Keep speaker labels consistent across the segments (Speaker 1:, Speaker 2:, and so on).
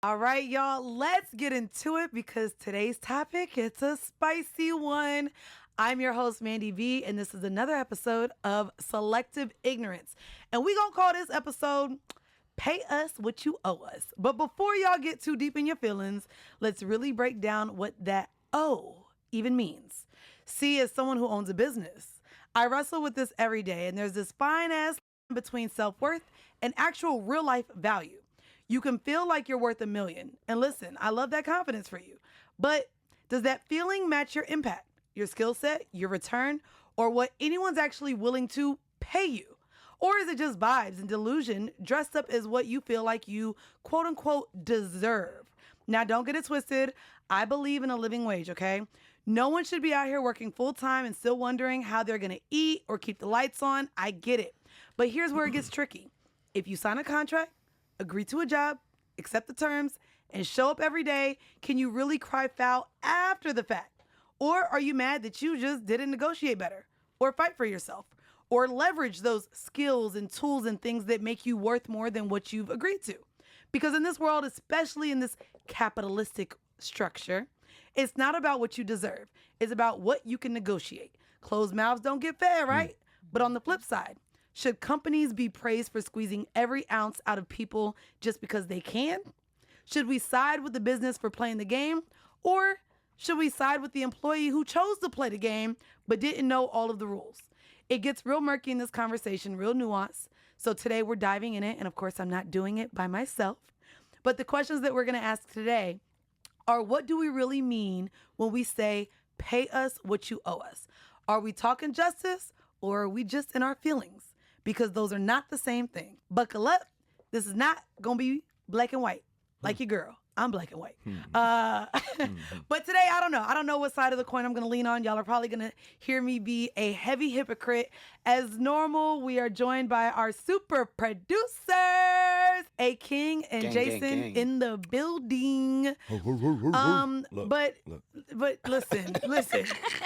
Speaker 1: All right, y'all, let's get into it because today's topic, it's a spicy one. I'm your host, Mandii B, and this is another episode of Selective Ignorance. And we're going to call this episode, Pay Us What You Owe Us. But before y'all get too deep in your feelings, let's really break down what that O even means. See, as someone who owns a business, I wrestle with this every day, and there's this fine-ass line between self-worth and actual real-life value. You can feel like you're worth $1 million. And listen, I love that confidence for you. But does that feeling match your impact, your skill set, your return, or what anyone's actually willing to pay you? Or is it just vibes and delusion dressed up as what you feel like you, quote unquote, deserve? Now, don't get it twisted. I believe in a living wage, okay? No one should be out here working full time and still wondering how they're going to eat or keep the lights on. I get it. But here's where it gets tricky. If you sign a contract, agree to a job, accept the terms, and show up every day, can you really cry foul after the fact? Or are you mad that you just didn't negotiate better or fight for yourself or leverage those skills and tools and things that make you worth more than what you've agreed to? Because in this world, especially in this capitalistic structure, it's not about what you deserve. It's about what you can negotiate. Closed mouths don't get fed, right? But on the flip side, should companies be praised for squeezing every ounce out of people just because they can? Should we side with the business for playing the game? Or should we side with the employee who chose to play the game but didn't know all of the rules? It gets real murky in this conversation, real nuanced. So today we're diving in it. And of course, I'm not doing it by myself. But the questions that we're going to ask today are, what do we really mean when we say, pay us what you owe us? Are we talking justice, or are we just in our feelings? Because those are not the same thing. Buckle up. This is not going to be black and white like your girl. I'm black and white. But today, I don't know. I don't know what side of the coin I'm going to lean on. Y'all are probably going to hear me be a heavy hypocrite. As normal, we are joined by our super producers, A. King and Jason in the building. But listen.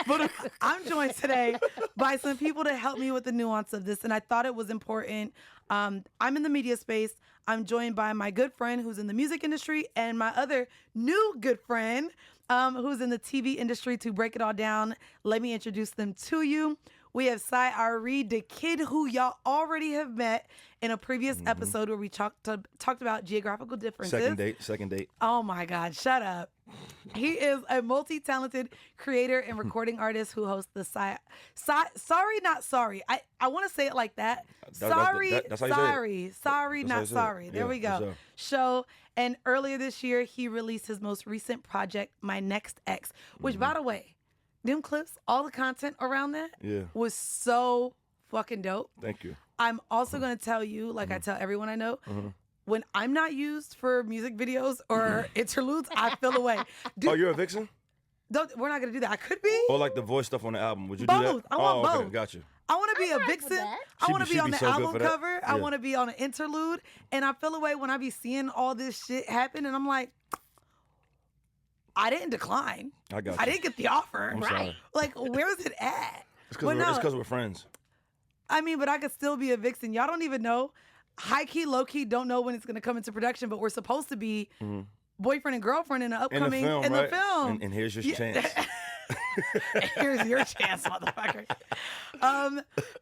Speaker 1: But I'm joined today by some people to help me with the nuance of this, and I thought it was important. I'm in the media space. I'm joined by my good friend who's in the music industry and my other new good friend who's in the TV industry. To break it all down, let me introduce them to you. We have Sy Ari, the kid who y'all already have met in a previous episode where we talked about geographical differences.
Speaker 2: Second date.
Speaker 1: Oh my God, shut up. He is a multi-talented creator and recording artist who hosts the Sorry Not Sorry. I want to say it like that. Sorry, Not Sorry. There we go. Sure. Show. And earlier this year, he released his most recent project, My Next Ex, which, by the way, them clips, all the content around that was so fucking dope.
Speaker 2: Thank you.
Speaker 1: I'm also going to tell you, like I tell everyone I know, when I'm not used for music videos or interludes, I feel away.
Speaker 2: Oh, you're a vixen?
Speaker 1: We're not going to do that. I could be.
Speaker 2: Or like the voice stuff on the album. Would you
Speaker 1: both.
Speaker 2: do that?
Speaker 1: I want both.
Speaker 2: Okay, got you.
Speaker 1: I want to be a vixen. I want to be on the
Speaker 2: so
Speaker 1: album cover. I want to be on an interlude. And I feel away when I be seeing all this shit happen. And I'm like, I didn't decline.
Speaker 2: I got you.
Speaker 1: I didn't get the offer.
Speaker 2: I'm sorry.
Speaker 1: Like, where's it at?
Speaker 2: It's because we're friends.
Speaker 1: I mean, but I could still be a vixen. Y'all don't even know. High key, low key, don't know when it's going to come into production, but we're supposed to be boyfriend and girlfriend in the upcoming
Speaker 2: in the film.
Speaker 1: And
Speaker 2: here's your chance.
Speaker 1: Here's your chance, motherfucker.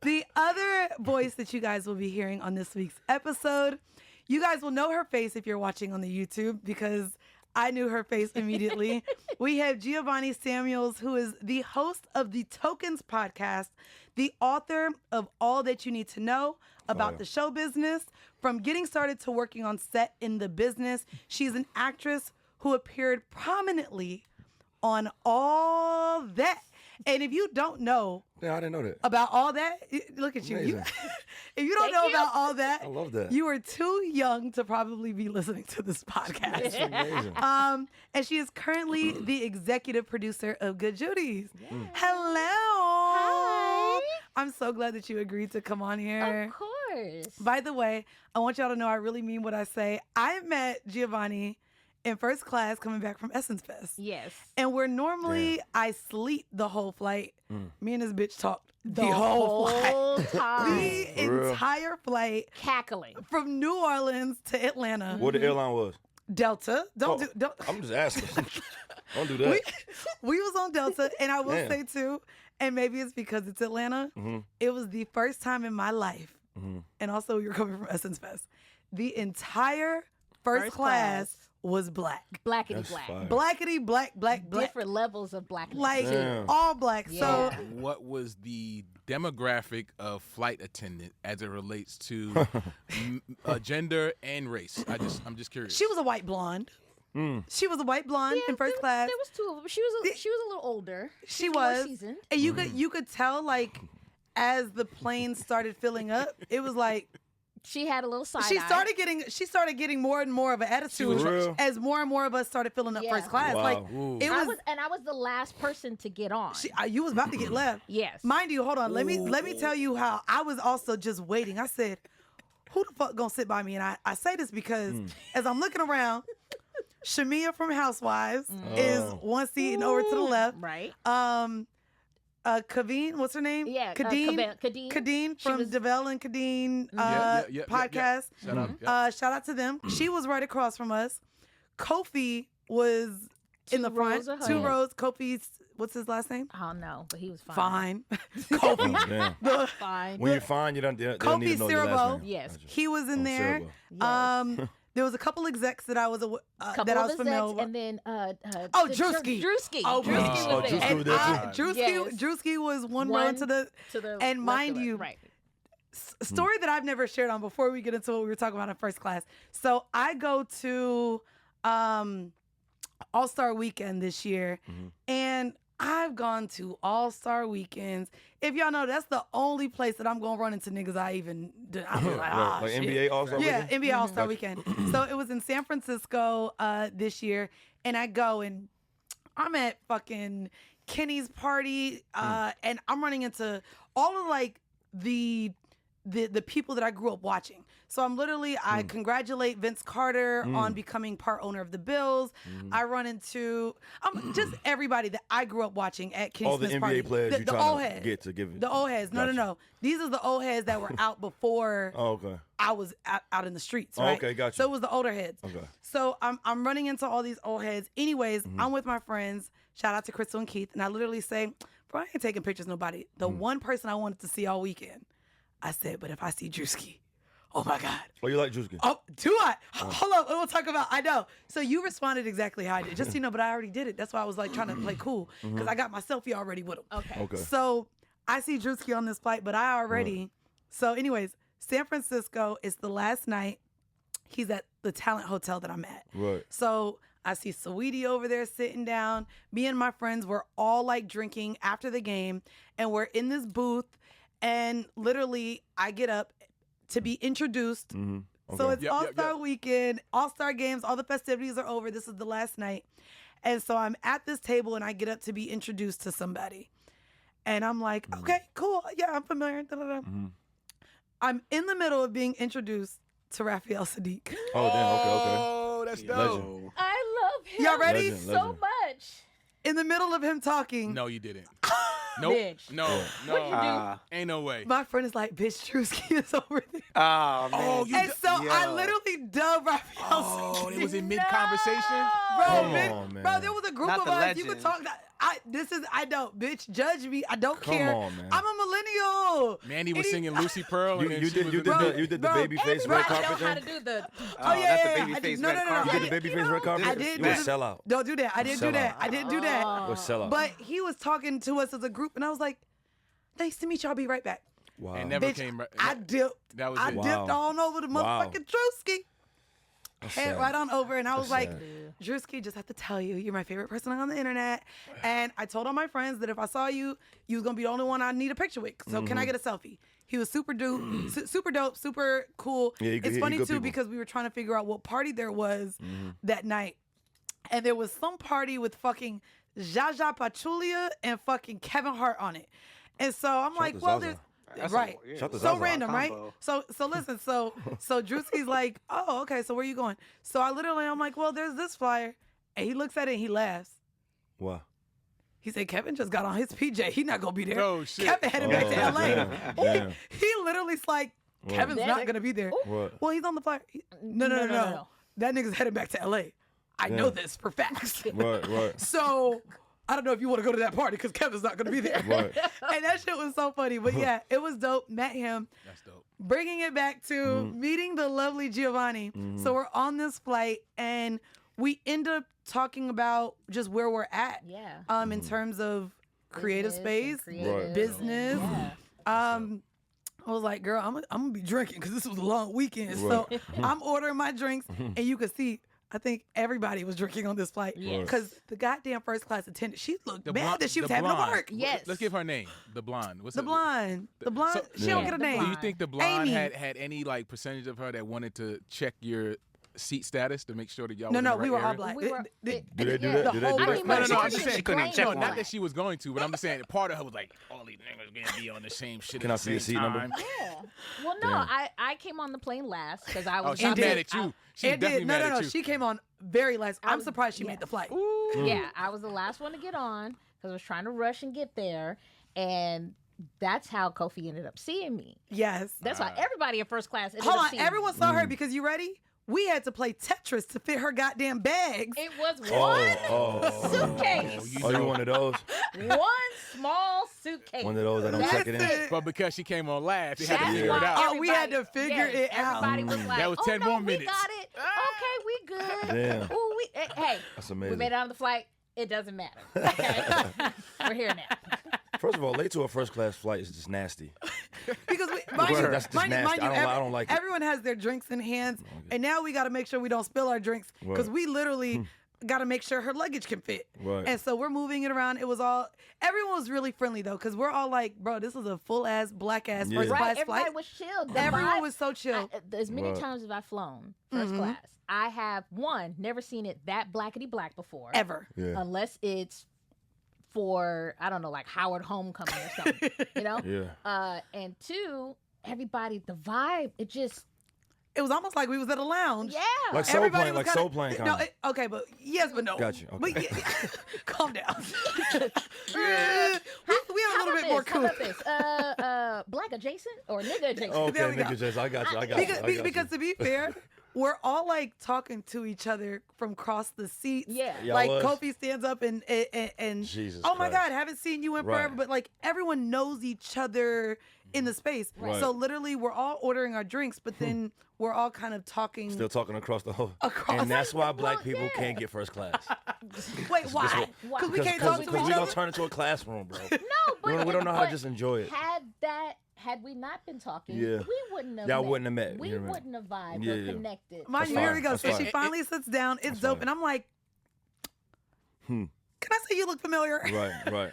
Speaker 1: The other voice that you guys will be hearing on this week's episode, you guys will know her face if you're watching on the YouTube, because I knew her face immediately. We have Giovonnie Samuels, who is the host of the Tokens podcast, the author of All That You Need to Know about the show business, from getting started to working on set in the business. She's an actress who appeared prominently on All That. And if you don't know
Speaker 2: I didn't know that.
Speaker 1: about All That, look at you. If you don't know about All That,
Speaker 2: I love that.
Speaker 1: You are too young to probably be listening to this podcast.
Speaker 2: That's amazing.
Speaker 1: And she is currently the executive producer of Good Judy's. Hello.
Speaker 3: Hi.
Speaker 1: I'm so glad that you agreed to come on here.
Speaker 3: Of course.
Speaker 1: By the way, I want y'all to know I really mean what I say. I met Giovonnie in first class coming back from Essence Fest.
Speaker 3: Yes.
Speaker 1: And where normally I sleep the whole flight, me and this bitch talked the whole flight.
Speaker 3: time.
Speaker 1: The entire flight.
Speaker 3: Cackling.
Speaker 1: From New Orleans to Atlanta.
Speaker 2: What the airline was?
Speaker 1: Delta. Don't.
Speaker 2: I'm just asking. Don't do that.
Speaker 1: We was on Delta, and I will say too, and maybe it's because it's Atlanta. It was the first time in my life, and also you're coming from Essence Fest. The entire first class was black.
Speaker 3: Blackity black.
Speaker 2: Fire.
Speaker 1: Blackity black.
Speaker 3: Different levels of black.
Speaker 1: Like all black.
Speaker 3: Yeah.
Speaker 1: So
Speaker 4: What was the demographic of flight attendant as it relates to gender and race? I'm just curious.
Speaker 1: she was a white blonde. She was a white blonde in first class.
Speaker 3: There was two of them. She was a little older.
Speaker 1: She
Speaker 3: more
Speaker 1: was,
Speaker 3: seasoned.
Speaker 1: and you could tell like as the plane started filling up, it was like
Speaker 3: She had a little side
Speaker 1: she
Speaker 3: eye.
Speaker 1: started getting more and more of an attitude
Speaker 2: real?
Speaker 1: as more and more of us started filling up
Speaker 3: Yeah.
Speaker 1: first class.
Speaker 2: Wow.
Speaker 1: Like
Speaker 2: Ooh.
Speaker 1: it
Speaker 3: I
Speaker 1: was.
Speaker 3: was the last person to get on.
Speaker 1: You was about to get left.
Speaker 3: Yes.
Speaker 1: Mind you, hold on. Let me tell you how I was also just waiting. I said, who the fuck gonna sit by me? And I say this because as I'm looking around, Shamia from Housewives is one seat and over to the left.
Speaker 3: Right.
Speaker 1: Kaveen, what's her name?
Speaker 3: Yeah,
Speaker 1: Kadeen.
Speaker 3: Kadeen.
Speaker 1: Kadeen from DeVell and Kadeen
Speaker 4: Yeah.
Speaker 1: podcast.
Speaker 4: Shout out.
Speaker 1: Shout out to them. She was right across from us. Kofi was in the front.
Speaker 3: rows ahead.
Speaker 1: 2 rows. Kofi's, what's his last name?
Speaker 3: Oh no, but he was fine.
Speaker 1: Fine. Kofi.
Speaker 2: Damn.
Speaker 3: Fine.
Speaker 2: When you're fine, you don't need to know
Speaker 1: Kofi
Speaker 2: your last
Speaker 1: Sirbo.
Speaker 2: name.
Speaker 3: Yes.
Speaker 2: Gotcha.
Speaker 1: He was in
Speaker 2: Oh,
Speaker 1: there.
Speaker 2: Sirbo.
Speaker 1: There was a couple execs that I was
Speaker 3: Couple of
Speaker 1: familiar with.
Speaker 3: and then
Speaker 1: Drewski.
Speaker 3: Drewski.
Speaker 1: Oh,
Speaker 3: Drewski
Speaker 2: oh,
Speaker 3: was
Speaker 2: Drewski
Speaker 3: there.
Speaker 2: was there too.
Speaker 3: Yes.
Speaker 1: Drewski was one row
Speaker 3: One
Speaker 1: to the
Speaker 3: to the
Speaker 1: and
Speaker 3: left
Speaker 1: mind
Speaker 3: of it.
Speaker 1: you,
Speaker 3: right.
Speaker 1: story that I've never shared on before we get into what we were talking about in first class. So I go to All-Star Weekend this year, and I've gone to All-Star Weekends. If y'all know, that's the only place that I'm gonna run into niggas I'm like,
Speaker 2: Like
Speaker 1: shit.
Speaker 2: NBA All-Star
Speaker 1: Yeah,
Speaker 2: Weekend?
Speaker 1: NBA All-Star Weekend. So it was in San Francisco this year, and I go and I'm at fucking Kenny's party, and I'm running into all of like the people that I grew up watching. So I'm literally, I congratulate Vince Carter on becoming part owner of the Bills. I run into just everybody that I grew up watching at Kenny
Speaker 2: All the
Speaker 1: Smith's
Speaker 2: NBA
Speaker 1: party.
Speaker 2: players
Speaker 1: the
Speaker 2: you
Speaker 1: old
Speaker 2: trying to
Speaker 1: heads.
Speaker 2: get to give it.
Speaker 1: The old heads.
Speaker 2: Gotcha.
Speaker 1: No. These are the old heads that were out before
Speaker 2: Oh, okay.
Speaker 1: I was out in the streets,
Speaker 2: Oh,
Speaker 1: right?
Speaker 2: okay, gotcha.
Speaker 1: So it was the older heads.
Speaker 2: Okay.
Speaker 1: So I'm running into all these old heads. Anyways, I'm with my friends. Shout out to Crystal and Keith. And I literally say, bro, I ain't taking pictures of nobody. The one person I wanted to see all weekend, I said, but if I see Drewski, oh my God.
Speaker 2: Oh, you like Drewski?
Speaker 1: Oh, do I? Hold up. We'll talk about, I know. So you responded exactly how I did. Just so you know, but I already did it. That's why I was like trying to play cool because I got my selfie already with him.
Speaker 2: Okay.
Speaker 1: So I see Drewski on this flight, but I already. So anyways, San Francisco is the last night. He's at the Talent Hotel that I'm at.
Speaker 2: Right.
Speaker 1: So I see Saweetie over there sitting down. Me and my friends were all like drinking after the game, and we're in this booth, and literally I get up to be introduced. So it's All-Star Weekend, All-Star games, all the festivities are over. This is the last night. And so I'm at this table and I get up to be introduced to somebody. And I'm like, okay, cool. Yeah, I'm familiar. Da-da-da. I'm in the middle of being introduced to Raphael Sadiq.
Speaker 2: Oh, damn. Okay.
Speaker 4: Oh, that's dope.
Speaker 2: Legend.
Speaker 3: I love him
Speaker 1: Y'all ready?
Speaker 2: Legend.
Speaker 3: so much.
Speaker 1: In the middle of him talking,
Speaker 4: No, you didn't. Nope.
Speaker 3: Bitch.
Speaker 4: No. Ain't no way.
Speaker 1: my friend is like, bitch, Drewski is over there.
Speaker 5: Oh, man.
Speaker 4: Oh, you
Speaker 1: And so I
Speaker 5: Yo.
Speaker 1: literally dubbed Raphael
Speaker 4: Oh,
Speaker 1: Sadiq.
Speaker 4: it was in mid-conversation?
Speaker 1: Bro,
Speaker 2: Come
Speaker 1: man,
Speaker 2: on, man.
Speaker 1: bro, there was a group
Speaker 5: Not
Speaker 1: of
Speaker 5: the
Speaker 1: us. You could
Speaker 5: legend.
Speaker 1: talk. I don't, bitch. Judge me. I don't
Speaker 2: Come
Speaker 1: care.
Speaker 2: on, man.
Speaker 1: I'm a millennial.
Speaker 4: Mandii was
Speaker 1: Any-
Speaker 4: singing Lucy Pearl.
Speaker 2: You
Speaker 4: and then
Speaker 2: you
Speaker 4: she
Speaker 2: did
Speaker 4: was
Speaker 2: you
Speaker 4: in
Speaker 2: did
Speaker 4: the-
Speaker 2: the you did the
Speaker 1: Bro,
Speaker 2: baby face red
Speaker 3: Everybody know
Speaker 2: carpet
Speaker 3: how to
Speaker 2: thing?
Speaker 3: do the.
Speaker 5: Oh,
Speaker 1: yeah,
Speaker 5: that's the
Speaker 1: yeah,
Speaker 5: baby
Speaker 1: I
Speaker 5: face
Speaker 1: did. No,
Speaker 5: red
Speaker 1: no, no,
Speaker 5: carpet.
Speaker 2: You did the baby face red carpet?
Speaker 1: I did.
Speaker 2: You a sellout.
Speaker 1: Don't do that. I didn't do that. I didn't do that.
Speaker 2: You a sellout.
Speaker 1: But he was talking to us as a group, and I was like, "Nice to meet you. I'll be right back."
Speaker 2: Wow.
Speaker 4: And never
Speaker 1: Bitch,
Speaker 4: came right.
Speaker 1: I dipped.
Speaker 4: That was
Speaker 1: I
Speaker 4: it.
Speaker 1: dipped
Speaker 2: Wow.
Speaker 1: on over the
Speaker 2: Wow.
Speaker 1: motherfucking Drewski.
Speaker 2: That's
Speaker 1: Head
Speaker 2: sad.
Speaker 1: right on over, and I was
Speaker 2: That's
Speaker 1: like,
Speaker 2: sad.
Speaker 1: Drewski, just have to tell you, you're my favorite person on the internet. And I told all my friends that if I saw you, you was gonna be the only one I need a picture with. So can I get a selfie? He was super dope, super cool.
Speaker 2: Yeah, he
Speaker 1: it's
Speaker 2: good
Speaker 1: funny too
Speaker 2: people.
Speaker 1: because we were trying to figure out what party there was that night, and there was some party with fucking Jaja Pachulia and fucking Kevin Hart on it. And so I'm
Speaker 2: Shout
Speaker 1: like,
Speaker 2: to
Speaker 1: well,
Speaker 2: Zaza.
Speaker 1: there's
Speaker 5: That's
Speaker 1: right.
Speaker 5: a- yeah,
Speaker 2: Shout to
Speaker 1: So
Speaker 2: Zaza.
Speaker 1: random, right?
Speaker 5: Combo.
Speaker 1: So listen, so Drewski's like, oh, okay, so where you going? So I'm like, well, there's this flyer. And he looks at it and he laughs.
Speaker 2: Wow.
Speaker 1: He said, Kevin just got on his PJ. He not gonna be there.
Speaker 4: Oh, shit.
Speaker 1: Kevin headed back to LA.
Speaker 2: Damn. Damn.
Speaker 1: He literally's like, Kevin's not gonna be there.
Speaker 2: What?
Speaker 1: Well, he's on the flyer. No. that nigga's headed back to LA. I know this for facts.
Speaker 2: Right.
Speaker 1: So I don't know if you want to go to that party because Kevin's not going to be there.
Speaker 2: Right.
Speaker 1: And that shit was so funny. But yeah, it was dope. Met him.
Speaker 4: That's dope.
Speaker 1: Bringing it back to meeting the lovely Giovonnie. So we're on this flight and we end up talking about just where we're at.
Speaker 3: Yeah.
Speaker 1: In terms of creative space,
Speaker 3: creative
Speaker 1: business.
Speaker 3: Yeah.
Speaker 1: I was like, girl, I'm gonna be drinking because this was a long weekend. So I'm ordering my drinks, and you could see, I think everybody was drinking on this flight
Speaker 3: Yes.
Speaker 1: because the goddamn first class attendant, she looked
Speaker 4: The
Speaker 1: mad
Speaker 4: blonde-
Speaker 1: that she was
Speaker 4: the
Speaker 1: having to
Speaker 4: blonde.
Speaker 1: work.
Speaker 3: Yes.
Speaker 4: Let's give her name. The blonde. What's
Speaker 1: The
Speaker 4: it-
Speaker 1: blonde,
Speaker 4: So-
Speaker 1: she don't get a
Speaker 3: the
Speaker 1: name.
Speaker 4: Do you think the blonde
Speaker 1: Amy.
Speaker 4: had any like percentage of her that wanted to check your seat status to make sure that y'all?
Speaker 1: No,
Speaker 4: was in
Speaker 1: no,
Speaker 4: the
Speaker 1: we
Speaker 4: right
Speaker 1: were all
Speaker 4: area?
Speaker 1: black.
Speaker 3: We were-
Speaker 2: Do they do
Speaker 1: the
Speaker 2: that? Do they
Speaker 1: whole
Speaker 2: do
Speaker 1: first
Speaker 2: that?
Speaker 3: I mean,
Speaker 1: class.
Speaker 3: but
Speaker 4: No, I'm
Speaker 3: she
Speaker 4: just
Speaker 3: can
Speaker 4: saying.
Speaker 3: explain
Speaker 4: No,
Speaker 3: why.
Speaker 4: not that she was going to, but I'm just saying part of her was like, all these niggas gonna be on the same shit.
Speaker 2: Can
Speaker 4: at
Speaker 2: I
Speaker 4: the
Speaker 2: see your
Speaker 4: same
Speaker 2: seat number?
Speaker 4: time.
Speaker 3: Yeah. Well, no, I came on the plane last because I
Speaker 4: Oh,
Speaker 3: was.
Speaker 4: she's
Speaker 1: And
Speaker 4: mad
Speaker 1: did-
Speaker 4: at you. She's
Speaker 1: It
Speaker 4: definitely
Speaker 1: did.
Speaker 4: mad
Speaker 1: No,
Speaker 4: at you.
Speaker 1: she came on very last. I'm
Speaker 3: was-
Speaker 1: surprised she
Speaker 3: yeah.
Speaker 1: made the flight.
Speaker 3: Yeah, I was the last one to get on because I was trying to rush and get there, and that's how Kofi ended up seeing me.
Speaker 1: Yes.
Speaker 3: That's why everybody in first class. Ended
Speaker 1: Hold
Speaker 3: up
Speaker 1: on,
Speaker 3: seeing
Speaker 1: everyone
Speaker 3: Me.
Speaker 1: saw her because you ready? We had to play Tetris to fit her goddamn bags.
Speaker 3: It was one suitcase,
Speaker 2: Oh, you one of those?
Speaker 3: one small suitcase.
Speaker 2: One of those that don't
Speaker 1: That's
Speaker 2: check it in?
Speaker 1: it.
Speaker 4: But because she came on last, they had to
Speaker 3: That's
Speaker 4: figure it
Speaker 3: why
Speaker 4: out.
Speaker 1: Oh, we had to figure it out.
Speaker 3: Everybody was like,
Speaker 4: That was 10
Speaker 3: oh,
Speaker 4: more
Speaker 3: no,
Speaker 4: minutes.
Speaker 3: We got it. Okay, we good.
Speaker 2: Damn.
Speaker 3: Ooh, hey,
Speaker 2: That's
Speaker 3: we
Speaker 2: amazing.
Speaker 3: made it on the flight. It doesn't matter. Okay? We're here now.
Speaker 2: First of all, late to a first class flight is just nasty.
Speaker 1: Because mind you,
Speaker 2: That's just
Speaker 1: mind you,
Speaker 2: nasty. I don't like it.
Speaker 1: everyone has their drinks in hands, and now we got to make sure we don't spill our drinks because
Speaker 2: Right.
Speaker 1: we literally got to make sure her luggage can fit.
Speaker 2: Right.
Speaker 1: And so we're moving it around. It was all everyone was really friendly though because we're all like, bro, this is a full ass black ass
Speaker 2: Yeah.
Speaker 1: first
Speaker 3: Right,
Speaker 1: class
Speaker 3: everybody
Speaker 1: flight.
Speaker 3: was chilled. The
Speaker 1: Everyone
Speaker 3: vibe-
Speaker 1: was so chill.
Speaker 3: As many
Speaker 2: Right.
Speaker 3: times as I've flown first class, I have never seen it that blackety black before.
Speaker 1: Ever.
Speaker 2: Yeah.
Speaker 3: Unless it's for, I don't know, like Howard Homecoming or something, you know?
Speaker 2: Yeah.
Speaker 3: And two, everybody, the vibe, it just,
Speaker 1: It was almost like we was at a lounge.
Speaker 3: yeah.
Speaker 2: Like soul
Speaker 1: Everybody
Speaker 2: plane,
Speaker 1: was
Speaker 2: like
Speaker 1: kinda-
Speaker 2: soul plane kind
Speaker 1: No,
Speaker 2: of.
Speaker 1: okay, but yes, but no.
Speaker 2: Got you,
Speaker 1: But
Speaker 2: okay.
Speaker 1: yeah, calm down. we have a
Speaker 3: How
Speaker 1: little
Speaker 3: about
Speaker 1: bit more
Speaker 3: this? How
Speaker 1: cool.
Speaker 3: about this? Black adjacent or nigga adjacent?
Speaker 2: Okay,
Speaker 1: There we go.
Speaker 2: nigga, just I got you.
Speaker 1: Because to be fair, we're all like talking to each other from across the seats.
Speaker 3: Yeah.
Speaker 2: Y'all
Speaker 1: Like
Speaker 2: was?
Speaker 1: Kofi stands up and
Speaker 2: Jesus
Speaker 1: oh my
Speaker 2: Christ.
Speaker 1: God, haven't seen you in
Speaker 2: Right.
Speaker 1: forever. But like everyone knows each other in the space.
Speaker 2: Right.
Speaker 1: So literally we're all ordering our drinks, but then we're all kind of talking.
Speaker 2: Still talking across the whole.
Speaker 1: Across-
Speaker 2: And that's why black
Speaker 3: Well,
Speaker 2: people
Speaker 3: yeah.
Speaker 2: can't get first class.
Speaker 1: Wait, why?
Speaker 3: Why?
Speaker 1: Because we can't talk to
Speaker 2: Because
Speaker 1: each
Speaker 2: we
Speaker 1: other.
Speaker 2: gonna turn into a classroom, bro.
Speaker 3: No, but
Speaker 2: We don't know how to
Speaker 3: but
Speaker 2: just enjoy it.
Speaker 3: Had we not been talking,
Speaker 2: Yeah.
Speaker 3: we wouldn't have
Speaker 2: Y'all
Speaker 3: met.
Speaker 2: wouldn't have met.
Speaker 3: We
Speaker 2: You know what I
Speaker 3: wouldn't have vibed
Speaker 2: Yeah,
Speaker 3: or
Speaker 2: yeah.
Speaker 3: connected.
Speaker 1: Mind
Speaker 2: That's
Speaker 1: you, here
Speaker 2: fine.
Speaker 1: we go.
Speaker 2: That's
Speaker 1: So
Speaker 2: fine.
Speaker 1: she finally sits down. It's dope.
Speaker 2: fine.
Speaker 1: And I'm like, can I say you look familiar?
Speaker 2: Right.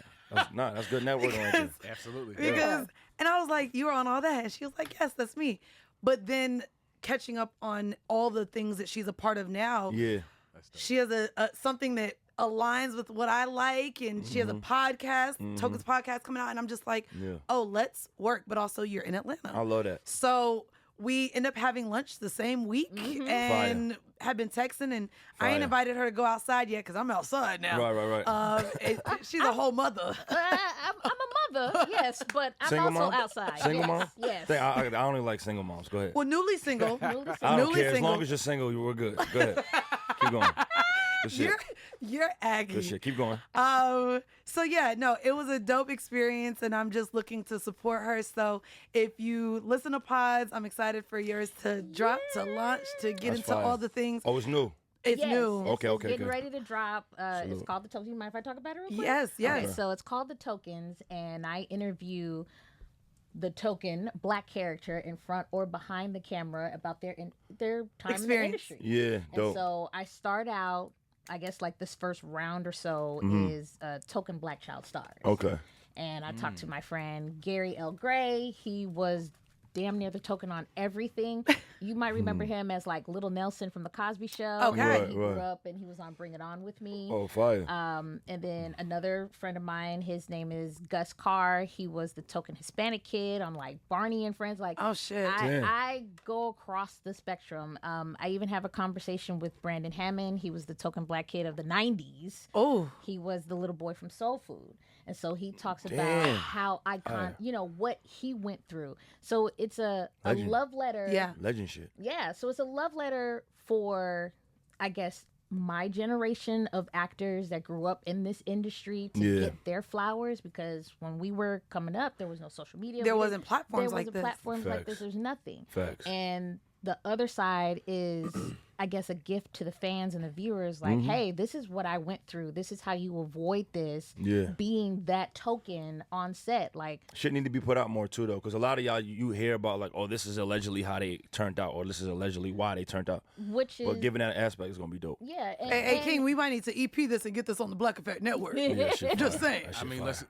Speaker 2: That's good networking right there.
Speaker 4: Absolutely.
Speaker 1: Because and I was like, you were on all that, and she was like, yes, that's me. But then catching up on all the things that she's a part of now,
Speaker 2: Yeah.
Speaker 4: That's dope.
Speaker 1: she has a something that aligns with what I like, and she has a podcast, Tokens podcast coming out, and I'm just like,
Speaker 2: Yeah.
Speaker 1: oh, let's work. But also, you're in Atlanta,
Speaker 2: I love that.
Speaker 1: so we end up having lunch the same week, and have been texting, and I ain't
Speaker 2: Fire.
Speaker 1: invited her to go outside yet because I'm outside now.
Speaker 2: Right.
Speaker 1: She's a whole mother.
Speaker 3: I'm a mother, yes, but I'm
Speaker 2: Single
Speaker 3: also
Speaker 2: mom?
Speaker 3: outside.
Speaker 2: Single
Speaker 3: yes,
Speaker 2: mom?
Speaker 3: Yes.
Speaker 2: I only like single moms. Go ahead.
Speaker 1: Well, newly single.
Speaker 2: I don't
Speaker 1: newly
Speaker 2: care. As
Speaker 1: single.
Speaker 2: long as you're single, we're good. Go ahead. Keep going. Good shit.
Speaker 1: You're aggy.
Speaker 2: Good shit. Keep going.
Speaker 1: So yeah, no, it was a dope experience, and I'm just looking to support her. So if you listen to pods, I'm excited for yours to drop, to launch, to get
Speaker 2: That's
Speaker 1: into
Speaker 2: fire.
Speaker 1: all the things.
Speaker 2: Oh, it's new.
Speaker 1: It's
Speaker 3: Yes,
Speaker 1: new.
Speaker 3: It's,
Speaker 2: Okay,
Speaker 3: it's
Speaker 2: okay,
Speaker 3: getting
Speaker 2: good.
Speaker 3: ready to drop. It's
Speaker 2: Salute.
Speaker 3: called The Tokens. You mind if I talk about it real quick?
Speaker 1: Yes, yes.
Speaker 3: Okay, so it's called The Tokens, and I interview the token black character in front or behind the camera about their time in the
Speaker 1: Experience.
Speaker 3: industry.
Speaker 2: Yeah,
Speaker 3: And
Speaker 2: dope.
Speaker 3: so I start out, I guess like this first round or so is token black child stars.
Speaker 2: Okay.
Speaker 3: And I talked to my friend Gary L. Gray. He was damn near the token on everything. You might remember him as like Little Nelson from The Cosby Show.
Speaker 1: Okay. Right,
Speaker 3: He grew
Speaker 2: right.
Speaker 3: up and he was on Bring It On with me.
Speaker 2: Oh, fire.
Speaker 3: And then another friend of mine, his name is Gus Carr. He was the token Hispanic kid on like Barney and Friends. Like,
Speaker 1: Oh shit.
Speaker 2: Damn.
Speaker 3: I go across the spectrum. I even have a conversation with Brandon Hammond. He was the token black kid of the 90s.
Speaker 1: Oh.
Speaker 3: He was the little boy from Soul Food. And so he talks about
Speaker 2: Damn.
Speaker 3: how what he went through. So it's a
Speaker 2: Legend.
Speaker 3: love letter
Speaker 1: Yeah.
Speaker 2: Legend. relationship.
Speaker 3: Yeah, so it's a love letter for, I guess, my generation of actors that grew up in this industry to get their flowers, because when we were coming up, there was no social media.
Speaker 1: There wasn't platforms like this.
Speaker 3: Platforms like this. There's nothing.
Speaker 2: Facts.
Speaker 3: And the other side is, I guess, a gift to the fans and the viewers. Like, hey, this is what I went through. This is how you avoid this being that token on set. Like,
Speaker 2: shit need to be put out more too, though, because a lot of y'all, you hear about like, oh, this is allegedly how they turned out, or this is allegedly why they turned out.
Speaker 3: Which is,
Speaker 2: but given that aspect, it's gonna be dope.
Speaker 3: Yeah.
Speaker 1: Hey, King, we might need to EP this and get this on the Black Effect Network. Just saying.
Speaker 4: I mean, let's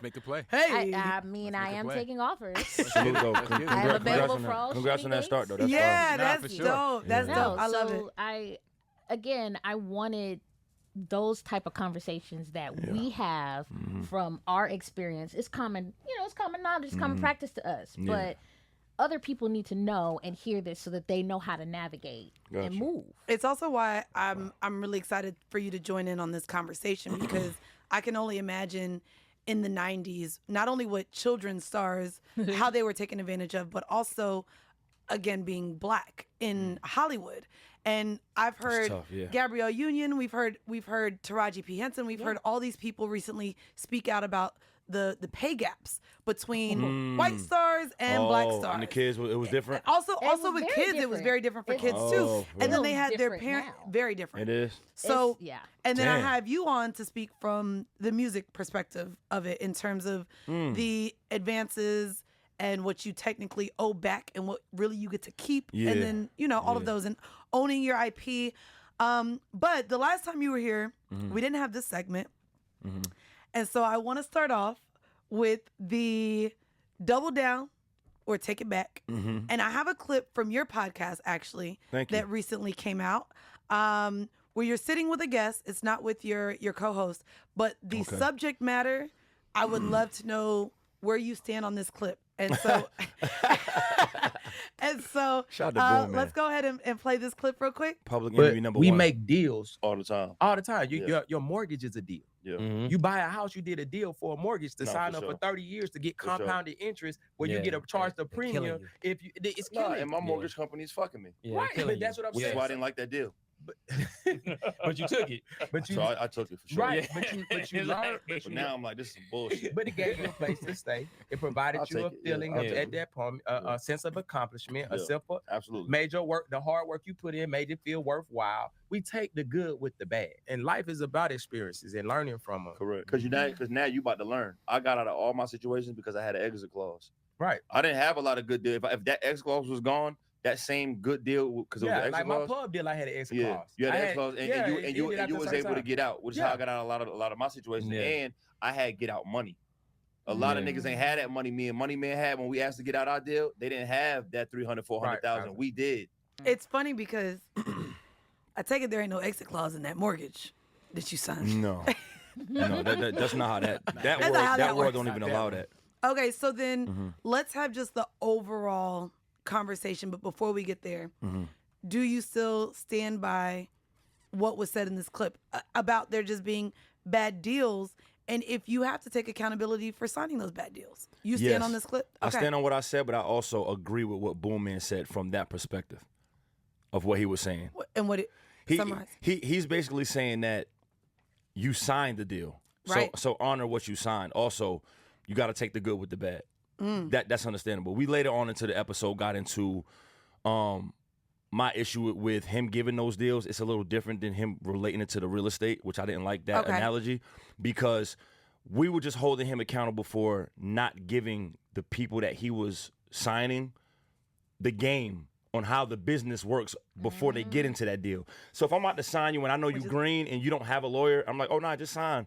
Speaker 4: make the play.
Speaker 1: Hey,
Speaker 3: I mean, I am taking offers.
Speaker 2: Salute, though.
Speaker 3: I am available for all
Speaker 2: Congrats on that start, though. That's
Speaker 1: yeah,
Speaker 2: fine.
Speaker 1: that's
Speaker 4: for sure.
Speaker 1: dope. That's dope. I love it.
Speaker 3: I wanted those type of conversations that we have from our experience. It's common, it's common knowledge, it's common practice to us. But other people need to know and hear this so that they know how to navigate and move.
Speaker 1: It's also why I'm really excited for you to join in on this conversation, because I can only imagine in the 90s, not only what children's stars, how they were taken advantage of, but also, again, being Black in Hollywood. And I've heard Gabrielle Union, we've heard Taraji P. Henson, we've heard all these people recently speak out about the pay gaps between white stars and Black stars.
Speaker 2: And the kids, it was different.
Speaker 1: Also with kids, it was very different for kids too. And then they had their parents, very different.
Speaker 2: It is.
Speaker 1: So, and then I
Speaker 2: Damn.
Speaker 1: have you on to speak from the music perspective of it in terms of the advances and what you technically owe back and what really you get to keep. And then, all of those and owning your IP. But the last time you were here, we didn't have this segment. And so I want to start off with the double down or take it back. And I have a clip from your podcast, actually, that recently came out, where you're sitting with a guest. It's not with your co-host, but the subject matter, I would love to know where you stand on this clip. And so,
Speaker 2: Shout out to Boom,
Speaker 1: let's go ahead and play this clip real quick.
Speaker 2: Public
Speaker 5: But
Speaker 2: enemy number
Speaker 5: we
Speaker 2: one.
Speaker 5: make deals
Speaker 2: all the time.
Speaker 5: all the time. Your mortgage is a deal.
Speaker 2: Yeah.
Speaker 5: You buy a house, you did a deal for a mortgage to
Speaker 2: No,
Speaker 5: sign
Speaker 2: for
Speaker 5: up
Speaker 2: sure.
Speaker 5: for 30 years to get
Speaker 2: For sure.
Speaker 5: compounded interest where you
Speaker 6: Yeah,
Speaker 5: get a charge the
Speaker 6: they're killing
Speaker 5: premium.
Speaker 6: you.
Speaker 5: If you, it's
Speaker 2: Nah,
Speaker 5: killing
Speaker 2: and
Speaker 5: you.
Speaker 2: my mortgage company is fucking me.
Speaker 6: Yeah,
Speaker 5: Right,
Speaker 6: killing
Speaker 5: but that's
Speaker 6: you.
Speaker 5: what I'm
Speaker 2: Which
Speaker 5: saying.
Speaker 2: is why I didn't like that deal.
Speaker 5: But you took it. But you
Speaker 2: So I took it for sure.
Speaker 5: right. But you learned.
Speaker 2: But now I'm like, this is some bullshit.
Speaker 5: But it gave you a place to stay. It provided
Speaker 2: I'll
Speaker 5: you a
Speaker 2: take it, yeah.
Speaker 5: feeling
Speaker 2: I'll
Speaker 5: of,
Speaker 2: take
Speaker 5: at
Speaker 2: it.
Speaker 5: that point, a sense of accomplishment, a
Speaker 2: Yeah.
Speaker 5: simple,
Speaker 2: Absolutely.
Speaker 5: made your work, the hard work you put in, made it feel worthwhile. We take the good with the bad, and life is about experiences and learning from them.
Speaker 2: Correct. Because now you about to learn. I got out of all my situations because I had an exit clause.
Speaker 5: Right.
Speaker 2: I didn't have a lot of good deals. If that exit clause was gone, that same good deal because it was
Speaker 5: Yeah,
Speaker 2: an exit
Speaker 5: like my
Speaker 2: clause.
Speaker 5: pub deal, I had an exit
Speaker 2: Yeah,
Speaker 5: clause.
Speaker 2: you had
Speaker 5: I
Speaker 2: an exit clause, and
Speaker 5: yeah,
Speaker 2: you
Speaker 5: it ended after a
Speaker 2: was
Speaker 5: certain
Speaker 2: able to
Speaker 5: time.
Speaker 2: get out, which is
Speaker 5: Yeah.
Speaker 2: how I got out of a lot of my situations.
Speaker 6: Yeah.
Speaker 2: And I had get out money. A lot of niggas ain't had that money. Me and Money Man had when we asked to get out our deal. They didn't have that 300, 400,000.
Speaker 5: Right.
Speaker 2: We did.
Speaker 1: It's funny because I take it there ain't no exit clause in that mortgage that you signed.
Speaker 2: No, no, that's not how that
Speaker 1: That's not how that
Speaker 2: world
Speaker 1: works.
Speaker 2: don't even
Speaker 5: Not
Speaker 2: allow
Speaker 5: that
Speaker 2: that.
Speaker 1: Okay, so then let's have just the overall conversation. But before we get there, do you still stand by what was said in this clip about there just being bad deals? And if you have to take accountability for signing those bad deals, you stand
Speaker 2: Yes.
Speaker 1: on this clip?
Speaker 2: I stand on what I said, but I also agree with what Boom Man said from that perspective of what he was saying.
Speaker 1: And what it summarize?
Speaker 2: He's basically saying that you signed the deal.
Speaker 1: Right.
Speaker 2: So honor what you signed. Also, you got to take the good with the bad. That's understandable. We later on into the episode got into my issue with him giving those deals. It's a little different than him relating it to the real estate, which I didn't like that analogy, because we were just holding him accountable for not giving the people that he was signing the game on how the business works before they get into that deal. So if I'm about to sign you and I know you green and you don't have a lawyer, I'm like, oh, no, just sign.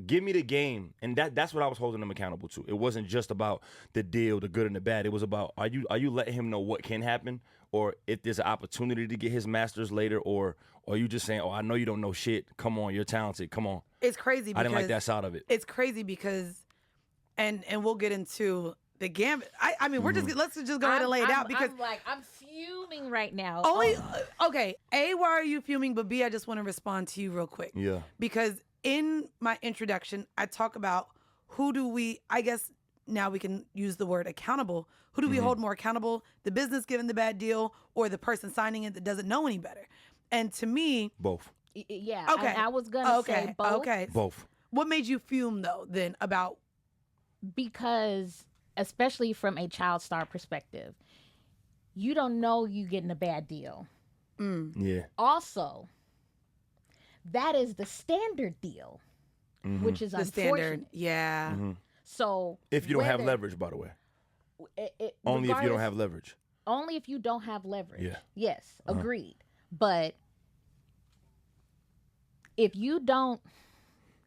Speaker 2: Give me the game. And that's what I was holding him accountable to. It wasn't just about the deal, the good and the bad. It was about, are you letting him know what can happen? Or if there's an opportunity to get his master's later, or are you just saying, oh, I know you don't know shit. Come on, you're talented. Come on.
Speaker 1: It's crazy because
Speaker 2: I didn't like that side of it.
Speaker 1: It's crazy because, and we'll get into the gambit. I mean, let's just go ahead and lay it out because
Speaker 3: I'm fuming right now.
Speaker 1: only okay. A, why are you fuming? But B, I just want to respond to you real quick.
Speaker 2: Yeah.
Speaker 1: Because in my introduction, I talk about who do we, I guess, now we can use the word accountable. Who do we hold more accountable? The business giving the bad deal or the person signing it that doesn't know any better? And to me,
Speaker 2: Both.
Speaker 3: Yeah.
Speaker 1: Okay.
Speaker 3: I was gonna say both.
Speaker 1: Okay.
Speaker 2: Both.
Speaker 1: What made you fume though then about?
Speaker 3: Because especially from a child star perspective, you don't know you getting a bad deal.
Speaker 2: Yeah.
Speaker 3: Also, that is the standard deal, which is
Speaker 1: The
Speaker 3: unfortunate.
Speaker 1: standard, yeah.
Speaker 3: So
Speaker 2: If you don't have
Speaker 3: whether-
Speaker 2: leverage, by the way.
Speaker 3: it-
Speaker 2: Only if you don't
Speaker 3: regardless-
Speaker 2: have leverage.
Speaker 3: Only if you don't have leverage.
Speaker 2: Yeah.
Speaker 3: Yes, agreed. But if you don't,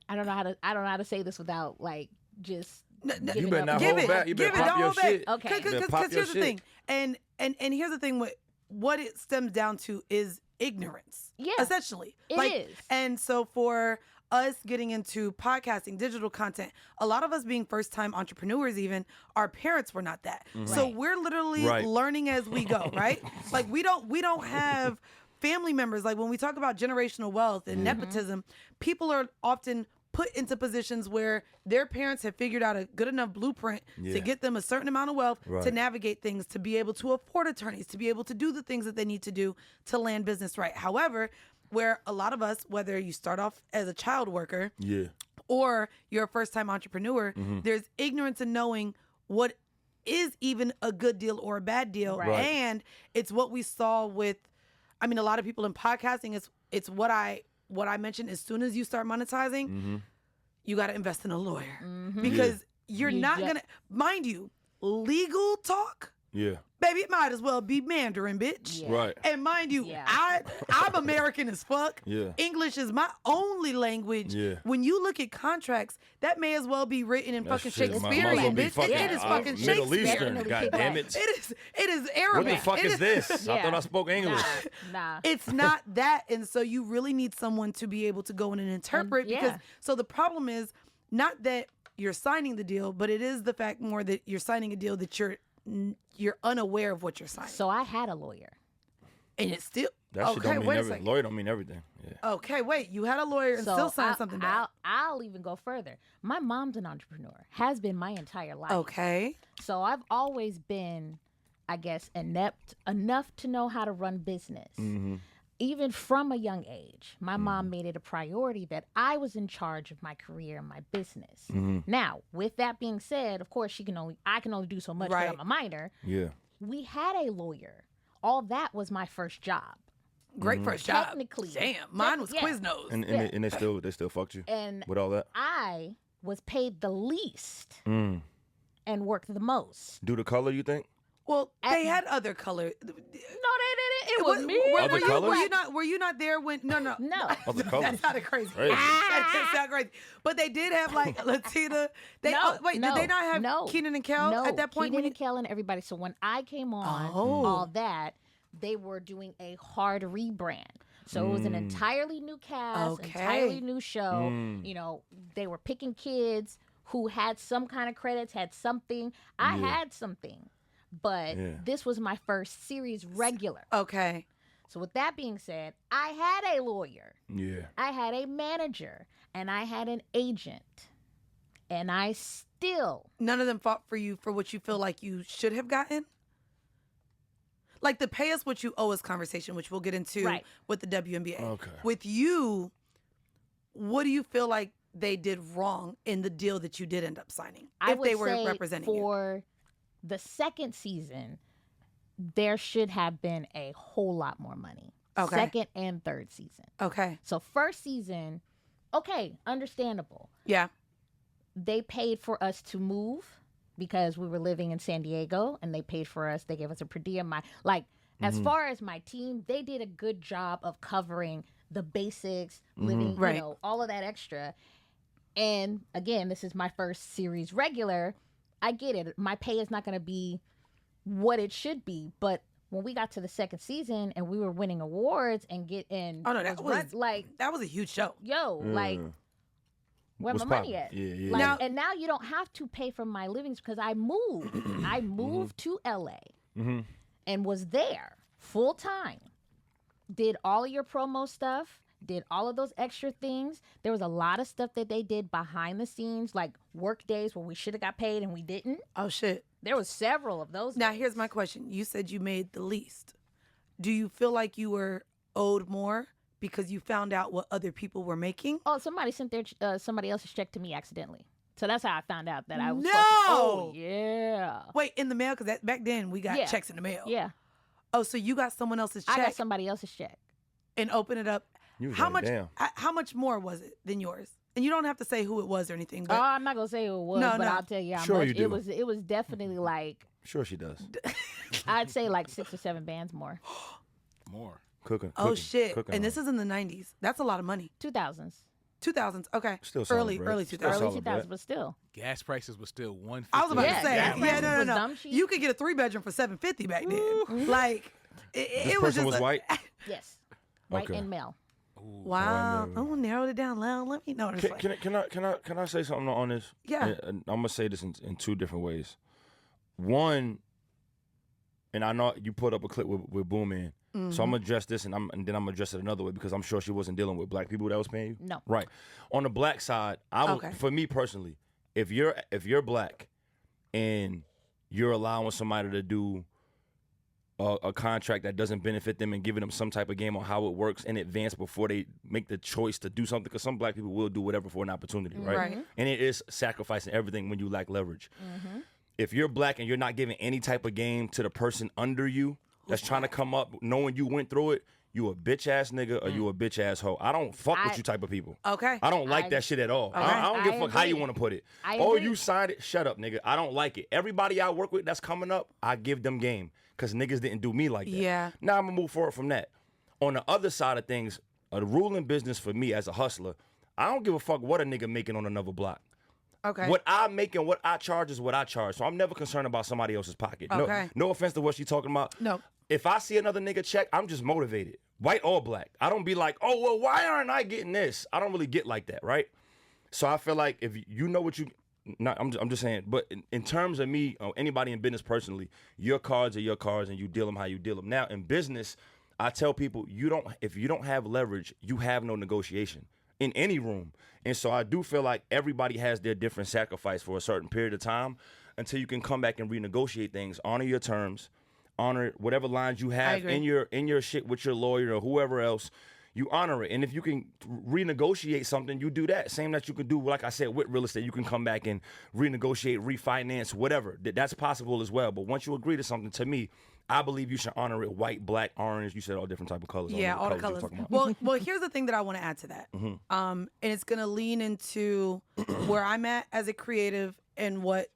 Speaker 3: I don't know how to say this without like just.
Speaker 2: You
Speaker 3: giving
Speaker 2: better
Speaker 3: up.
Speaker 2: not
Speaker 1: Give
Speaker 2: hold
Speaker 1: it,
Speaker 2: back. You
Speaker 1: give
Speaker 2: better
Speaker 1: it,
Speaker 2: pop
Speaker 1: don't
Speaker 2: your
Speaker 1: hold back.
Speaker 2: shit.
Speaker 3: Okay.
Speaker 2: You better pop
Speaker 1: Because
Speaker 2: your
Speaker 1: here's the
Speaker 2: shit.
Speaker 1: thing, and here's the thing. What it stems down to is ignorance.
Speaker 3: Yeah,
Speaker 1: essentially,
Speaker 3: it is.
Speaker 1: And so for us getting into podcasting, digital content, a lot of us being first-time entrepreneurs, even our parents were not that. So
Speaker 3: Right.
Speaker 1: we're literally
Speaker 2: Right.
Speaker 1: learning as we go, right? Like we don't have family members. Like when we talk about generational wealth and nepotism, people are often put into positions where their parents have figured out a good enough blueprint
Speaker 2: Yeah.
Speaker 1: to get them a certain amount of wealth to
Speaker 2: Right.
Speaker 1: navigate things, to be able to afford attorneys, to be able to do the things that they need to do to land business right. However, where a lot of us, whether you start off as a child worker
Speaker 2: Yeah.
Speaker 1: or you're a first-time entrepreneur, there's ignorance in knowing what is even a good deal or a bad deal.
Speaker 3: Right. Right.
Speaker 1: And it's what we saw with, I mean, a lot of people in podcasting, it's what I mentioned. As soon as you start monetizing, you got to invest in a lawyer because you're
Speaker 3: You
Speaker 1: not
Speaker 3: ju-
Speaker 1: going to, mind you, legal talk,
Speaker 2: Yeah.
Speaker 1: baby, it might as well be Mandarin, bitch.
Speaker 3: Yeah.
Speaker 2: Right.
Speaker 1: And mind you,
Speaker 3: Yeah.
Speaker 1: I'm American as fuck.
Speaker 2: Yeah.
Speaker 1: English is my only language.
Speaker 2: Yeah.
Speaker 1: When you look at contracts, that may as well be written in
Speaker 2: That
Speaker 1: fucking
Speaker 2: shit might-
Speaker 1: Shakespearean,
Speaker 2: might as well be
Speaker 1: bitch.
Speaker 2: fucking,
Speaker 1: It is fucking
Speaker 2: Middle
Speaker 1: Shakespeare.
Speaker 2: Eastern.
Speaker 3: Definitely
Speaker 2: God
Speaker 3: kick
Speaker 2: damn
Speaker 3: back.
Speaker 2: it.
Speaker 1: It is
Speaker 2: What
Speaker 1: Arabic.
Speaker 2: the fuck
Speaker 1: It
Speaker 2: is this? I
Speaker 3: Yeah.
Speaker 2: thought I spoke English.
Speaker 3: Nah.
Speaker 1: It's not that. And so you really need someone to be able to go in and interpret
Speaker 3: yeah.
Speaker 1: because so the problem is not that you're signing the deal, but it is the fact more that you're signing a deal that you're unaware of what you're signing.
Speaker 3: So I had a lawyer.
Speaker 1: And it's still
Speaker 2: That shit
Speaker 1: okay,
Speaker 2: don't mean
Speaker 1: wait a
Speaker 2: everything.
Speaker 1: second.
Speaker 2: Lawyer don't mean everything. Yeah.
Speaker 1: Okay, wait. You had a lawyer and
Speaker 3: So
Speaker 1: still signed something back.
Speaker 3: I'll even go further. My mom's an entrepreneur, has been my entire life.
Speaker 1: Okay.
Speaker 3: So I've always been, I guess, inept enough to know how to run business. Even from a young age, my mom made it a priority that I was in charge of my career and my business. Now, with that being said, of course, I can only do so much
Speaker 1: Right.
Speaker 3: because I'm a minor.
Speaker 2: Yeah.
Speaker 3: We had a lawyer. All that was my first job.
Speaker 1: Great first job.
Speaker 3: Technically.
Speaker 1: Damn, mine was
Speaker 3: Yeah.
Speaker 1: Quiznos.
Speaker 2: And
Speaker 3: Yeah.
Speaker 2: they still fucked you
Speaker 3: And
Speaker 2: with all that.
Speaker 3: I was paid the least
Speaker 2: Mm.
Speaker 3: and worked the most.
Speaker 2: Do the color, you think?
Speaker 1: Well, they had other color.
Speaker 3: No, they didn't. It was me.
Speaker 2: Other colors?
Speaker 1: Were you not there when? No.
Speaker 3: No.
Speaker 2: Other colors.
Speaker 1: That sounded crazy.
Speaker 2: Crazy.
Speaker 1: That sounded crazy. But they did have like Latina. They
Speaker 3: No,
Speaker 1: wait. Did they not have
Speaker 3: no.
Speaker 1: Keenan and Kel
Speaker 3: No,
Speaker 1: at that point?
Speaker 3: Keenan and Kel and everybody. So when I came on,
Speaker 1: Oh.
Speaker 3: all that, they were doing a hard rebrand. So it was an entirely new cast,
Speaker 1: Okay.
Speaker 3: entirely new show. You know, they were picking kids who had some kind of credits, had something. I had something. But
Speaker 2: Yeah.
Speaker 3: this was my first series regular.
Speaker 1: Okay.
Speaker 3: So with that being said, I had a lawyer.
Speaker 2: Yeah.
Speaker 3: I had a manager and I had an agent. And I still,
Speaker 1: None of them fought for you for what you feel like you should have gotten. Like the pay us what you owe us conversation, which we'll get into
Speaker 3: Right.
Speaker 1: with the WNBA.
Speaker 2: Okay.
Speaker 1: With you, what do you feel like they did wrong in the deal that you did end up signing?
Speaker 3: I
Speaker 1: if
Speaker 3: would
Speaker 1: they were
Speaker 3: say
Speaker 1: representing you.
Speaker 3: for the second season, there should have been a whole lot more money.
Speaker 1: Okay.
Speaker 3: Second and third season.
Speaker 1: Okay.
Speaker 3: So first season, okay, understandable.
Speaker 1: Yeah.
Speaker 3: They paid for us to move because we were living in San Diego, and they paid for us. They gave us a per diem. As far as my team, they did a good job of covering the basics, living,
Speaker 1: Right.
Speaker 3: you know, all of that extra. And again, this is my first series regular. I get it. My pay is not going to be what it should be, but when we got to the second season and we were winning awards and
Speaker 1: Oh no, that was
Speaker 3: like,
Speaker 1: that was a huge show.
Speaker 3: yo, like, where
Speaker 2: What's
Speaker 3: my money
Speaker 2: poppin'?
Speaker 3: at?
Speaker 2: Yeah, yeah.
Speaker 3: Like, and now you don't have to pay for my livings because I moved. I moved to LA and was there full time. Did all of your promo stuff. did all of those extra things. There was a lot of stuff that they did behind the scenes, like work days where we should have got paid and we didn't.
Speaker 1: Oh, shit.
Speaker 3: There was several of those.
Speaker 1: Now,
Speaker 3: days.
Speaker 1: here's my question. You said you made the least. Do you feel like you were owed more because you found out what other people were making?
Speaker 3: Oh, somebody sent their somebody else's check to me accidentally. So that's how I found out that I was.
Speaker 1: No!
Speaker 3: Oh, yeah.
Speaker 1: Wait, in the mail? Because back then we got
Speaker 3: Yeah.
Speaker 1: checks in the mail.
Speaker 3: Yeah.
Speaker 1: Oh, so you got someone else's check
Speaker 3: I got somebody else's check.
Speaker 1: and open it up.
Speaker 2: You was
Speaker 1: How
Speaker 2: like,
Speaker 1: much?
Speaker 2: damn.
Speaker 1: How much more was it than yours? And you don't have to say who it was or anything.
Speaker 3: Oh,
Speaker 1: But
Speaker 3: I'm not gonna say who it was,
Speaker 1: No,
Speaker 3: but
Speaker 1: no.
Speaker 3: I'll tell you how
Speaker 2: Sure
Speaker 3: much.
Speaker 2: you do.
Speaker 3: It was definitely like
Speaker 2: Sure she does.
Speaker 3: I'd say like 6 or 7 bands more.
Speaker 4: More.
Speaker 2: Cooking.
Speaker 1: oh shit!
Speaker 2: Cooking
Speaker 1: And
Speaker 2: on
Speaker 1: this is in the '90s. That's a lot of money.
Speaker 3: 2000s,
Speaker 1: 2000s. Okay.
Speaker 2: Still solid,
Speaker 1: early
Speaker 2: bro.
Speaker 1: early
Speaker 2: Still
Speaker 1: 2000s.
Speaker 2: solid.
Speaker 3: early 2000s, but still.
Speaker 4: Gas prices were still 150.
Speaker 1: I was about
Speaker 3: Yeah,
Speaker 1: to say,
Speaker 3: gas
Speaker 1: yeah,
Speaker 3: prices
Speaker 1: no.
Speaker 3: was dumb cheap.
Speaker 1: You could get a 3-bedroom for $750 back then. Like,
Speaker 2: This
Speaker 1: it was
Speaker 2: person
Speaker 1: just
Speaker 2: was white.
Speaker 3: Yes. White
Speaker 2: Okay.
Speaker 3: and male.
Speaker 1: Wow. Oh, narrowed it down. Let me know.
Speaker 2: Can I say something on this?
Speaker 1: Yeah.
Speaker 2: And I'm gonna say this in 2 different ways. One, and I know you put up a clip with Boom Man, so I'm gonna address this, and then I'm gonna address it another way because I'm sure she wasn't dealing with black people that was paying you.
Speaker 3: No.
Speaker 2: Right. On the black side,
Speaker 1: Okay.
Speaker 2: for me personally, if you're black and you're allowing somebody to do a contract that doesn't benefit them and giving them some type of game on how it works in advance before they make the choice to do something, because some black people will do whatever for an opportunity, right?
Speaker 1: Right.
Speaker 2: And it is sacrificing everything when you lack leverage. If you're black and you're not giving any type of game to the person under you that's trying to come up knowing you went through it, you a bitch ass nigga or you a bitch ass hoe. I don't fuck with you type of people.
Speaker 1: Okay.
Speaker 2: I don't like that shit at all. I don't give a fuck how you
Speaker 3: agree.
Speaker 2: want to put it.
Speaker 3: I
Speaker 2: Oh,
Speaker 3: agree.
Speaker 2: you signed it? Shut up, nigga. I don't like it. Everybody I work with that's coming up, I give them game because niggas didn't do me like that.
Speaker 1: Yeah.
Speaker 2: Now I'm going to move forward from that. On the other side of things, the rule in business for me as a hustler, I don't give a fuck what a nigga making on another block.
Speaker 1: Okay.
Speaker 2: What I make and what I charge is what I charge. So I'm never concerned about somebody else's pocket.
Speaker 1: Okay.
Speaker 2: No offense to what she's talking about.
Speaker 1: No.
Speaker 2: If I see another nigga check, I'm just motivated. White or black. I don't be like, oh, well, why aren't I getting this? I don't really get like that, right? So I feel like if you know what you... I'm just saying, but in terms of me or anybody in business personally, your cards are your cards and you deal them how you deal them. Now, in business, I tell people, if you don't have leverage, you have no negotiation in any room. And so I do feel like everybody has their different sacrifice for a certain period of time until you can come back and renegotiate things, honor your terms, honor whatever lines you have
Speaker 1: agree.
Speaker 2: in your shit with your lawyer or whoever else. You honor it. And if you can renegotiate something, you do that. Same that you can do, like I said, with real estate. You can come back and renegotiate, refinance, whatever. That's possible as well. But once you agree to something, to me, I believe you should honor it. White, black, orange. You said all different type of colors.
Speaker 1: Yeah, all the
Speaker 2: you were
Speaker 1: colors.
Speaker 2: talking about.
Speaker 1: Well, here's the thing that I want to add to that. And it's going to lean into where I'm at as a creative and what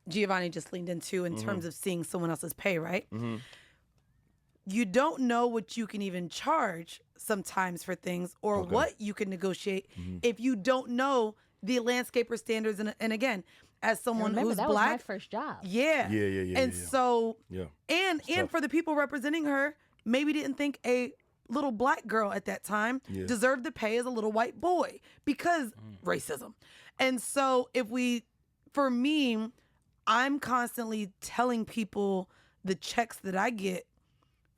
Speaker 1: Giovonnie just leaned into in terms of seeing someone else's pay, right? You don't know what you can even charge sometimes for things or what you can negotiate if you don't know the landscaper standards. And again, as someone
Speaker 3: Remember,
Speaker 1: who's
Speaker 3: that
Speaker 1: black,
Speaker 3: was my first job.
Speaker 2: Yeah.
Speaker 1: And so,
Speaker 2: Yeah.
Speaker 1: and
Speaker 2: tough.
Speaker 1: for the people representing her, maybe didn't think a little black girl at that time deserved to pay as a little white boy because racism. And so for me, I'm constantly telling people the checks that I get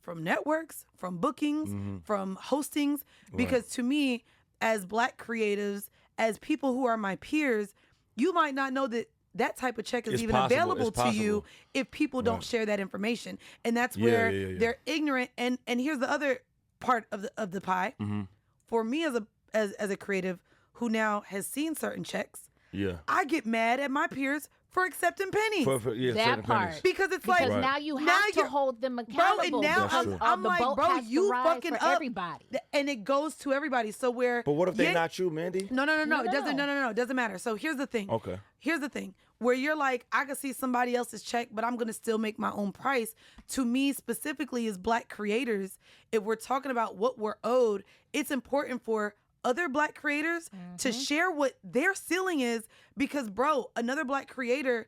Speaker 1: from networks, from bookings, from hostings, because to me, as black creatives, as people who are my peers, you might not know that that type of check is
Speaker 2: It's
Speaker 1: even
Speaker 2: possible.
Speaker 1: available
Speaker 2: It's
Speaker 1: to you
Speaker 2: possible.
Speaker 1: if people don't share that information. And that's
Speaker 2: Yeah,
Speaker 1: where
Speaker 2: yeah.
Speaker 1: they're ignorant. And here's the other part of the pie. For me as a creative who now has seen certain checks,
Speaker 2: Yeah.
Speaker 1: I get mad at my peers for accepting pennies.
Speaker 2: Yeah,
Speaker 3: That
Speaker 2: certain
Speaker 3: part.
Speaker 2: pennies.
Speaker 1: because it's
Speaker 3: Because
Speaker 1: like
Speaker 3: now you
Speaker 1: now
Speaker 3: have to
Speaker 1: you're-
Speaker 3: hold them
Speaker 1: Bro,
Speaker 3: accountable.
Speaker 1: and now
Speaker 2: That's true.
Speaker 1: I'm
Speaker 3: the
Speaker 1: like,
Speaker 3: boat
Speaker 1: bro,
Speaker 3: has to
Speaker 1: you
Speaker 3: rise
Speaker 1: fucking
Speaker 3: for
Speaker 1: up.
Speaker 3: everybody.
Speaker 1: And it goes to everybody. So where
Speaker 2: But what if they're
Speaker 1: yeah-
Speaker 2: not you, Mandii?
Speaker 1: No.
Speaker 3: No,
Speaker 1: It doesn't.
Speaker 3: no.
Speaker 1: No. It doesn't matter. So here's the thing.
Speaker 2: Okay.
Speaker 1: Here's the thing. Where you're like, I can see somebody else's check, but I'm gonna still make my own price. To me, specifically, as black creators, if we're talking about what we're owed, it's important for other black creators to share what their ceiling is. Because, bro, another black creator,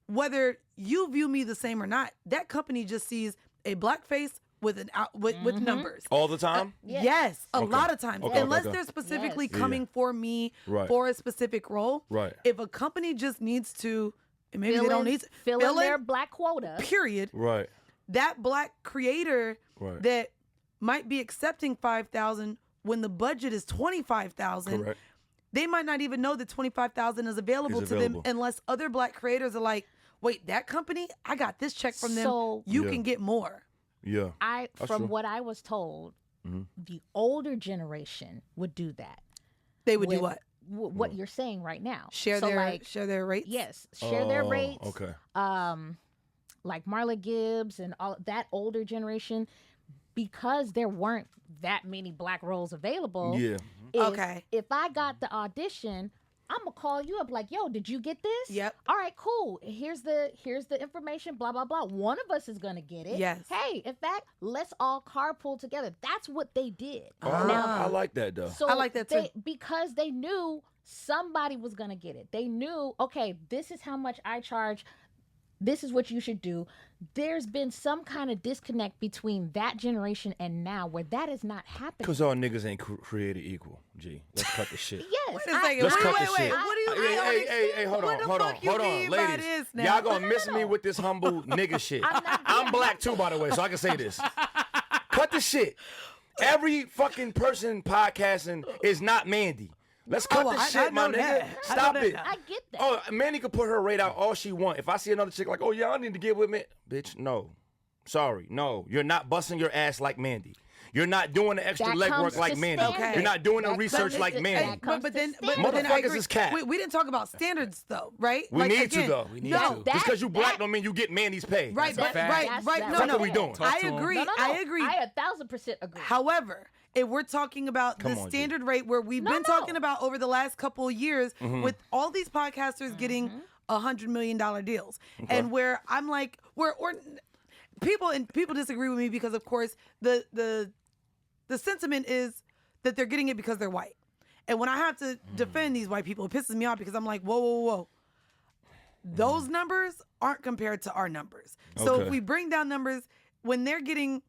Speaker 1: whether you view me the same or not, that company just sees a black face with with numbers.
Speaker 2: All the time?
Speaker 1: Yes, a
Speaker 2: Okay.
Speaker 1: lot of times.
Speaker 2: Okay,
Speaker 1: Unless
Speaker 2: okay.
Speaker 1: they're specifically
Speaker 3: Yes.
Speaker 1: coming for me
Speaker 2: Right.
Speaker 1: for a specific role.
Speaker 2: Right.
Speaker 1: If a company just needs to, and maybe they
Speaker 3: Fill
Speaker 1: don't
Speaker 3: in-
Speaker 1: need to,
Speaker 3: fill
Speaker 1: fill
Speaker 3: in their black quota.
Speaker 1: period.
Speaker 2: Right.
Speaker 1: That black creator
Speaker 2: Right.
Speaker 1: that might be accepting $5,000 when the budget is 25,000,
Speaker 2: Correct.
Speaker 1: they might not even know that 25,000 is available to them unless other Black creators are like, wait, that company, I got this check from them.
Speaker 3: So-
Speaker 1: You can get more.
Speaker 2: Yeah.
Speaker 3: From
Speaker 2: true.
Speaker 3: what I was told, the older generation would do that.
Speaker 1: They would do
Speaker 3: With
Speaker 1: what?
Speaker 3: What you're saying right now.
Speaker 1: Share
Speaker 3: So,
Speaker 1: their
Speaker 3: like,
Speaker 1: share their rates.
Speaker 3: yes, share their rates.
Speaker 2: Okay.
Speaker 3: Like Marla Gibbs and all that older generation, because there weren't that many Black roles available.
Speaker 2: Yeah.
Speaker 1: Okay.
Speaker 3: If I got the audition, I'm gonna call you up like, yo, did you get this?
Speaker 1: Yep.
Speaker 3: All right, cool. Here's the information, blah, blah, blah. One of us is gonna get it.
Speaker 1: Yes.
Speaker 3: Hey, in fact, let's all carpool together. That's what they did.
Speaker 2: I like that though.
Speaker 3: So
Speaker 1: I like that too.
Speaker 3: because they knew somebody was gonna get it. They knew, okay, this is how much I charge. This is what you should do. There's been some kind of disconnect between that generation and now where that is not happening.
Speaker 2: Because all niggas ain't created equal. G, let's cut the shit.
Speaker 3: Yes.
Speaker 1: Wait a second.
Speaker 2: Let's
Speaker 1: Wait,
Speaker 2: cut
Speaker 1: wait,
Speaker 2: the
Speaker 1: wait.
Speaker 2: shit.
Speaker 1: What do you
Speaker 2: Hey, hold
Speaker 1: What the
Speaker 2: on,
Speaker 1: fuck you mean by
Speaker 2: ladies.
Speaker 1: this now?
Speaker 2: Y'all gonna miss me with this humble nigga shit. I'm Black too, by the way, so I can say this. Cut the shit. Every fucking person podcasting is not Mandii. Let's cut the shit, my
Speaker 1: know
Speaker 2: nigga.
Speaker 1: that. I
Speaker 2: Stop
Speaker 1: know
Speaker 2: it.
Speaker 1: that.
Speaker 3: I get that.
Speaker 2: Oh, Mandii could put her rate out all she want. If I see another chick like, oh, y'all need to get with me. Bitch, no. Sorry, no. You're not busting your ass like Mandii. You're not doing the extra
Speaker 3: That
Speaker 2: legwork
Speaker 3: comes
Speaker 2: like
Speaker 3: to
Speaker 2: Mandii.
Speaker 3: standards.
Speaker 2: You're not doing the
Speaker 3: That
Speaker 2: research
Speaker 3: comes
Speaker 2: like
Speaker 3: to-
Speaker 2: Mandii.
Speaker 3: that comes
Speaker 1: But
Speaker 3: to
Speaker 1: then
Speaker 3: standards.
Speaker 1: I
Speaker 2: Motherfuckers
Speaker 1: agree.
Speaker 2: is cat.
Speaker 1: We didn't talk about standards though, right?
Speaker 2: We
Speaker 1: Like,
Speaker 2: need
Speaker 1: again,
Speaker 2: to, though.
Speaker 4: We need
Speaker 1: no,
Speaker 4: to.
Speaker 2: Just because you Black
Speaker 3: that-
Speaker 2: don't mean you get Mandi's pay.
Speaker 1: Right,
Speaker 4: That's a fact.
Speaker 1: right.
Speaker 3: That's
Speaker 1: No,
Speaker 2: What
Speaker 1: no.
Speaker 2: are we doing?
Speaker 4: Talk
Speaker 1: I
Speaker 4: to 'em.
Speaker 1: agree.
Speaker 3: No.
Speaker 1: I agree.
Speaker 3: I 1,000% agree.
Speaker 1: However, if we're talking about
Speaker 2: Come
Speaker 1: the
Speaker 2: on, G.
Speaker 1: standard rate where we've been talking about over the last couple of years with all these podcasters getting $100 million deals, and where I'm like, people disagree with me because, of course, the sentiment is that they're getting it because they're white, and when I have to defend these white people, it pisses me off because I'm like, whoa. Those numbers aren't compared to our numbers. So if
Speaker 2: Okay.
Speaker 1: we bring down numbers, when they're getting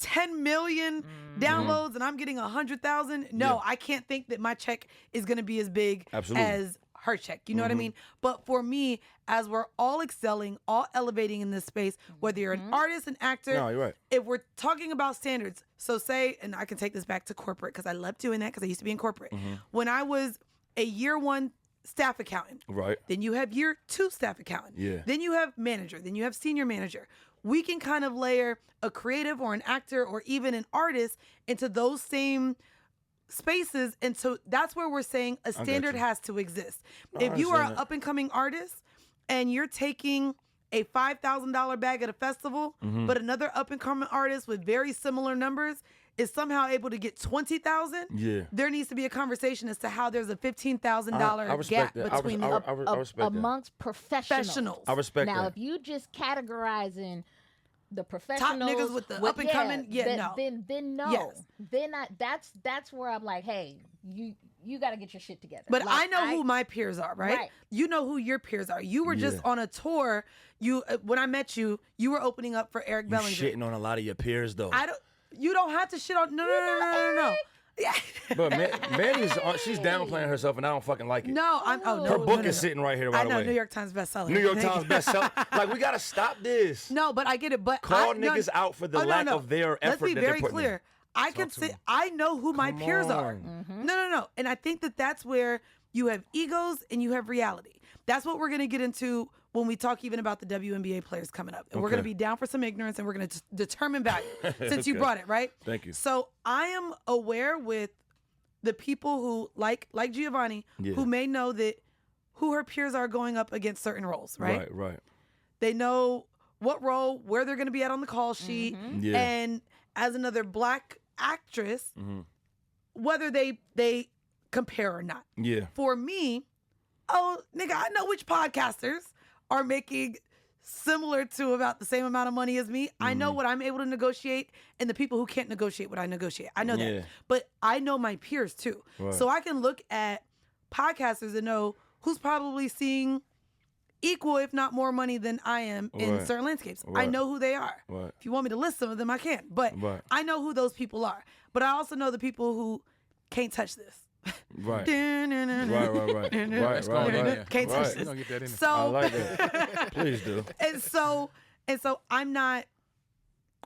Speaker 1: 10 million downloads and I'm getting 100,000, no,
Speaker 2: Yeah.
Speaker 1: I can't think that my check is going to be as big
Speaker 2: Absolutely.
Speaker 1: as her check. You know what I mean? But for me, as we're all excelling, all elevating in this space, whether you're an artist, an actor,
Speaker 2: No, you're right.
Speaker 1: if we're talking about standards, so say, and I can take this back to corporate because I love doing that because I used to be in corporate. When I was a year one staff accountant,
Speaker 2: Right.
Speaker 1: then you have year two staff accountant.
Speaker 2: Yeah.
Speaker 1: Then you have manager. Then you have senior manager. We can kind of layer a creative or an actor or even an artist into those same spaces. And so that's where we're saying a standard
Speaker 2: you.
Speaker 1: has to exist.
Speaker 2: No, I
Speaker 1: if you are an
Speaker 2: understand that.
Speaker 1: up and coming artist and you're taking a $5,000 bag at a festival, but another up and coming artist with very similar numbers is somehow able to get 20,000,
Speaker 2: Yeah.
Speaker 1: there needs to be a conversation as to how there's a $15,000
Speaker 2: I respect
Speaker 1: gap
Speaker 2: that.
Speaker 1: between
Speaker 2: I
Speaker 1: the
Speaker 2: respect that.
Speaker 3: amongst professionals.
Speaker 2: I respect
Speaker 3: now,
Speaker 2: that.
Speaker 3: if you just categorizing the professionals,
Speaker 1: niggas with the up and coming, no.
Speaker 3: then no,
Speaker 1: Yes.
Speaker 3: then that's where I'm like, hey, you got to get your shit together.
Speaker 1: But
Speaker 3: Like,
Speaker 1: I know who my peers are, right?
Speaker 3: Right.
Speaker 1: You know who your peers are. You were just
Speaker 2: Yeah.
Speaker 1: on a tour. You when I met you, you were opening up for Eric
Speaker 2: You
Speaker 1: Bellinger.
Speaker 2: shitting on a lot of your peers though.
Speaker 1: You don't have to shit on. No. Yeah.
Speaker 2: But Mandi's she's downplaying herself, and I don't fucking like it.
Speaker 1: No, I'm. Oh no.
Speaker 2: Her book
Speaker 1: no.
Speaker 2: is sitting right here. By
Speaker 1: I
Speaker 2: the
Speaker 1: know,
Speaker 2: way,
Speaker 1: New York Times bestseller.
Speaker 2: New York
Speaker 1: Thank
Speaker 2: Times
Speaker 1: you.
Speaker 2: bestseller. Like we gotta stop this.
Speaker 1: No, but I get it. But
Speaker 2: Call
Speaker 1: no,
Speaker 2: niggas out for the
Speaker 1: oh, no,
Speaker 2: lack
Speaker 1: no.
Speaker 2: of their effort
Speaker 1: Let's be
Speaker 2: that they're
Speaker 1: very
Speaker 2: putting in.
Speaker 1: clear. I can say I know who my
Speaker 2: Come
Speaker 1: peers are.
Speaker 2: on.
Speaker 1: No. And I think that that's where you have egos and you have reality. That's what we're going to get into when we talk even about the WNBA players coming up. And we're going to
Speaker 2: Okay.
Speaker 1: be down for some ignorance and we're going to determine value since you
Speaker 2: Okay.
Speaker 1: brought it, right?
Speaker 2: Thank you.
Speaker 1: So I am aware with the people who, like Giovonnie,
Speaker 2: Yeah.
Speaker 1: who may know that who her peers are going up against certain roles, right?
Speaker 2: Right.
Speaker 1: They know what role, where they're going to be at on the call sheet.
Speaker 2: Yeah.
Speaker 1: And as another Black actress,
Speaker 2: Mm-hmm.
Speaker 1: whether they compare or not.
Speaker 2: Yeah.
Speaker 1: For me, oh, nigga, I know which podcasters are making similar to about the same amount of money as me. I know what I'm able to negotiate and the people who can't negotiate what I negotiate. I know
Speaker 2: Yeah.
Speaker 1: that. But I know my peers too.
Speaker 2: Right.
Speaker 1: So I can look at podcasters and know who's probably seeing equal, if not more money than I am in
Speaker 2: Right.
Speaker 1: certain landscapes. I
Speaker 2: Right.
Speaker 1: know who they are.
Speaker 2: Right.
Speaker 1: If you want me to list some of them, I can. But
Speaker 2: Right.
Speaker 1: I know who those people are. But I also know the people who can't touch this.
Speaker 2: Right.
Speaker 1: Right.
Speaker 2: Right.
Speaker 4: Let's go in there.
Speaker 1: Can't touch
Speaker 2: Right.
Speaker 1: this.
Speaker 4: We're gonna get that in there.
Speaker 1: So
Speaker 2: I like that. Please do.
Speaker 1: and so I'm not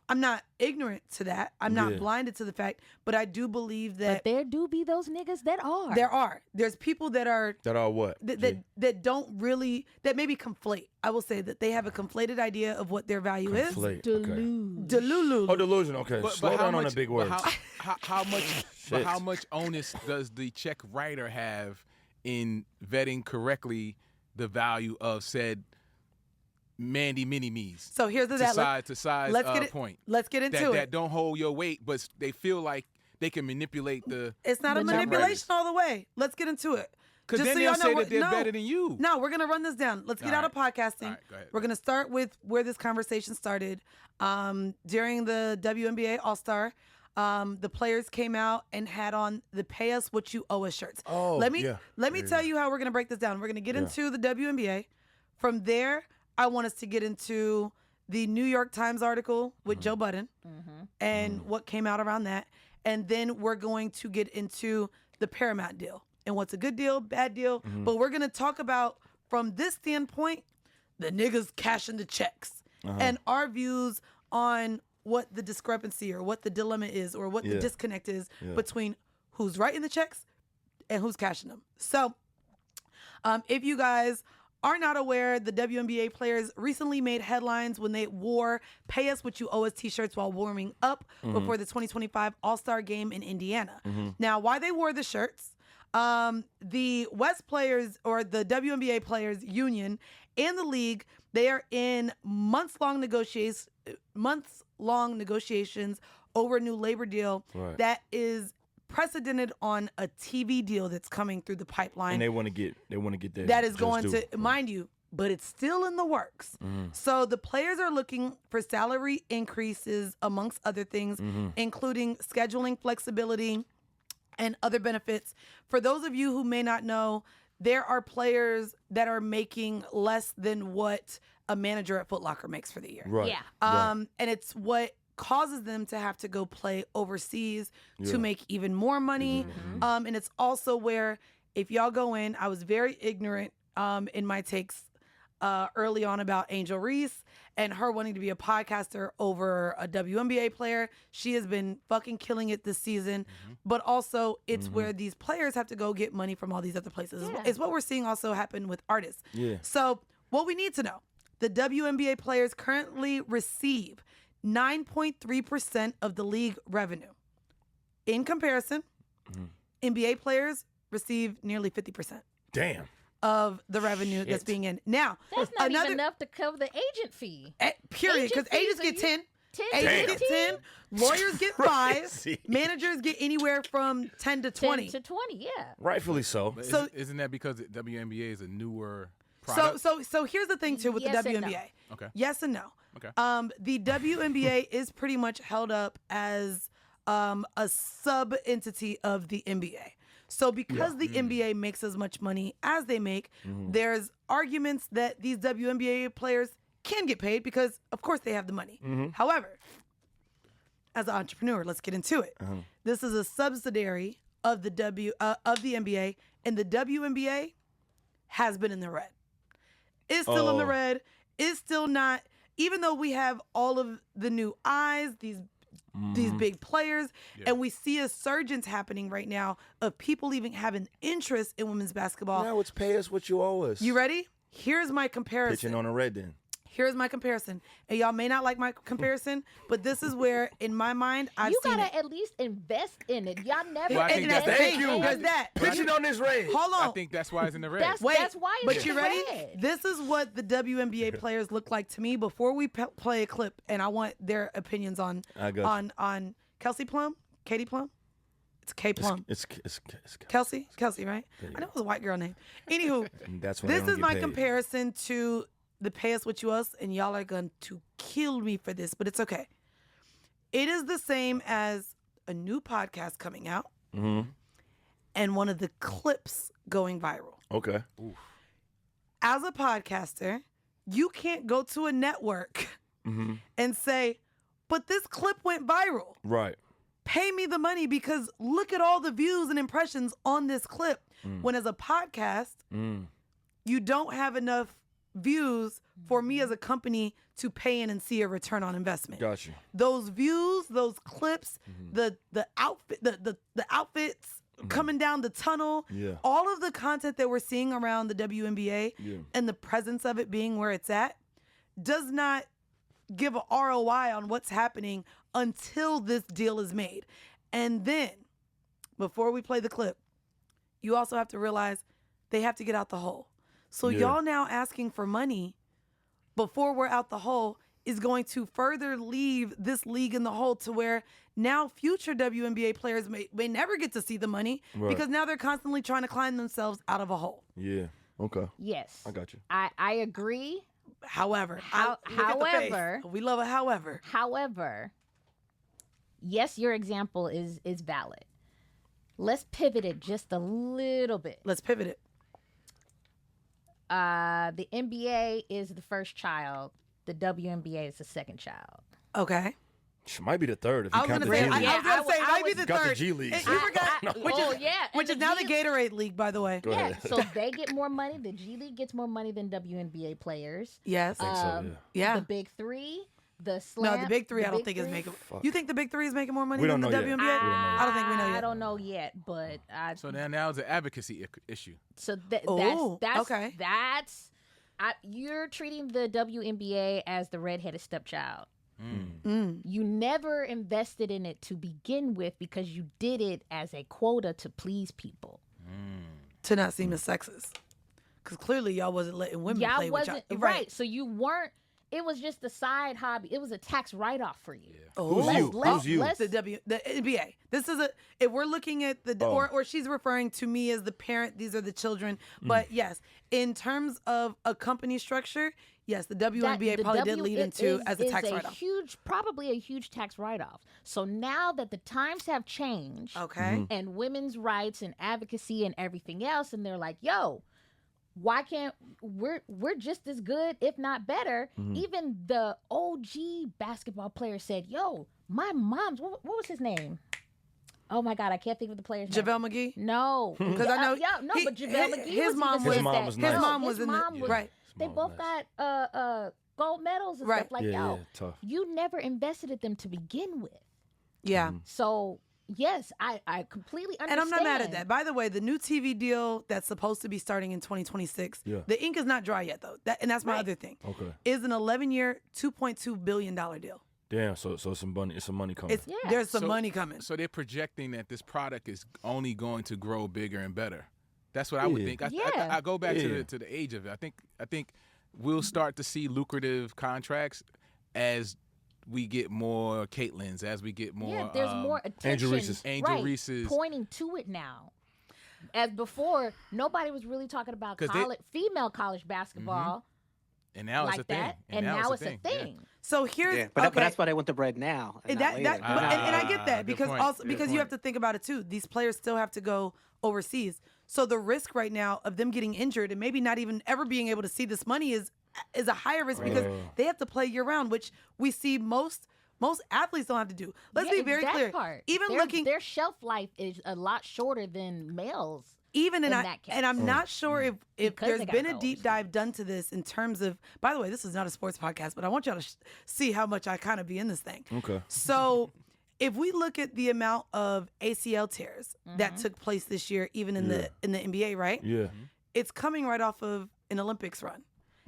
Speaker 1: I'm not ignorant to that. I'm not blinded to the fact, but I do believe that
Speaker 3: But there do be those niggas that are.
Speaker 1: there are. There's people that are
Speaker 2: what?
Speaker 1: that don't really, that maybe conflate. I will say that they have a confloned idea of what their value is.
Speaker 3: Deluge.
Speaker 1: Delulu.
Speaker 2: Oh, delusion. Okay, slow down on the big words.
Speaker 4: How much onus does the check writer have in vetting correctly the value of said Mandii mini-me's?
Speaker 1: So here's the
Speaker 4: to size point.
Speaker 1: Let's get into it.
Speaker 4: That don't hold your weight, but they feel like they can manipulate the.
Speaker 1: It's not a manipulation all the way. Let's get into it.
Speaker 4: Because then they'll say that they're better than you.
Speaker 1: No, we're gonna run this down. Let's get out of podcasting.
Speaker 4: All right, go ahead.
Speaker 1: We're gonna start with where this conversation started. During the WNBA All-Star, the players came out and had on the "Pay Us What You Owe Us" shirts.
Speaker 2: Oh,
Speaker 1: let me tell you how we're gonna break this down. We're gonna get into the WNBA. From there, I want us to get into the New York Times article with Joe Budden and what came out around that. And then we're going to get into the Paramount deal and what's a good deal, bad deal. But we're going to talk about, from this standpoint, the niggas cashing the checks and our views on what the discrepancy or what the dilemma is or what the disconnect is between who's writing the checks and who's cashing them. So if you guys are not aware, the WNBA players recently made headlines when they wore "Pay Us What You Owe Us" t-shirts while warming up before the 2025 All-Star Game in Indiana. Now, why they wore the shirts, the West players, or the WNBA players union, and the league, they are in months-long negotiations over a new labor deal that is precedented on a TV deal that's coming through the pipeline.
Speaker 2: And they want to get that.
Speaker 1: That is going to, mind you, but it's still in the works. So the players are looking for salary increases, amongst other things, including scheduling flexibility and other benefits. For those of you who may not know, there are players that are making less than what a manager at Foot Locker makes for the year.
Speaker 2: Right.
Speaker 3: Yeah.
Speaker 1: And it's what causes them to have to go play overseas to make even more money. And it's also where, if y'all go in, I was very ignorant in my takes early on about Angel Reese and her wanting to be a podcaster over a WNBA player. She has been fucking killing it this season. But also, it's where these players have to go get money from all these other places. It's what we're seeing also happen with artists. So what we need to know, the WNBA players currently receive 9.3% of the league revenue. In comparison, NBA players receive nearly 50%.
Speaker 2: Damn.
Speaker 1: Of the revenue that's being in. Now,
Speaker 3: that's not even enough to cover the agent fee.
Speaker 1: Period. Because agents get 10. Agents get 10. Lawyers get 5. Managers get anywhere from 10 to 20.
Speaker 3: 10 to 20, yeah.
Speaker 2: Rightfully so.
Speaker 4: But
Speaker 1: So
Speaker 4: isn't that because the WNBA is a newer product?
Speaker 1: So here's the thing too with
Speaker 3: Yes
Speaker 1: the
Speaker 3: and no.
Speaker 1: WNBA.
Speaker 4: Okay.
Speaker 1: Yes and no.
Speaker 4: Okay.
Speaker 1: The WNBA is pretty much held up as a sub entity of the NBA. So because the NBA makes as much money as they make, there's arguments that these WNBA players can get paid because, of course, they have the money. However, as an entrepreneur, let's get into it. This is a subsidiary of the NBA, and the WNBA has been in the red. Is still in the red. Is still not. Even though we have all of the new eyes, these big players, and we see a surgence happening right now of people even having interest in women's basketball.
Speaker 2: Now it's "Pay Us What You Owe Us."
Speaker 1: You ready? Here's my comparison.
Speaker 2: Pitching on a red then.
Speaker 1: Here's my comparison. And y'all may not like my comparison, but this is where, in my mind, I've seen
Speaker 3: gotta at least invest in it. Y'all never.
Speaker 4: Well, I think
Speaker 1: that's the
Speaker 2: Thank
Speaker 1: thing.
Speaker 2: you.
Speaker 1: There's that.
Speaker 2: Pitching on this red.
Speaker 1: Hold on.
Speaker 4: I think that's why it's in the red.
Speaker 3: That's why it's
Speaker 1: but you
Speaker 3: in the
Speaker 1: ready?
Speaker 3: red.
Speaker 1: This is what the WNBA players look like to me before we play a clip, and I want their opinions on Kelsey Plum, Katie Plum. It's K Plum.
Speaker 2: It's
Speaker 1: Kelsey, right? I know it was a white girl name. Anywho,
Speaker 2: That's when
Speaker 1: this
Speaker 2: they don't
Speaker 1: is
Speaker 2: get
Speaker 1: my
Speaker 2: paid.
Speaker 1: comparison to the "Pay Us What You Owe Us," and y'all are going to kill me for this, but it's okay. It is the same as a new podcast coming out and one of the clips going viral.
Speaker 2: Okay.
Speaker 1: As a podcaster, you can't go to a network and say, but this clip went viral.
Speaker 2: Right.
Speaker 1: Pay me the money because look at all the views and impressions on this clip. When as a podcast, you don't have enough views for me as a company to pay in and see a return on investment.
Speaker 2: Got you.
Speaker 1: Those views, those clips, the outfits coming down the tunnel, all of the content that we're seeing around the WNBA and the presence of it being where it's at does not give a ROI on what's happening until this deal is made. And then, before we play the clip, you also have to realize they have to get out the hole. So y'all now asking for money before we're out the hole is going to further leave this league in the hole to where now future WNBA players may never get to see the money because now they're constantly trying to climb themselves out of a hole.
Speaker 2: Yeah. Okay.
Speaker 3: Yes.
Speaker 2: I got you.
Speaker 3: I agree.
Speaker 1: However,
Speaker 3: however,
Speaker 1: we love a however.
Speaker 3: However, yes, your example is valid. Let's pivot it just a little bit.
Speaker 1: Let's pivot it.
Speaker 3: The NBA is the first child. The WNBA is the second child.
Speaker 1: Okay.
Speaker 2: She might be the third if you
Speaker 1: I was
Speaker 2: count
Speaker 1: gonna
Speaker 2: the
Speaker 1: say,
Speaker 2: G League.
Speaker 1: I was gonna say, it might be the
Speaker 2: Got the
Speaker 1: third.
Speaker 2: G League.
Speaker 1: You forgot, which is now the
Speaker 3: G-
Speaker 1: Gatorade League, by the way.
Speaker 2: Go
Speaker 3: Yeah,
Speaker 2: ahead.
Speaker 3: so they get more money. The G League gets more money than WNBA players.
Speaker 1: Yes.
Speaker 2: I think so,
Speaker 1: Yeah.
Speaker 3: The big three, the slam.
Speaker 1: No, the big three, I don't
Speaker 3: big
Speaker 1: think is
Speaker 3: three.
Speaker 1: making. You think the big three is making more money
Speaker 2: We
Speaker 1: than
Speaker 2: don't
Speaker 1: the
Speaker 2: know yet.
Speaker 1: WNBA? I don't think we know yet.
Speaker 3: I don't know yet, but
Speaker 4: So now it's an advocacy issue.
Speaker 3: So
Speaker 1: Oh,
Speaker 3: that's
Speaker 1: okay.
Speaker 3: You're treating the WNBA as the redheaded stepchild.
Speaker 1: Mm.
Speaker 3: You never invested in it to begin with because you did it as a quota to please people.
Speaker 1: To not seem as sexist, because clearly y'all wasn't letting women play with y'all.
Speaker 3: Right. So you weren't. It was just a side hobby. It was a tax write-off for you.
Speaker 1: Oh,
Speaker 2: Who's you? Who's you?
Speaker 1: The NBA. This is if we're looking at or she's referring to me as the parent. These are the children. But yes, in terms of a company structure, yes, the WNBA probably did lead into as a tax write-off.
Speaker 3: Probably a huge tax write-off. So now that the times have changed,
Speaker 1: okay,
Speaker 3: and women's rights and advocacy and everything else, and they're like, yo, why can't we're just as good, if not better? Even the OG basketball player said, yo, my mom's what was his name? Oh my God, I can't think of the player's name.
Speaker 1: JaVale McGee?
Speaker 3: No.
Speaker 1: Because I know
Speaker 3: but JaVale McGee
Speaker 1: his mom was
Speaker 2: nice.
Speaker 1: His mom was in the right.
Speaker 3: They both got gold medals and stuff like
Speaker 2: yeah, tough.
Speaker 3: You never invested in them to begin with.
Speaker 1: Yeah.
Speaker 3: So yes, I completely understand.
Speaker 1: And I'm not mad at that. By the way, the new TV deal that's supposed to be starting in 2026, the ink is not dry yet, though. And that's my other thing.
Speaker 2: Okay.
Speaker 1: Is an 11-year, $2.2 billion deal.
Speaker 2: Damn, so some money coming.
Speaker 1: There's some money coming.
Speaker 4: So they're projecting that this product is only going to grow bigger and better. That's what I would think. I go back to the age of it. I think we'll start to see lucrative contracts as we get more Caitlins, as we get more.
Speaker 3: Yeah, there's more attention.
Speaker 4: Angel Reese's
Speaker 3: pointing to it now. As before, nobody was really talking about female college basketball.
Speaker 4: And now
Speaker 3: like
Speaker 4: it's a thing.
Speaker 3: that. And now it's a thing.
Speaker 1: Yeah. So here's
Speaker 6: but that's why they want the bread now. And
Speaker 1: and I get that because
Speaker 4: you
Speaker 1: you have to think about it too. These players still have to go overseas. So the risk right now of them getting injured and maybe not even ever being able to see this money is a higher risk because they have to play year round, which we see most athletes don't have to do. Let's be very clear.
Speaker 3: Part.
Speaker 1: Even
Speaker 3: their shelf life is a lot shorter than males.
Speaker 1: Even in
Speaker 3: that case.
Speaker 1: And I'm not sure if
Speaker 3: Because
Speaker 1: there's
Speaker 3: they
Speaker 1: been
Speaker 3: gotta
Speaker 1: a
Speaker 3: go
Speaker 1: deep dive done to this in terms of, by the way, this is not a sports podcast, but I want y'all to see how much I kind of be in this thing.
Speaker 2: Okay.
Speaker 1: So if we look at the amount of ACL tears that took place this year, even in the NBA, right?
Speaker 2: Yeah.
Speaker 1: It's coming right off of an Olympics run.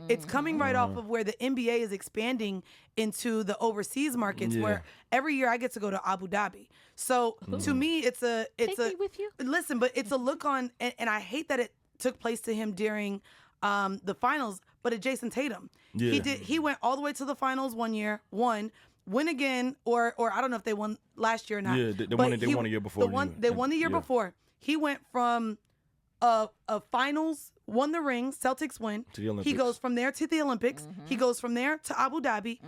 Speaker 1: It's coming right off of where the NBA is expanding into the overseas markets where every year I get to go to Abu Dhabi. So to me, it's
Speaker 3: Take me with you.
Speaker 1: Listen, but it's a look on, and I hate that it took place to him during the finals, but at Jason Tatum.
Speaker 2: Yeah.
Speaker 1: He went all the way to the finals one year, win again, or I don't know if they won last year or not.
Speaker 2: Yeah, they won a year before.
Speaker 1: They won the year before. He went from a finals, won the ring, Celtics win.
Speaker 2: To the Olympics.
Speaker 1: He goes from there to the Olympics. He goes from there to Abu Dhabi.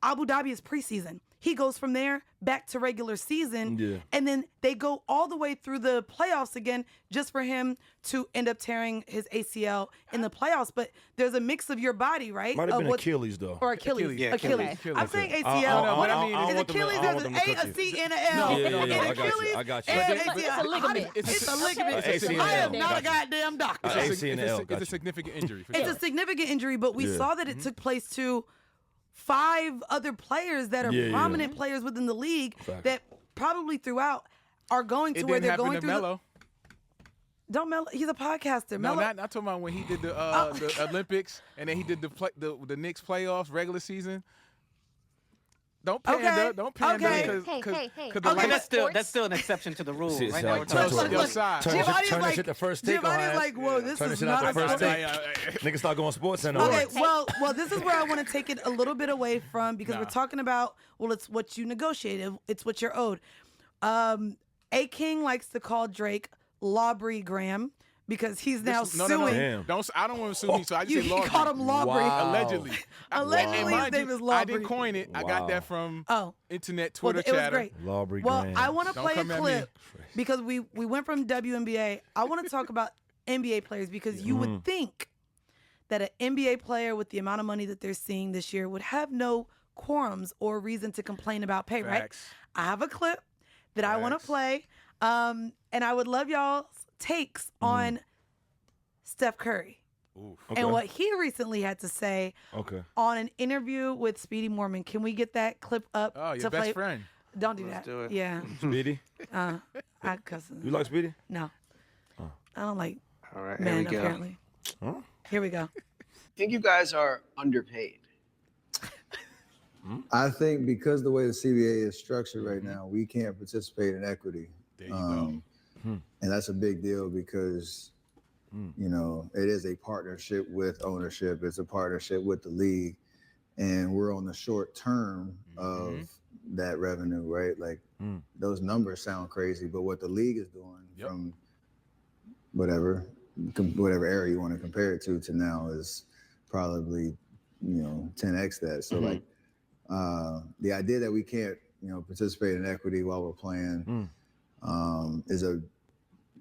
Speaker 1: Abu Dhabi is preseason. he goes from there back to regular season, and then they go all the way through the playoffs again just for him to end up tearing his ACL in the playoffs. But there's a mix of your body, right?
Speaker 2: Might have been Achilles, though.
Speaker 1: Or Achilles.
Speaker 6: Yeah,
Speaker 1: Achilles.
Speaker 6: Achilles.
Speaker 1: I'm saying ACL. Is Achilles, there's an A, a C, and an L.
Speaker 2: Yeah,
Speaker 1: Achilles
Speaker 2: I got you.
Speaker 1: and
Speaker 3: It's a ligament.
Speaker 1: It's a ligament.
Speaker 2: ACL.
Speaker 1: I am not a goddamn doctor.
Speaker 4: It's a significant injury. For
Speaker 1: It's
Speaker 4: sure.
Speaker 1: a significant injury, but we saw that it took place to 5 other players that are prominent players within the league that probably throughout are going to where they're going through.
Speaker 4: Melo.
Speaker 1: Don't Melo. He's a podcaster.
Speaker 4: No,
Speaker 1: Melo.
Speaker 4: not talking about when he did the Olympics and then he did the Knicks playoffs regular season. Don't pander. Don't pander.
Speaker 1: Okay.
Speaker 3: Hey.
Speaker 6: Okay, that's still an exception to the rule.
Speaker 2: See,
Speaker 6: Right
Speaker 2: so
Speaker 6: now,
Speaker 2: like,
Speaker 6: we're talking
Speaker 2: turn
Speaker 6: about
Speaker 2: to-
Speaker 4: side.
Speaker 2: Turn this shit to first take.
Speaker 1: Giovanni's like, whoa, this
Speaker 2: Turn
Speaker 1: is
Speaker 2: shit out
Speaker 1: not
Speaker 2: to
Speaker 1: a
Speaker 2: first
Speaker 1: sports
Speaker 2: take. Niggas start going sports center.
Speaker 1: Okay, well, this is where I want to take it a little bit away from because we're talking about, well, it's what you negotiated. It's what you're owed. A King likes to call Drake Lawbry Graham because he's now suing.
Speaker 2: Damn.
Speaker 4: I don't want to sue me, so I just say
Speaker 1: He
Speaker 4: Lawbry.
Speaker 1: called him Lawbry.
Speaker 2: Wow.
Speaker 4: Allegedly.
Speaker 1: Allegedly, his
Speaker 4: Mind
Speaker 1: name
Speaker 4: you,
Speaker 1: is Lawbry.
Speaker 4: I didn't coin it. I got that from internet
Speaker 1: Well,
Speaker 4: Twitter
Speaker 1: it was
Speaker 4: chatter.
Speaker 1: great.
Speaker 2: Lawbry
Speaker 1: Well,
Speaker 2: Graham.
Speaker 1: I want to
Speaker 4: Don't
Speaker 1: play a
Speaker 4: come at me.
Speaker 1: clip because we went from WNBA. I want to talk about NBA players because you would think that an NBA player with the amount of money that they're seeing this year would have no quorums or reason to complain about pay,
Speaker 4: Facts.
Speaker 1: right? I have a clip that I want to play, and I would love y'all's takes on Steph Curry and what he recently had to say on an interview with Speedy Mormon. Can we get that clip up?
Speaker 4: Oh, your
Speaker 1: to
Speaker 4: best
Speaker 1: play?
Speaker 4: friend.
Speaker 1: Don't do
Speaker 6: Let's
Speaker 1: that.
Speaker 6: do it.
Speaker 1: Yeah.
Speaker 2: Speedy?
Speaker 1: I cuss.
Speaker 2: You like Speedy?
Speaker 1: No. I don't like
Speaker 6: All right, here
Speaker 1: men,
Speaker 6: we go.
Speaker 1: apparently. Here we go.
Speaker 7: I think you guys are underpaid.
Speaker 8: I think because the way the CBA is structured right now, we can't participate in equity.
Speaker 4: There you go.
Speaker 8: And that's a big deal because, you know, it is a partnership with ownership. It's a partnership with the league. And we're on the short term of that revenue, right? Like those numbers sound crazy, but what the league is doing from whatever area you want to compare it to now is probably, 10x that. So like the idea that we can't, participate in equity while we're playing is a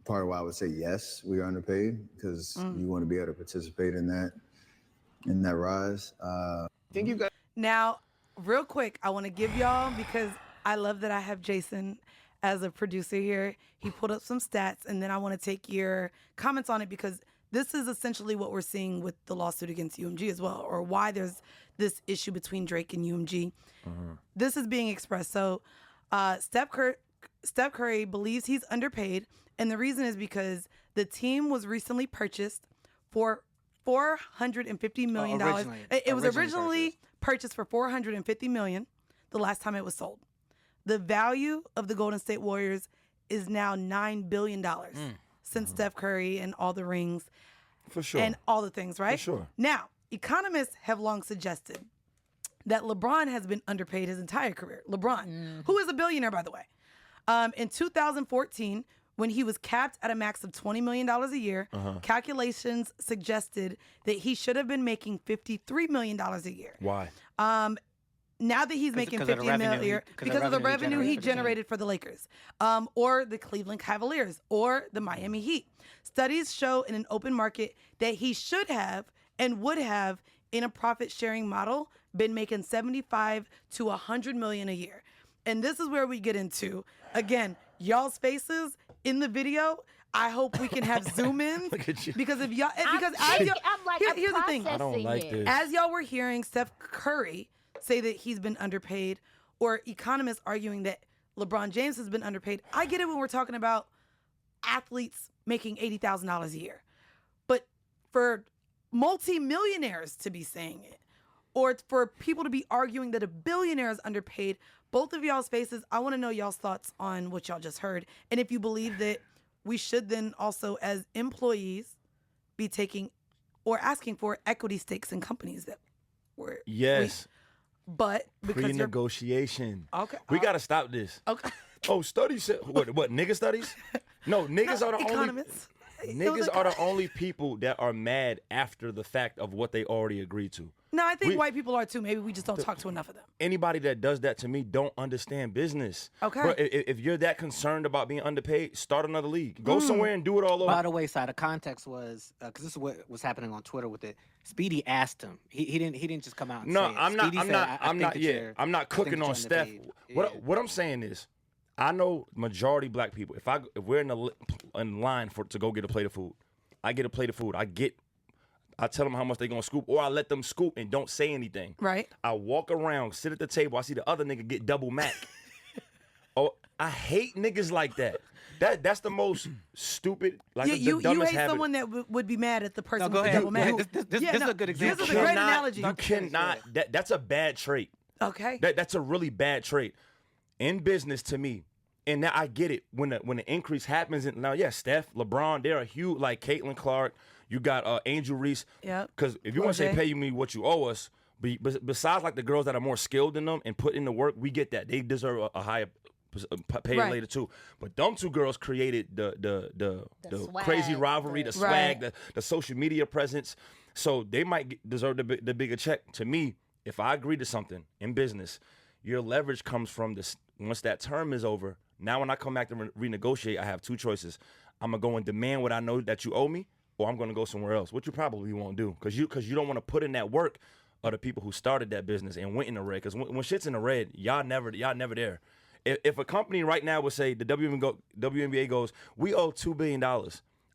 Speaker 8: part of why I would say yes, we are underpaid because you want to be able to participate in that rise.
Speaker 7: I think you guys.
Speaker 1: Now, real quick, I want to give y'all, because I love that I have Jason as a producer here. He pulled up some stats, and then I want to take your comments on it because this is essentially what we're seeing with the lawsuit against UMG as well, or why there's this issue between Drake and UMG. This is being expressed. So Steph Curry believes he's underpaid, and the reason is because the team was recently purchased for $450 million. It was originally purchased for $450 million the last time it was sold. The value of the Golden State Warriors is now $9 billion since Steph Curry and all the rings.
Speaker 2: For sure.
Speaker 1: And all the things, right?
Speaker 2: For sure.
Speaker 1: Now, economists have long suggested that LeBron has been underpaid his entire career. LeBron, who is a billionaire, by the way. In 2014, when he was capped at a max of $20 million a year, calculations suggested that he should have been making $53 million a year.
Speaker 2: Why?
Speaker 1: Now that he's making $50 million a year, because of the revenue he generated for the Lakers, or the Cleveland Cavaliers, or the Miami Heat. Studies show in an open market that he should have and would have, in a profit-sharing model, been making $75 to $100 million a year. And this is where we get into, again, y'all's faces in the video. I hope we can have zoom ins because if y'all, here's the thing.
Speaker 2: I don't like this.
Speaker 1: As y'all were hearing Steph Curry say that he's been underpaid, or economists arguing that LeBron James has been underpaid, I get it when we're talking about athletes making $80,000 a year. But for multi-millionaires to be saying it, or for people to be arguing that a billionaire is underpaid, both of y'all's faces, I want to know y'all's thoughts on what y'all just heard. And if you believe that we should then also, as employees, be taking or asking for equity stakes in companies that were...
Speaker 2: Yes.
Speaker 1: But because
Speaker 2: pre-negotiation.
Speaker 1: Okay.
Speaker 2: We got to stop this.
Speaker 1: Okay.
Speaker 2: Oh, studies said, what, nigga studies? No, niggas are the
Speaker 1: economists.
Speaker 2: Niggas are the only people that are mad after the fact of what they already agreed to.
Speaker 1: No, I think white people are too. Maybe we just don't talk to enough of them.
Speaker 2: Anybody that does that to me don't understand business.
Speaker 1: Okay.
Speaker 2: Bro, if you're that concerned about being underpaid, start another league. Go somewhere and do it all over.
Speaker 6: By the way, Sy, the context was because this is what was happening on Twitter with it. Speedy asked him. He didn't just come out and say it.
Speaker 2: I'm not cooking on Steph. What I'm saying is, I know majority black people. If we're in line to go get a plate of food, I get a plate of food. I tell them how much they're going to scoop, or I let them scoop and don't say anything.
Speaker 1: Right.
Speaker 2: I walk around, sit at the table. I see the other nigga get double Mac. Oh, I hate niggas like that. That's the most stupid, like
Speaker 1: you
Speaker 2: the dumbest
Speaker 1: hate
Speaker 2: habit.
Speaker 1: someone that would be mad at the person
Speaker 6: go
Speaker 1: with the
Speaker 6: ahead.
Speaker 1: double Mac.
Speaker 6: This is a good example.
Speaker 1: This is a great analogy.
Speaker 2: You cannot. That's a bad trait.
Speaker 1: Okay.
Speaker 2: That's a really bad trait in business to me. And now I get it when the increase happens. Now, Steph, LeBron, they're a huge, like Caitlin Clark. You got Angel Reese. Yeah. Because if you want to say pay me what you owe us, besides like the girls that are more skilled than them and put in the work, we get that. They deserve a higher pay later too. But them two girls created the crazy rivalry, the swag, the social media presence. So they might deserve the bigger check. To me, if I agree to something in business, your leverage comes from this. Once that term is over, now when I come back to renegotiate, I have two choices. I'm going to go and demand what I know that you owe me, or I'm going to go somewhere else, which you probably won't do because you don't want to put in that work of the people who started that business and went in the red. Because when shit's in the red, y'all never there. If a company right now would say the WNBA goes, we owe $2 billion,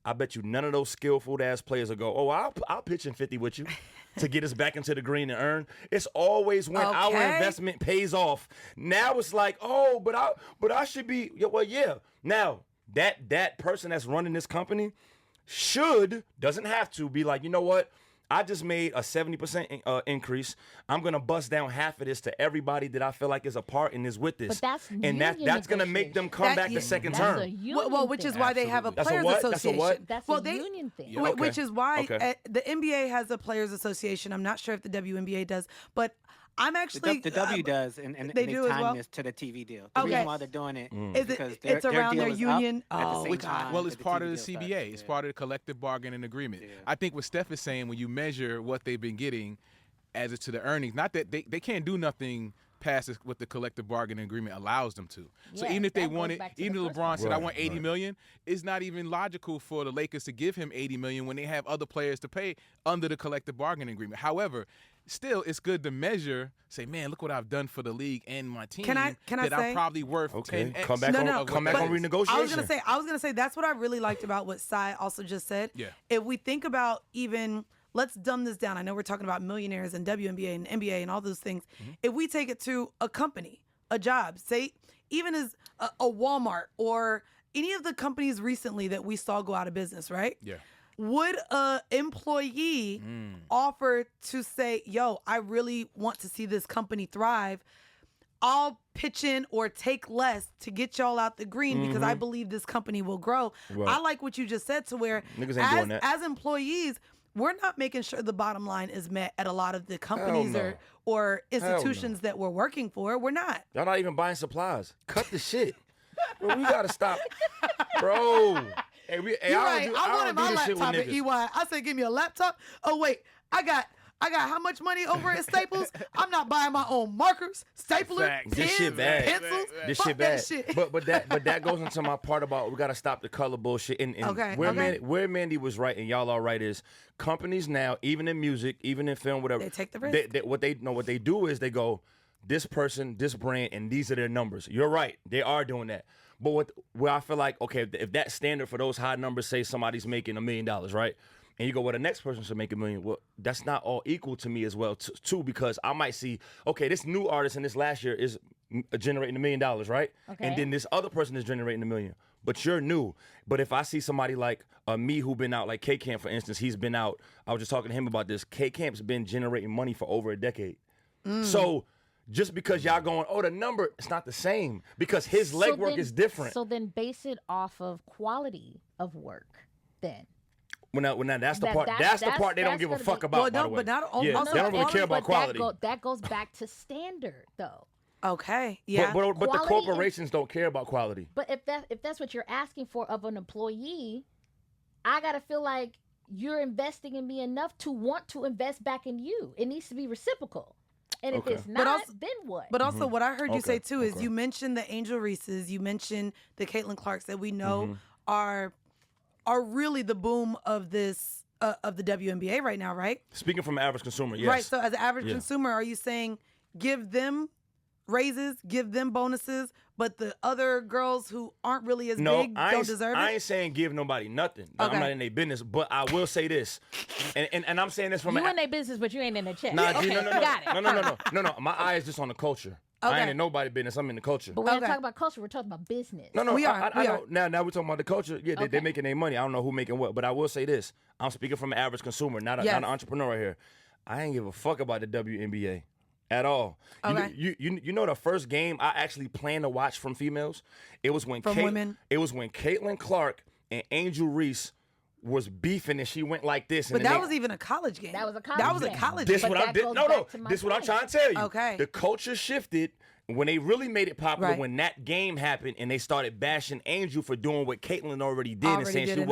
Speaker 2: I bet you none of those skillful ass players will go, oh, I'll pitch in 50 with you to get us back into the green and earn. It's always when our investment pays off. Now it's like, oh, but I should be. Well, yeah. Now that person that's running this company doesn't have to be like, you know what? I just made a 70% increase. I'm gonna bust down half of this to everybody that I feel like is a part in this with this.
Speaker 3: But
Speaker 2: that's gonna make them come back the second term.
Speaker 1: Which is why they have a players association.
Speaker 3: That's a union thing.
Speaker 2: Yeah, okay.
Speaker 1: Which is why the NBA has a players association. I'm not sure if the WNBA does, but I'm actually
Speaker 6: the W does, and
Speaker 1: they
Speaker 6: do time this to the TV deal. The reason why they're doing it is because
Speaker 1: it's around their union.
Speaker 4: Well, it's part of the CBA. It's part of the collective bargaining agreement. Yeah. I think what Steph is saying, when you measure what they've been getting as it to the earnings, not that they can't do nothing past what the collective bargaining agreement allows them to. So even if they wanted, even if LeBron said, I want $80 million, it's not even logical for the Lakers to give him $80 million when they have other players to pay under the collective bargaining agreement. However, still, it's good to measure, say, man, look what I've done for the league and my team.
Speaker 1: Can I say?
Speaker 4: I'm probably worth 10x.
Speaker 2: Come back on renegotiation.
Speaker 1: I was gonna say that's what I really liked about what Sy also just said.
Speaker 4: Yeah.
Speaker 1: If we think about let's dumb this down. I know we're talking about millionaires and WNBA and NBA and all those things. Mm-hmm. If we take it to a company, a job, say even as a Walmart or any of the companies recently that we saw go out of business, right?
Speaker 4: Yeah.
Speaker 1: Would a employee offer to say, yo, I really want to see this company thrive. I'll pitch in or take less to get y'all out the green because I believe this company will grow. Right. I like what you just said to where
Speaker 2: niggas ain't doing that.
Speaker 1: As employees, we're not making sure the bottom line is met at a lot of the companies or institutions that we're working for. We're not.
Speaker 2: Y'all not even buying supplies. Cut the shit. Bro, we gotta stop. Bro. Hey,
Speaker 1: you're right. I wanted my laptop at EY. I said, give me a laptop. Oh, wait. I got how much money over at Staples? I'm not buying my own markers, staplers, pens,
Speaker 2: this shit bad.
Speaker 1: Pencils.
Speaker 2: This shit bad. But that goes into my part about we got to stop the color bullshit. And where Mandii was right and y'all are right is companies now, even in music, even in film, whatever.
Speaker 1: They take the risk.
Speaker 2: What they do is they go, this person, this brand, and these are their numbers. You're right. They are doing that. But where I feel like, okay, if that standard for those high numbers, say somebody's making $1 million, right? And you go, well, the next person should make $1 million. Well, that's not all equal to me as well, too, because I might see, okay, this new artist in this last year is generating $1 million, right? Okay. And then this other person is generating $1 million. But you're new. But if I see somebody like me who been out, like K-Camp, for instance, he's been out. I was just talking to him about this. K-Camp's been generating money for over a decade. So just because y'all going, oh, the number, it's not the same because his legwork is different.
Speaker 3: So then base it off of quality of work then.
Speaker 2: Well, now that's the part. That's the part they don't give a fuck about. By the way.
Speaker 1: But not
Speaker 2: they don't really care about quality.
Speaker 3: That goes back to standard, though.
Speaker 1: Okay. Yeah.
Speaker 2: But the corporations don't care about quality.
Speaker 3: But if that's what you're asking for of an employee, I gotta feel like you're investing in me enough to want to invest back in you. It needs to be reciprocal. And if it's not, then what?
Speaker 1: But also, what I heard you say too is you mentioned the Angel Reeses, you mentioned the Caitlin Clarks that we know are really the boom of this of the WNBA right now, right?
Speaker 2: Speaking from an average consumer, yes.
Speaker 1: Right. So as an average consumer, are you saying give them raises, give them bonuses, but the other girls who aren't really as big don't deserve it?
Speaker 2: I ain't saying give nobody nothing. I'm not in their business, but I will say this, and I'm saying this from
Speaker 3: you in their business, but you ain't in their check.
Speaker 2: Nah,
Speaker 3: okay,
Speaker 2: no.
Speaker 3: Got it.
Speaker 2: No. My eye is just on the culture. I ain't in nobody's business. I'm in the culture.
Speaker 3: But we're not talking about culture. We're talking about business.
Speaker 2: No.
Speaker 1: We are.
Speaker 2: I know. Now we're talking about the culture. Yeah, they're making their money. I don't know who making what, but I will say this. I'm speaking from an average consumer, not an entrepreneur right here. I ain't give a fuck about the WNBA at all.
Speaker 1: Okay.
Speaker 2: You know the first game I actually planned to watch from females? It was when
Speaker 1: women?
Speaker 2: It was when Caitlin Clark and Angel Reese was beefing and she went like this.
Speaker 1: But that was even a college game.
Speaker 3: That was a college game.
Speaker 2: This what I'm trying to tell you.
Speaker 1: Okay.
Speaker 2: The culture shifted when they really made it popular when that game happened and they started bashing Angel for doing what Caitlin already did and saying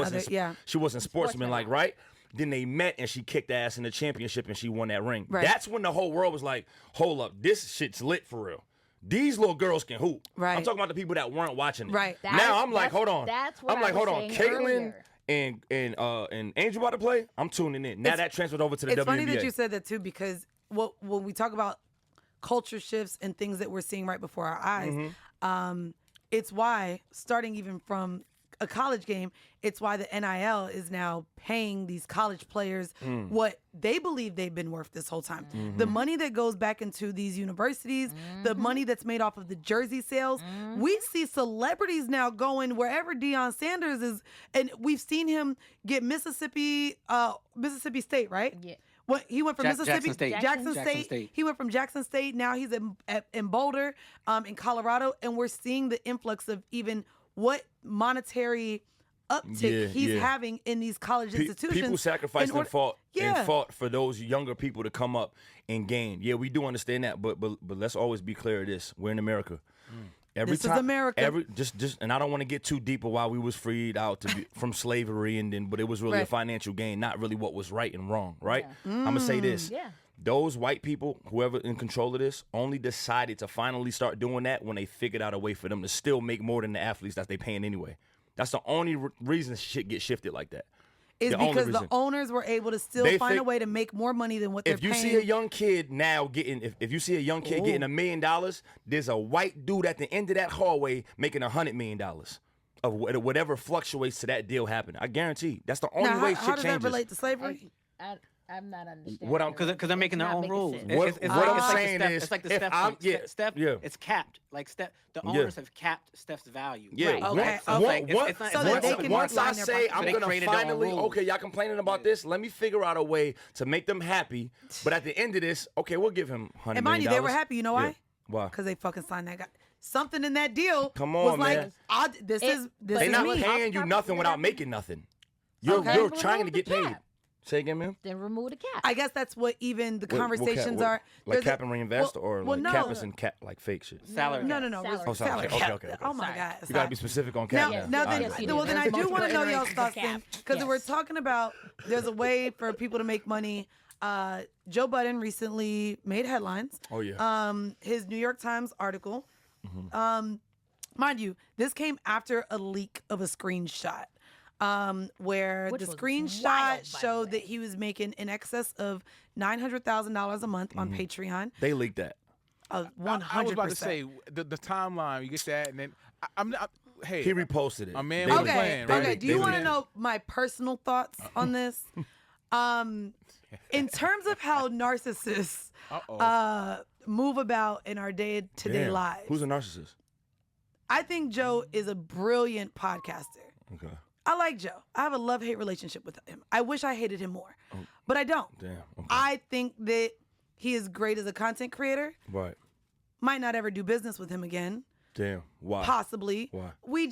Speaker 2: she wasn't sportsmanlike, right? Then they met and she kicked ass in the championship and she won that ring.
Speaker 1: Right.
Speaker 2: That's when the whole world was like, hold up, this shit's lit for real. These little girls can hoop.
Speaker 1: Right.
Speaker 2: I'm talking about the people that weren't watching it.
Speaker 1: Right.
Speaker 2: Now I'm like, hold on.
Speaker 3: That's what
Speaker 2: I'm like, hold on. Caitlin
Speaker 3: earlier.
Speaker 2: and Angel about to play, I'm tuning in. Now that transferred over to the WNBA.
Speaker 1: It's funny that you said that too, because when we talk about culture shifts and things that we're seeing right before our eyes, it's why, starting even from a college game, it's why the NIL is now paying these college players what they believe they've been worth this whole time. The money that goes back into these universities, the money that's made off of the jersey sales. We see celebrities now going wherever Deion Sanders is, and we've seen him get Mississippi State, right? Yeah. He went from Mississippi, Jackson State. He went from Jackson State. Now he's in Boulder, in Colorado, and we're seeing the influx of even what monetary uptick he's having in these college institutions.
Speaker 2: People sacrificed and fought for those younger people to come up and gain. Yeah, we do understand that, but let's always be clear of this. We're in America.
Speaker 1: This is America.
Speaker 2: Just, and I don't want to get too deep of why we was freed out from slavery, but it was really a financial gain, not really what was right and wrong, right? I'm gonna say this. Yeah. Those white people, whoever in control of this, only decided to finally start doing that when they figured out a way for them to still make more than the athletes that they paying anyway. That's the only reason shit get shifted like that.
Speaker 1: Is because the owners were able to still find a way to make more money than what they're paying.
Speaker 2: If you see a young kid now getting, if you see a young kid getting $1 million, there's a white dude at the end of that hallway making $100 million of whatever fluctuates to that deal happening. I guarantee. That's the only way shit changes.
Speaker 1: How does that relate to slavery?
Speaker 3: I'm not understanding.
Speaker 6: Because they're making their own rules.
Speaker 2: What I'm saying is,
Speaker 6: it's like the Steph. It's capped. Like Steph, the owners have capped Steph's value.
Speaker 2: Yeah.
Speaker 1: Right.
Speaker 2: Once I say I'm gonna finally, y'all complaining about this. Let me figure out a way to make them happy. But at the end of this, we'll give him $100 million.
Speaker 1: And mind you, they were happy. You know why?
Speaker 2: Why?
Speaker 1: Because they fucking signed that guy. Something in that deal
Speaker 2: was
Speaker 1: like, this is
Speaker 2: They're not paying you nothing without making nothing. You're trying to get paid. Say again, ma'am?
Speaker 3: Then remove the cap.
Speaker 1: I guess that's what even the conversations are.
Speaker 2: Like cap and reinvest, or like cap and cap, like fake shit?
Speaker 6: Salary.
Speaker 1: No.
Speaker 2: Oh, salary. Okay.
Speaker 1: Oh my God.
Speaker 2: You gotta be specific on cap.
Speaker 1: Then I do want to know y'all's thoughts then, because we're talking about there's a way for people to make money. Joe Budden recently made headlines.
Speaker 2: Oh yeah.
Speaker 1: His New York Times article. Mind you, this came after a leak of a screenshot. Where the screenshot showed that he was making in excess of $900,000 a month on Patreon.
Speaker 2: They leaked that.
Speaker 1: 100%.
Speaker 4: I was about to say the timeline. You get that, and then hey,
Speaker 2: he reposted it.
Speaker 4: A man was playing. Right?
Speaker 1: Okay. Do you want to know my personal thoughts on this? In terms of how narcissists move about in our day-to-day lives.
Speaker 2: Who's a narcissist?
Speaker 1: I think Joe is a brilliant podcaster.
Speaker 2: Okay.
Speaker 1: I like Joe. I have a love-hate relationship with him. I wish I hated him more, but I don't.
Speaker 2: Damn. Okay.
Speaker 1: I think that he is great as a content creator.
Speaker 2: Right.
Speaker 1: Might not ever do business with him again.
Speaker 2: Damn. Why?
Speaker 1: Possibly.
Speaker 2: Why?
Speaker 1: We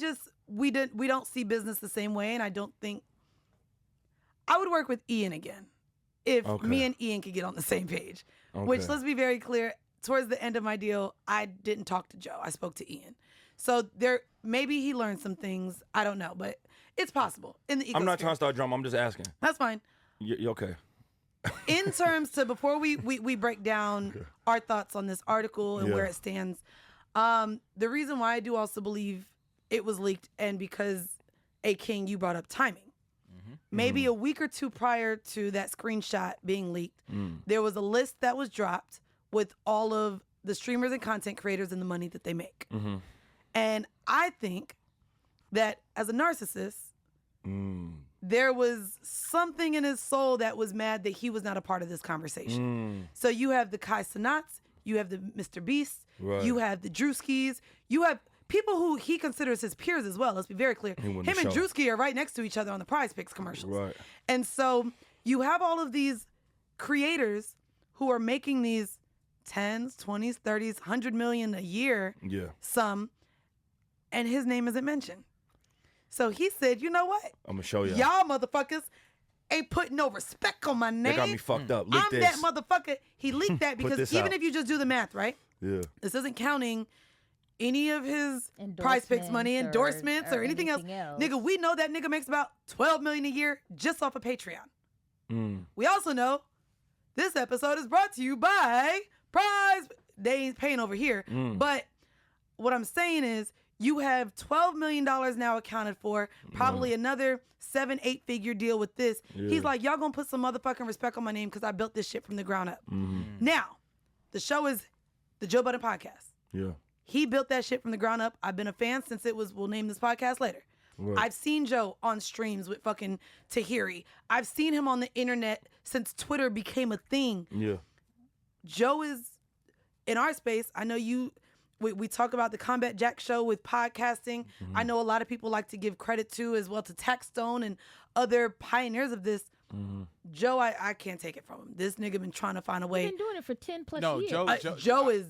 Speaker 1: don't see business the same way, and I don't think I would work with Ian again if me and Ian could get on the same page. Which, let's be very clear, towards the end of my deal, I didn't talk to Joe. I spoke to Ian. So maybe he learned some things. I don't know, but it's possible in the ecosystem.
Speaker 2: I'm not trying to start drama. I'm just asking.
Speaker 1: That's fine.
Speaker 2: You okay?
Speaker 1: In terms to before we break down our thoughts on this article and where it stands, the reason why I do also believe it was leaked, and because King, you brought up timing. Maybe a week or two prior to that screenshot being leaked, there was a list that was dropped with all of the streamers and content creators and the money that they make. And I think that as a narcissist, there was something in his soul that was mad that he was not a part of this conversation. So you have the Kai Cenats, you have the Mr. Beasts, you have the Drewskis, you have people who he considers his peers as well. Let's be very clear. Him and Drewski are right next to each other on the Prize Picks commercials.
Speaker 2: Right.
Speaker 1: And so you have all of these creators who are making these 10s, 20s, 30s, 100 million a year, some, and his name isn't mentioned. So he said, you know what?
Speaker 2: I'm going to show you.
Speaker 1: Y'all motherfuckers ain't putting no respect on my name.
Speaker 2: They got me fucked up. Leak
Speaker 1: I'm that motherfucker. He leaked that because even if you just do the math, right?
Speaker 2: Yeah.
Speaker 1: This isn't counting any of his Prize Picks money, endorsements, or anything else. Nigga, we know that nigga makes about $12 million a year just off of Patreon. We also know this episode is brought to you by Prize. They ain't paying over here. But what I'm saying is you have $12 million now accounted for, probably another 7-8 figure deal with this. He's like, y'all gonna put some motherfucking respect on my name because I built this shit from the ground up. Now, the show is the Joe Budden podcast.
Speaker 2: Yeah.
Speaker 1: He built that shit from the ground up. I've been a fan since it was, we'll name this podcast later. Right. I've seen Joe on streams with fucking Tahiri. I've seen him on the internet since Twitter became a thing. Yeah. Joe is in our space. I know we talk about the Combat Jack show with podcasting. I know a lot of people like to give credit to as well to Taxstone and other pioneers of this. Joe, I can't take it from him. This nigga been trying to find a way.
Speaker 3: He's been doing it for 10 plus years.
Speaker 1: Joe is.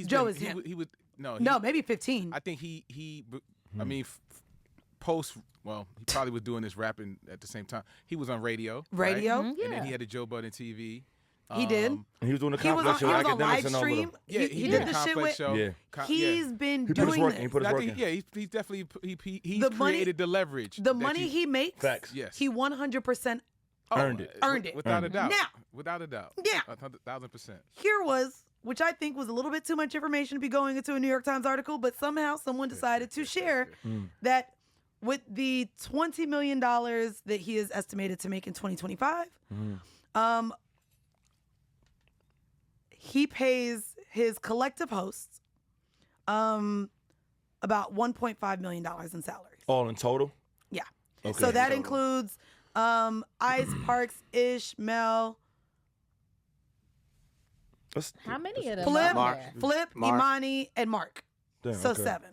Speaker 3: Joe
Speaker 1: is him.
Speaker 3: He
Speaker 1: would no, maybe 15.
Speaker 4: I think he I mean, he probably was doing this rapping at the same time. He was on radio.
Speaker 1: Right?
Speaker 4: And then he had the Joe Budden TV.
Speaker 1: He did.
Speaker 2: And he was doing the complex show.
Speaker 1: He was on live stream.
Speaker 4: He
Speaker 1: did the shit with.
Speaker 4: Show.
Speaker 1: He's been doing this.
Speaker 2: He put his work in.
Speaker 4: He's definitely created the leverage.
Speaker 1: The money he makes.
Speaker 2: Facts.
Speaker 4: Yes.
Speaker 1: He 100%
Speaker 2: earned it.
Speaker 4: Without a doubt.
Speaker 1: Now.
Speaker 4: Without a doubt.
Speaker 1: Yeah.
Speaker 4: 1,000%.
Speaker 1: Here was, which I think was a little bit too much information to be going into a New York Times article, but somehow someone decided to share that with the $20 million that he is estimated to make in 2025, he pays his collective hosts about $1.5 million in salaries.
Speaker 2: All in total?
Speaker 1: Yeah.
Speaker 2: Okay.
Speaker 1: So that includes Ice, Parks, Ish, Mel.
Speaker 3: How many of them?
Speaker 1: Flip, Imani, and Mark.
Speaker 2: Damn,
Speaker 1: so
Speaker 2: okay.
Speaker 1: 7.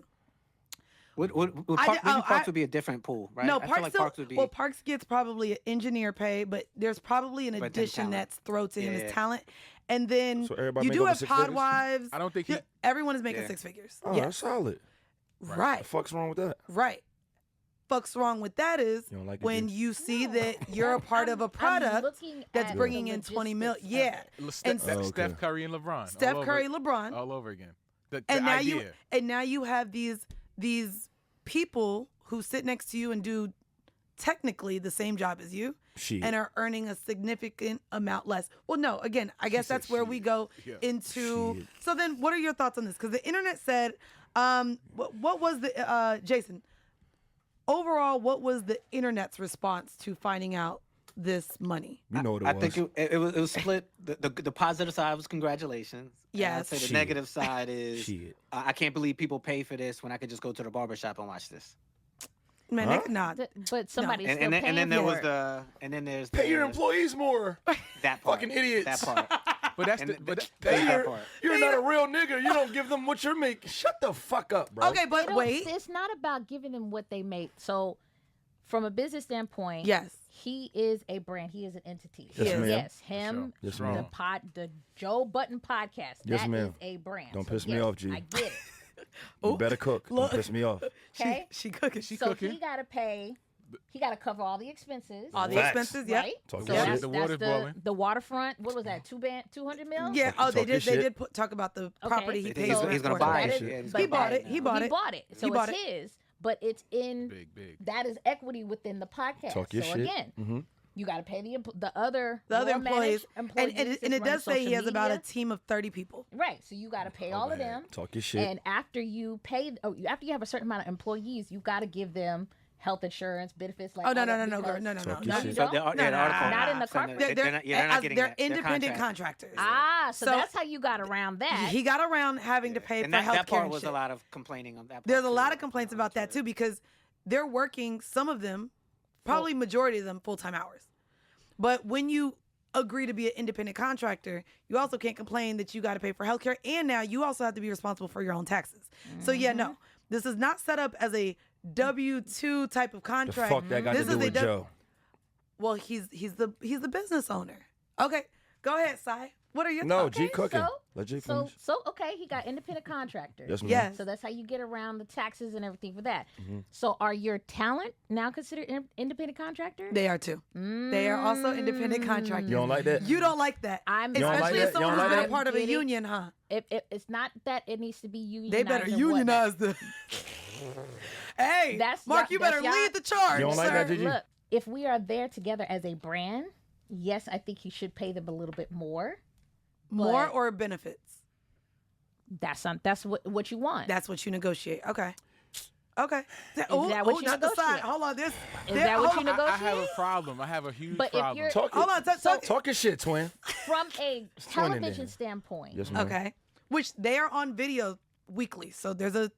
Speaker 6: Maybe Parks would be a different pool, right?
Speaker 1: No,
Speaker 6: I feel like Parks would be.
Speaker 1: Well, Parks gets probably an engineer pay, but there's probably an addition that's thrown to him as talent. And then you do have pod wives.
Speaker 4: I don't think
Speaker 1: everyone is making 6 figures.
Speaker 2: Oh, that's solid.
Speaker 1: Right.
Speaker 2: What the fuck's wrong with that?
Speaker 1: Right. Fuck's wrong with that is when you see that you're a part of a product that's bringing in 20 million. Yeah.
Speaker 4: Steph Curry and LeBron.
Speaker 1: Steph Curry, LeBron.
Speaker 4: All over again.
Speaker 1: Now you have these people who sit next to you and do technically the same job as you and are earning a significant amount less. Well, no, again, I guess that's where we go into. So then what are your thoughts on this? Because the internet said, what was the, Jason, overall, what was the internet's response to finding out this money?
Speaker 2: You know what it was.
Speaker 6: I think it was split. The positive side was congratulations.
Speaker 1: Yeah.
Speaker 6: I'd say the negative side is I can't believe people pay for this when I could just go to the barbershop and watch this.
Speaker 1: Man, not.
Speaker 3: But somebody's still
Speaker 6: and
Speaker 3: paying
Speaker 6: then there
Speaker 3: for
Speaker 6: was
Speaker 3: it.
Speaker 6: there's
Speaker 2: pay your employees more.
Speaker 6: That part.
Speaker 2: Fucking idiots.
Speaker 6: That part.
Speaker 4: But that's
Speaker 2: you're not a real nigga. You don't give them what you're making. Shut the fuck up, bro.
Speaker 1: Okay, but wait.
Speaker 3: It's not about giving them what they make. So, from a business standpoint,
Speaker 1: yes,
Speaker 3: he is a brand. He is an entity.
Speaker 2: Yes,
Speaker 3: him.
Speaker 2: Yes,
Speaker 3: the Joe Budden podcast.
Speaker 2: Yes,
Speaker 3: that
Speaker 2: ma'am.
Speaker 3: is a brand.
Speaker 2: Don't piss me off, G.
Speaker 3: I get it.
Speaker 2: You better cook. Don't piss me off.
Speaker 3: Okay,
Speaker 1: she cooking.
Speaker 3: So he got to pay he got to cover all the expenses.
Speaker 1: All the
Speaker 2: Facts.
Speaker 1: expenses, yeah.
Speaker 3: Right?
Speaker 2: Talk
Speaker 3: So
Speaker 2: your shit.
Speaker 3: that's,
Speaker 4: The
Speaker 3: that's
Speaker 4: water's boiling.
Speaker 3: the waterfront. What was that? 200 mil?
Speaker 1: Yeah. Oh, they
Speaker 2: Talk your
Speaker 1: did. They
Speaker 2: shit.
Speaker 1: did talk about the property he
Speaker 6: They
Speaker 1: pays
Speaker 6: think
Speaker 1: for.
Speaker 6: he's gonna
Speaker 1: for.
Speaker 6: buy
Speaker 3: That
Speaker 6: it.
Speaker 3: is-
Speaker 6: Yeah, he's
Speaker 3: but
Speaker 1: He
Speaker 6: gonna buy
Speaker 1: bought it. He bought
Speaker 3: He
Speaker 1: it.
Speaker 3: bought it. So
Speaker 1: He bought
Speaker 3: it's
Speaker 1: it.
Speaker 3: his, but it's in
Speaker 4: Big.
Speaker 3: that is equity within the podcast.
Speaker 2: Talk your
Speaker 3: so
Speaker 2: shit.
Speaker 3: again, you got to pay the other
Speaker 1: employees.
Speaker 3: and
Speaker 1: And it does say he has about a
Speaker 3: media.
Speaker 1: team of 30 people.
Speaker 3: Right. So you got to pay all of them.
Speaker 2: Talk your shit.
Speaker 3: And after you pay, after you have a certain amount of employees, you got to give them health insurance, benefits. Like
Speaker 1: Oh, no,
Speaker 3: all
Speaker 1: no,
Speaker 3: that
Speaker 1: no,
Speaker 3: because-
Speaker 1: no.
Speaker 2: Talk
Speaker 3: No,
Speaker 2: your
Speaker 3: you
Speaker 2: shit.
Speaker 3: don't.
Speaker 6: The article
Speaker 3: Not in the
Speaker 6: saying
Speaker 3: carpet.
Speaker 6: that they're not getting
Speaker 1: They're
Speaker 6: that. Their
Speaker 1: independent
Speaker 6: contract.
Speaker 1: contractors.
Speaker 3: So
Speaker 1: So-
Speaker 3: that's how you got around that.
Speaker 1: He got around having to pay
Speaker 6: And
Speaker 1: for
Speaker 6: that
Speaker 1: health care
Speaker 6: part
Speaker 1: and
Speaker 6: was
Speaker 1: shit.
Speaker 6: a lot of complaining on that.
Speaker 1: There's a
Speaker 6: part,
Speaker 1: lot
Speaker 6: too.
Speaker 1: of complaints about that too because they're working, some of them, probably majority of them, full-time hours. But when you agree to be an independent contractor, you also can't complain that you got to pay for healthcare, and now you also have to be responsible for your own taxes. So yeah, no, this is not set up as a W-2 type of
Speaker 2: The
Speaker 1: contract.
Speaker 2: fuck that got
Speaker 1: This
Speaker 2: to do
Speaker 1: is a
Speaker 2: with
Speaker 1: W-
Speaker 2: Joe?
Speaker 1: Well, he's the business owner. Okay, go ahead, Sy. What are your
Speaker 2: No,
Speaker 1: thoughts?
Speaker 2: G cooking.
Speaker 3: so-
Speaker 2: Let G
Speaker 3: So,
Speaker 2: finish.
Speaker 3: okay, he got independent contractors.
Speaker 2: Yes, ma'am.
Speaker 1: Yes.
Speaker 3: So that's how you get around the taxes and everything for that. So are your talent now considered independent contractors?
Speaker 1: They are too. They are also independent contractors.
Speaker 2: You don't like that?
Speaker 1: You don't like that.
Speaker 3: I'm
Speaker 2: You don't like
Speaker 1: Especially
Speaker 2: that?
Speaker 1: as someone
Speaker 2: You don't
Speaker 1: who's
Speaker 2: like
Speaker 1: been a
Speaker 2: that?
Speaker 1: part of a
Speaker 3: Getting-
Speaker 1: union, huh?
Speaker 3: It's not that it needs to be unionized.
Speaker 1: They better
Speaker 3: or whatnot.
Speaker 1: unionize the. Hey,
Speaker 3: That's
Speaker 1: Mark,
Speaker 3: y'all-
Speaker 1: you better
Speaker 3: that's y'all-
Speaker 1: lead the charge.
Speaker 2: You don't like
Speaker 1: sir.
Speaker 2: that, Gigi?
Speaker 3: Look, if we are there together as a brand, yes, I think you should pay them a little bit more.
Speaker 1: More
Speaker 3: but-
Speaker 1: or benefits?
Speaker 3: That's what you want.
Speaker 1: That's what you negotiate. Okay. Okay.
Speaker 3: that what you
Speaker 1: not the side.
Speaker 3: negotiate?
Speaker 1: Hold on. This.
Speaker 3: Is that what you
Speaker 4: I have a
Speaker 3: negotiate?
Speaker 4: problem. I have a huge
Speaker 3: But if
Speaker 4: problem.
Speaker 3: you're-
Speaker 2: Talk,
Speaker 1: Hold on.
Speaker 2: talk your shit, twin.
Speaker 3: From a
Speaker 2: twin in
Speaker 3: television
Speaker 2: there.
Speaker 3: standpoint.
Speaker 2: Yes, ma'am.
Speaker 1: Okay. Which they are on video weekly. So there's a.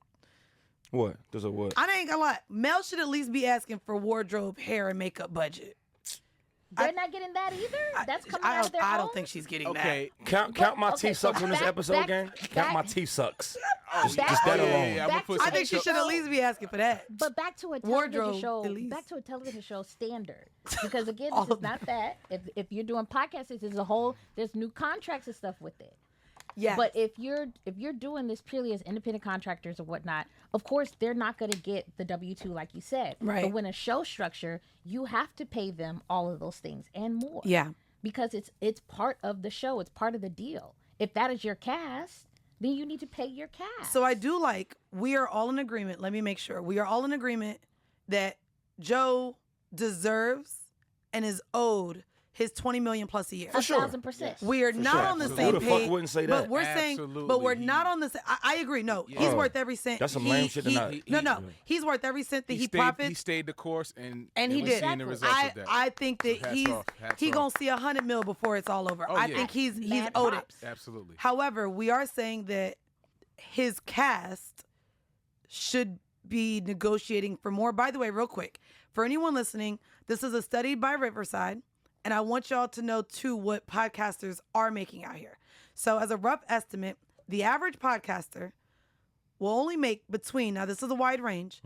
Speaker 2: What? There's a what?
Speaker 1: I ain't gonna lie. Mel should at least be asking for wardrobe, hair, and makeup budget.
Speaker 3: They're not getting that either. That's coming out of their
Speaker 1: I
Speaker 3: own.
Speaker 1: don't think she's getting
Speaker 4: Okay.
Speaker 2: Count my
Speaker 3: okay,
Speaker 2: teeth
Speaker 3: so
Speaker 2: sucks on this
Speaker 3: back-
Speaker 2: episode,
Speaker 3: back-
Speaker 2: gang. Count my teeth sucks. Just
Speaker 3: back-
Speaker 2: that
Speaker 3: oh,
Speaker 2: alone.
Speaker 4: I'm gonna
Speaker 3: Back
Speaker 4: put
Speaker 3: to-
Speaker 1: that. I
Speaker 4: some
Speaker 1: think she
Speaker 3: so-
Speaker 1: should at least be asking for that.
Speaker 3: But back to a television
Speaker 1: Wardrobe,
Speaker 3: show.
Speaker 1: at least.
Speaker 3: Back to a television show standard. Because again,
Speaker 1: All
Speaker 3: this is
Speaker 1: of
Speaker 3: not that. If you're doing podcasts, there's a whole there's new contracts and stuff with it.
Speaker 1: Yeah.
Speaker 3: But if you're doing this purely as independent contractors or whatnot, of course they're not going to get the W-2 like you said.
Speaker 1: Right.
Speaker 3: But when a show structure, you have to pay them all of those things and more.
Speaker 1: Yeah.
Speaker 3: Because it's part of the show. It's part of the deal. If that is your cast, then you need to pay your cast.
Speaker 1: So I do like, we are all in agreement. Let me make sure. We are all in agreement that Joe deserves and is owed his $20 million plus a year.
Speaker 3: For
Speaker 2: sure.
Speaker 3: 1,000%.
Speaker 1: We are not
Speaker 2: sure.
Speaker 1: on the
Speaker 2: Who
Speaker 1: same
Speaker 2: the fuck
Speaker 1: page.
Speaker 2: wouldn't say
Speaker 1: But
Speaker 2: that?
Speaker 1: we're saying, but we're
Speaker 4: Absolutely.
Speaker 1: not on the same. I agree. No,
Speaker 4: Yeah.
Speaker 1: he's
Speaker 2: Oh,
Speaker 1: worth every cent.
Speaker 2: that's some lame shit to not-
Speaker 1: No, he's worth every cent that he profits.
Speaker 4: He stayed the course, and
Speaker 1: And he
Speaker 4: we're
Speaker 1: did.
Speaker 4: seeing the results
Speaker 1: I
Speaker 4: of that.
Speaker 1: I think that
Speaker 4: Hats
Speaker 1: he's
Speaker 4: off, hats
Speaker 1: he
Speaker 4: off.
Speaker 1: gonna see $100 million before it's all over.
Speaker 4: Oh,
Speaker 1: I
Speaker 4: yeah.
Speaker 1: think he's
Speaker 3: Mad
Speaker 1: owed it.
Speaker 3: props.
Speaker 4: Absolutely.
Speaker 1: However, we are saying that his cast should be negotiating for more. By the way, real quick, for anyone listening, this is a study by Riverside, and I want y'all to know too what podcasters are making out here. So, as a rough estimate, the average podcaster will only make between, now this is a wide range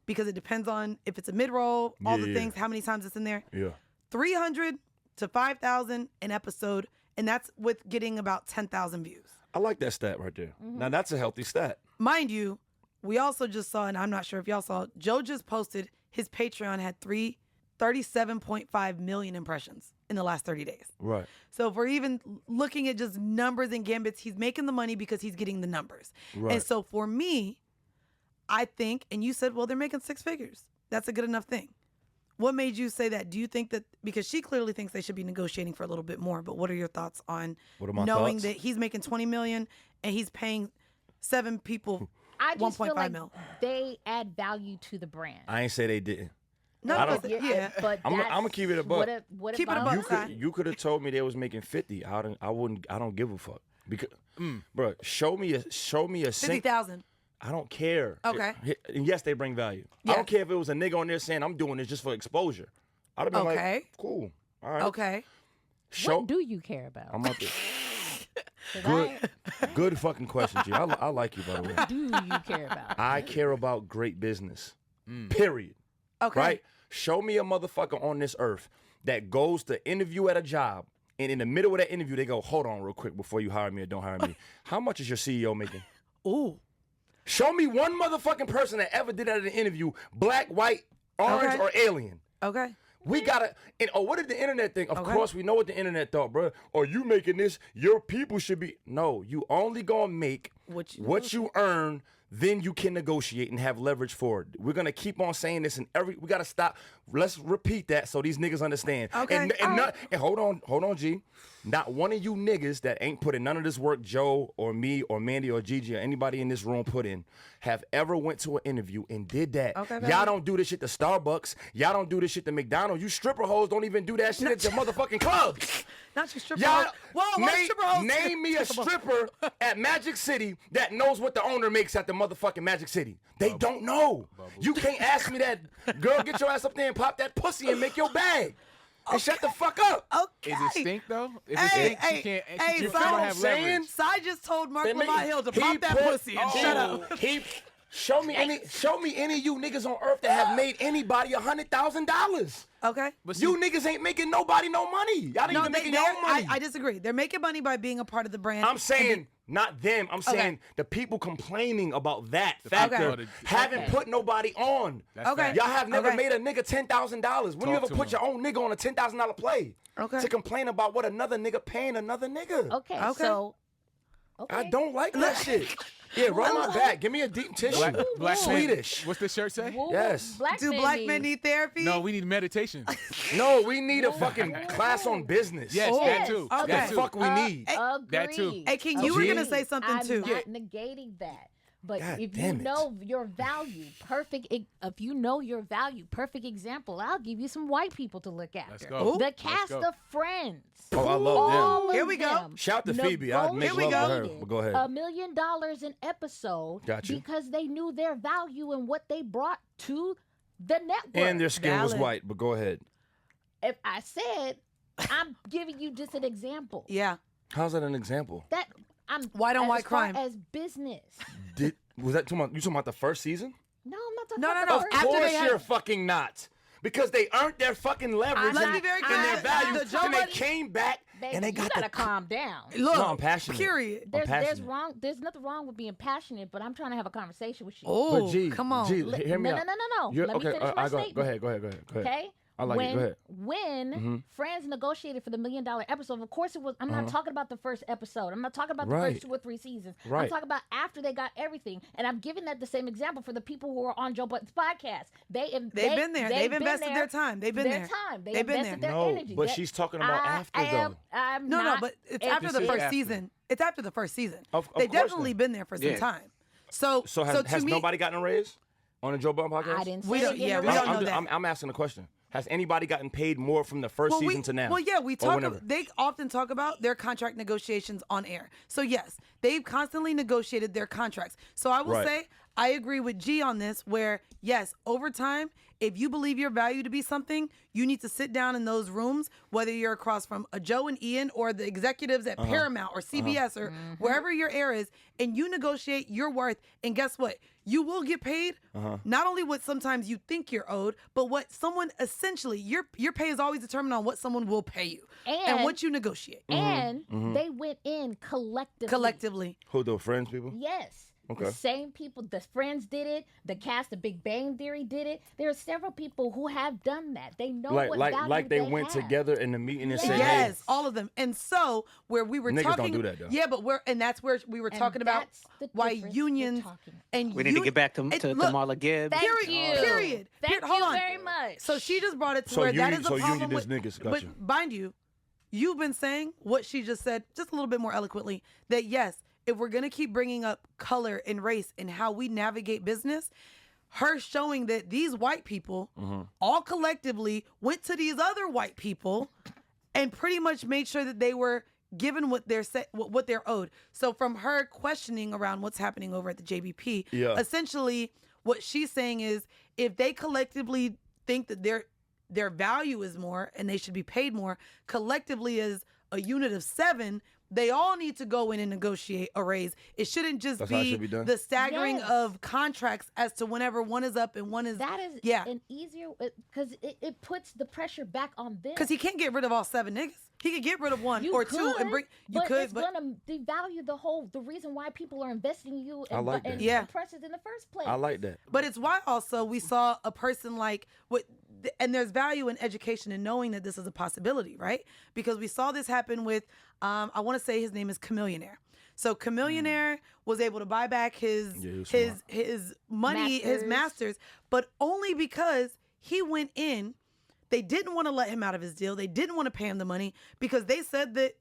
Speaker 1: because it depends on if it's a mid-roll, all
Speaker 2: Yeah,
Speaker 1: the
Speaker 2: yeah.
Speaker 1: things, how many times it's in there.
Speaker 2: Yeah.
Speaker 1: 300 to 5,000 an episode, and that's with getting about 10,000 views.
Speaker 2: I like that stat right there. Now that's a healthy stat.
Speaker 1: Mind you, we also just saw, and I'm not sure if y'all saw, Joe just posted his Patreon had 37.5 million impressions in the last 30 days.
Speaker 2: Right.
Speaker 1: So if we're even looking at just numbers and gambits, he's making the money because he's getting the numbers.
Speaker 2: Right.
Speaker 1: And so for me, I think, and you said, well, they're making 6 figures. That's a good enough thing. What made you say that? Do you think that, because she clearly thinks they should be negotiating for a little bit more, but what are your thoughts on
Speaker 2: What are my
Speaker 1: knowing
Speaker 2: thoughts?
Speaker 1: that he's making 20 million and he's paying 7 people
Speaker 3: I just feel
Speaker 1: 1.5
Speaker 3: like
Speaker 1: mil?
Speaker 3: they add value to the brand.
Speaker 2: I ain't say they didn't.
Speaker 1: No,
Speaker 2: I don't-
Speaker 1: because- yeah.
Speaker 3: But
Speaker 2: I'm
Speaker 3: that's
Speaker 2: gonna keep it a buck.
Speaker 3: What
Speaker 1: Keep it a
Speaker 3: about
Speaker 1: buck,
Speaker 2: You
Speaker 1: Sy.
Speaker 2: could have told me they was making 50. I don't give a fuck. Because bro, show me a sync.
Speaker 1: 50,000.
Speaker 2: I don't care.
Speaker 1: Okay.
Speaker 2: And yes, they bring value. I
Speaker 1: Yes.
Speaker 2: don't care if it was a nigga on there saying I'm doing this just for exposure. I'd have been
Speaker 1: Okay.
Speaker 2: like, cool. All right.
Speaker 1: Okay.
Speaker 2: Show.
Speaker 3: What do you care about?
Speaker 2: I'm out there.
Speaker 3: 'Cause
Speaker 2: Good fucking question, G. I like you, by the way.
Speaker 3: I do you care about?
Speaker 2: I care about great business. Period.
Speaker 1: Okay.
Speaker 2: Right? Show me a motherfucker on this earth that goes to interview at a job, and in the middle of that interview, they go, hold on real quick before you hire me or don't hire me. How much is your CEO making?
Speaker 1: Ooh.
Speaker 2: Show me one motherfucking person that ever did that at an interview, black, white, orange or alien.
Speaker 1: Okay.
Speaker 2: We gotta, what did the internet think? Of
Speaker 1: Okay.
Speaker 2: course, we know what the internet thought, bro. Are you making this? Your people should be. No, you only gonna make what you earn. Then you can negotiate and have leverage for it. We're gonna keep on saying this, we gotta stop. Let's repeat that so these niggas understand.
Speaker 1: Okay.
Speaker 2: And hold on, G. Not one of you niggas that ain't put in none of this work, Joe or me or Mandii or Gigi or anybody in this room put in, have ever went to an interview and did that.
Speaker 1: Okay,
Speaker 2: y'all don't do this shit to Starbucks. Y'all don't do this shit to McDonald's. You stripper hoes don't even do that shit at your motherfucking clubs.
Speaker 1: Not your stripper
Speaker 2: Y'all,
Speaker 1: hoes. Whoa, stripper hoes.
Speaker 2: name me a stripper at Magic City that knows what the owner makes at the motherfucking Magic City. They don't know. You can't ask me that. Girl, get your ass up there and pop that pussy and make your bag. And shut the fuck up.
Speaker 1: Okay.
Speaker 4: Is it stink though? If it
Speaker 1: Hey,
Speaker 4: stinks, she can't.
Speaker 1: hey,
Speaker 4: She
Speaker 1: Sy,
Speaker 4: don't have leverage.
Speaker 1: Sy just told Mark
Speaker 2: They make-
Speaker 1: Lamont Hill to
Speaker 2: he
Speaker 1: pop that
Speaker 2: put-
Speaker 1: pussy and shut up.
Speaker 2: Show me any of you niggas on earth that have made anybody $100,000.
Speaker 1: Okay.
Speaker 4: But
Speaker 2: You niggas ain't making nobody no money. Y'all ain't even making your own money.
Speaker 1: I disagree. They're making money by being a part of the brand.
Speaker 2: I'm saying not them. I'm saying the people complaining about that factor
Speaker 4: Okay.
Speaker 2: haven't put nobody on.
Speaker 4: That's
Speaker 1: Okay.
Speaker 4: fact.
Speaker 2: Y'all have never
Speaker 1: Okay.
Speaker 2: made a nigga $10,000. When you
Speaker 4: Talk
Speaker 2: ever
Speaker 4: to
Speaker 2: put
Speaker 4: him.
Speaker 2: your own nigga on a $10,000 play?
Speaker 1: Okay.
Speaker 2: To complain about what another nigga paying another nigga.
Speaker 3: Okay.
Speaker 1: Okay.
Speaker 3: So. Okay.
Speaker 2: I don't like that shit. Yeah, rub my back. Give me a deep tissue.
Speaker 4: Black
Speaker 2: Swedish.
Speaker 4: What's the shirt say?
Speaker 3: Woo,
Speaker 2: Yes.
Speaker 1: Do black men need therapy?
Speaker 4: No, we need meditation.
Speaker 2: No, we need a fucking class on business.
Speaker 4: Yes,
Speaker 1: Oh,
Speaker 4: that too.
Speaker 1: okay.
Speaker 2: The
Speaker 4: That too.
Speaker 2: fuck we need.
Speaker 3: Agreed.
Speaker 4: That too.
Speaker 1: Hey, King, you were
Speaker 2: Okay.
Speaker 1: gonna say something
Speaker 3: I'm
Speaker 1: too.
Speaker 3: not negating that. But
Speaker 2: God
Speaker 3: if you
Speaker 2: damn it.
Speaker 3: know your value, if you know your value, perfect example, I'll give you some white people to look after.
Speaker 4: Let's go.
Speaker 3: The
Speaker 4: Let's
Speaker 3: cast
Speaker 4: go.
Speaker 3: of Friends.
Speaker 2: Oh, I love
Speaker 3: All
Speaker 2: them.
Speaker 3: of
Speaker 1: Here we go.
Speaker 3: them
Speaker 2: Shout to Phoebe. I'd make
Speaker 1: Here we
Speaker 2: love to her.
Speaker 3: negotiated
Speaker 2: But go ahead.
Speaker 3: $1 million an episode
Speaker 2: Got you.
Speaker 3: because they knew their value and what they brought to the network.
Speaker 2: And their skin was
Speaker 1: Valid.
Speaker 2: white, but go ahead.
Speaker 3: If I said, I'm giving you just an example.
Speaker 1: Yeah.
Speaker 2: How's that an example?
Speaker 3: That I'm
Speaker 1: White on
Speaker 3: as
Speaker 1: white
Speaker 3: far
Speaker 1: crime.
Speaker 3: as business.
Speaker 2: Was that you talking about the first season?
Speaker 3: No, I'm not talking
Speaker 1: No,
Speaker 3: about
Speaker 1: no,
Speaker 3: the
Speaker 1: no.
Speaker 3: first
Speaker 1: After
Speaker 2: Of
Speaker 1: they
Speaker 2: course
Speaker 1: had-
Speaker 2: you're fucking not. Because they earned their fucking leverage
Speaker 1: Let's
Speaker 2: and,
Speaker 1: be very
Speaker 2: and their
Speaker 1: clear.
Speaker 2: value,
Speaker 1: The Joe
Speaker 2: and they
Speaker 1: Budden-
Speaker 2: came back
Speaker 3: Baby,
Speaker 2: and they
Speaker 3: you
Speaker 2: got
Speaker 3: gotta
Speaker 2: the
Speaker 3: calm down.
Speaker 1: Look,
Speaker 2: No, I'm passionate.
Speaker 1: Period.
Speaker 2: I'm
Speaker 3: There's
Speaker 2: passionate.
Speaker 3: There's nothing wrong with being passionate, but I'm trying to have a conversation with you.
Speaker 1: Oh,
Speaker 2: But G,
Speaker 1: come on.
Speaker 2: G,
Speaker 3: Li-
Speaker 2: hear me
Speaker 3: no,
Speaker 2: out.
Speaker 3: no, no, no.
Speaker 2: You're-
Speaker 3: Let me finish my
Speaker 2: go
Speaker 3: statement.
Speaker 2: ahead. Go ahead.
Speaker 3: Okay.
Speaker 2: I like it. Go ahead.
Speaker 3: When Friends negotiated for the $1 million episode, of course it was. I'm not talking about the first episode. I'm not talking about the
Speaker 2: Right.
Speaker 3: first 2 or 3 seasons. I'm
Speaker 2: Right.
Speaker 3: talking about after they got everything. And I'm giving that the same example for the people who are on Joe Budden's podcast. They've
Speaker 1: been there. They've invested their time. They've been there.
Speaker 3: They
Speaker 1: They've been
Speaker 3: invested
Speaker 1: there.
Speaker 3: their
Speaker 2: No,
Speaker 3: energy.
Speaker 2: but
Speaker 3: That-
Speaker 2: she's talking about after, though.
Speaker 3: I'm
Speaker 1: No,
Speaker 3: not,
Speaker 1: but it's
Speaker 3: if-
Speaker 1: after the
Speaker 4: This is
Speaker 1: first
Speaker 4: after.
Speaker 1: season. It's after the first season.
Speaker 2: Of
Speaker 1: They've
Speaker 2: course
Speaker 1: definitely
Speaker 2: then.
Speaker 1: been there for some
Speaker 6: Yeah.
Speaker 1: time. So
Speaker 2: So has
Speaker 1: to me,
Speaker 2: nobody gotten a raise on the Joe Budden podcast?
Speaker 3: I didn't say
Speaker 1: We
Speaker 3: they
Speaker 1: don't-
Speaker 3: getting
Speaker 1: yeah,
Speaker 3: a
Speaker 1: we
Speaker 3: raise.
Speaker 1: don't know that.
Speaker 2: I'm asking a question. Has anybody gotten paid more from the first season to now?
Speaker 1: Well, yeah, we
Speaker 2: Or
Speaker 1: talk.
Speaker 2: whenever?
Speaker 1: They often talk about their contract negotiations on air. So yes, they've constantly negotiated their contracts. So I will
Speaker 2: Right.
Speaker 1: say I agree with G on this. Where yes, over time, if you believe your value to be something, you need to sit down in those rooms, whether you're across from a Joe and Ian or the executives at Paramount or CBS or wherever your air is, and you negotiate your worth. And guess what? You will get paid not only what sometimes you think you're owed, but what someone essentially your pay is always determined on what someone will pay you and what you negotiate
Speaker 3: And they went in collectively.
Speaker 1: collectively.
Speaker 2: Who, the Friends people?
Speaker 3: Yes.
Speaker 2: Okay.
Speaker 3: The same people, the Friends did it. The cast of Big Bang Theory did it. There are several people who have done that. They know what value
Speaker 2: Like they went
Speaker 3: have.
Speaker 2: together in the meeting and said,
Speaker 1: Yes,
Speaker 2: hey,
Speaker 1: all of them. And so where we were
Speaker 2: Niggas don't
Speaker 1: talking,
Speaker 2: do that, though.
Speaker 1: yeah, but that's where we were
Speaker 3: And
Speaker 1: talking about
Speaker 3: that's the
Speaker 1: why
Speaker 3: difference
Speaker 1: unions
Speaker 3: we're talking about.
Speaker 1: and
Speaker 6: We need to get back to
Speaker 1: and
Speaker 6: to Marla Gibbs.
Speaker 3: Thank
Speaker 1: Period.
Speaker 3: you.
Speaker 1: Period.
Speaker 3: Thank
Speaker 1: Hold
Speaker 3: you
Speaker 1: on.
Speaker 3: very much.
Speaker 1: So she just brought it to
Speaker 2: So
Speaker 1: where that
Speaker 2: union-
Speaker 1: is a
Speaker 2: so
Speaker 1: problem
Speaker 2: unionist
Speaker 1: with,
Speaker 2: niggas, got
Speaker 1: but
Speaker 2: you.
Speaker 1: mind you, you've been saying what she just said just a little bit more eloquently, that yes, if we're going to keep bringing up color and race and how we navigate business, her showing that these white people all collectively went to these other white people and pretty much made sure that they were given what they're owed. So from her questioning around what's happening over at the JBP,
Speaker 2: Yeah.
Speaker 1: essentially what she's saying is if they collectively think that their value is more and they should be paid more, collectively as a unit of 7, they all need to go in and negotiate a raise. It shouldn't just
Speaker 2: That's how it should be done?
Speaker 1: the staggering
Speaker 3: Yes.
Speaker 1: of contracts as to whenever one is up and one is
Speaker 3: That is
Speaker 1: yeah.
Speaker 3: an easier, because it puts the pressure back on them.
Speaker 1: Because he can't get rid of all 7 niggas. He could get rid of one
Speaker 3: You
Speaker 1: or
Speaker 3: could,
Speaker 1: 2 and bring. You
Speaker 3: but
Speaker 1: could,
Speaker 3: it's
Speaker 1: but
Speaker 3: gonna devalue the reason why people are investing in you
Speaker 2: I
Speaker 3: and,
Speaker 2: like that.
Speaker 3: and
Speaker 1: Yeah.
Speaker 3: oppressors in the first place.
Speaker 2: I like that.
Speaker 1: But it's why also we saw a person like what, and there's value in education and knowing that this is a possibility, right? Because we saw this happen with, I want to say his name is Chameleonaire. So Chameleonaire was able to buy back his money, his masters, but only because he went in. They didn't want to let him out of his deal. They didn't want to pay him the money because they said that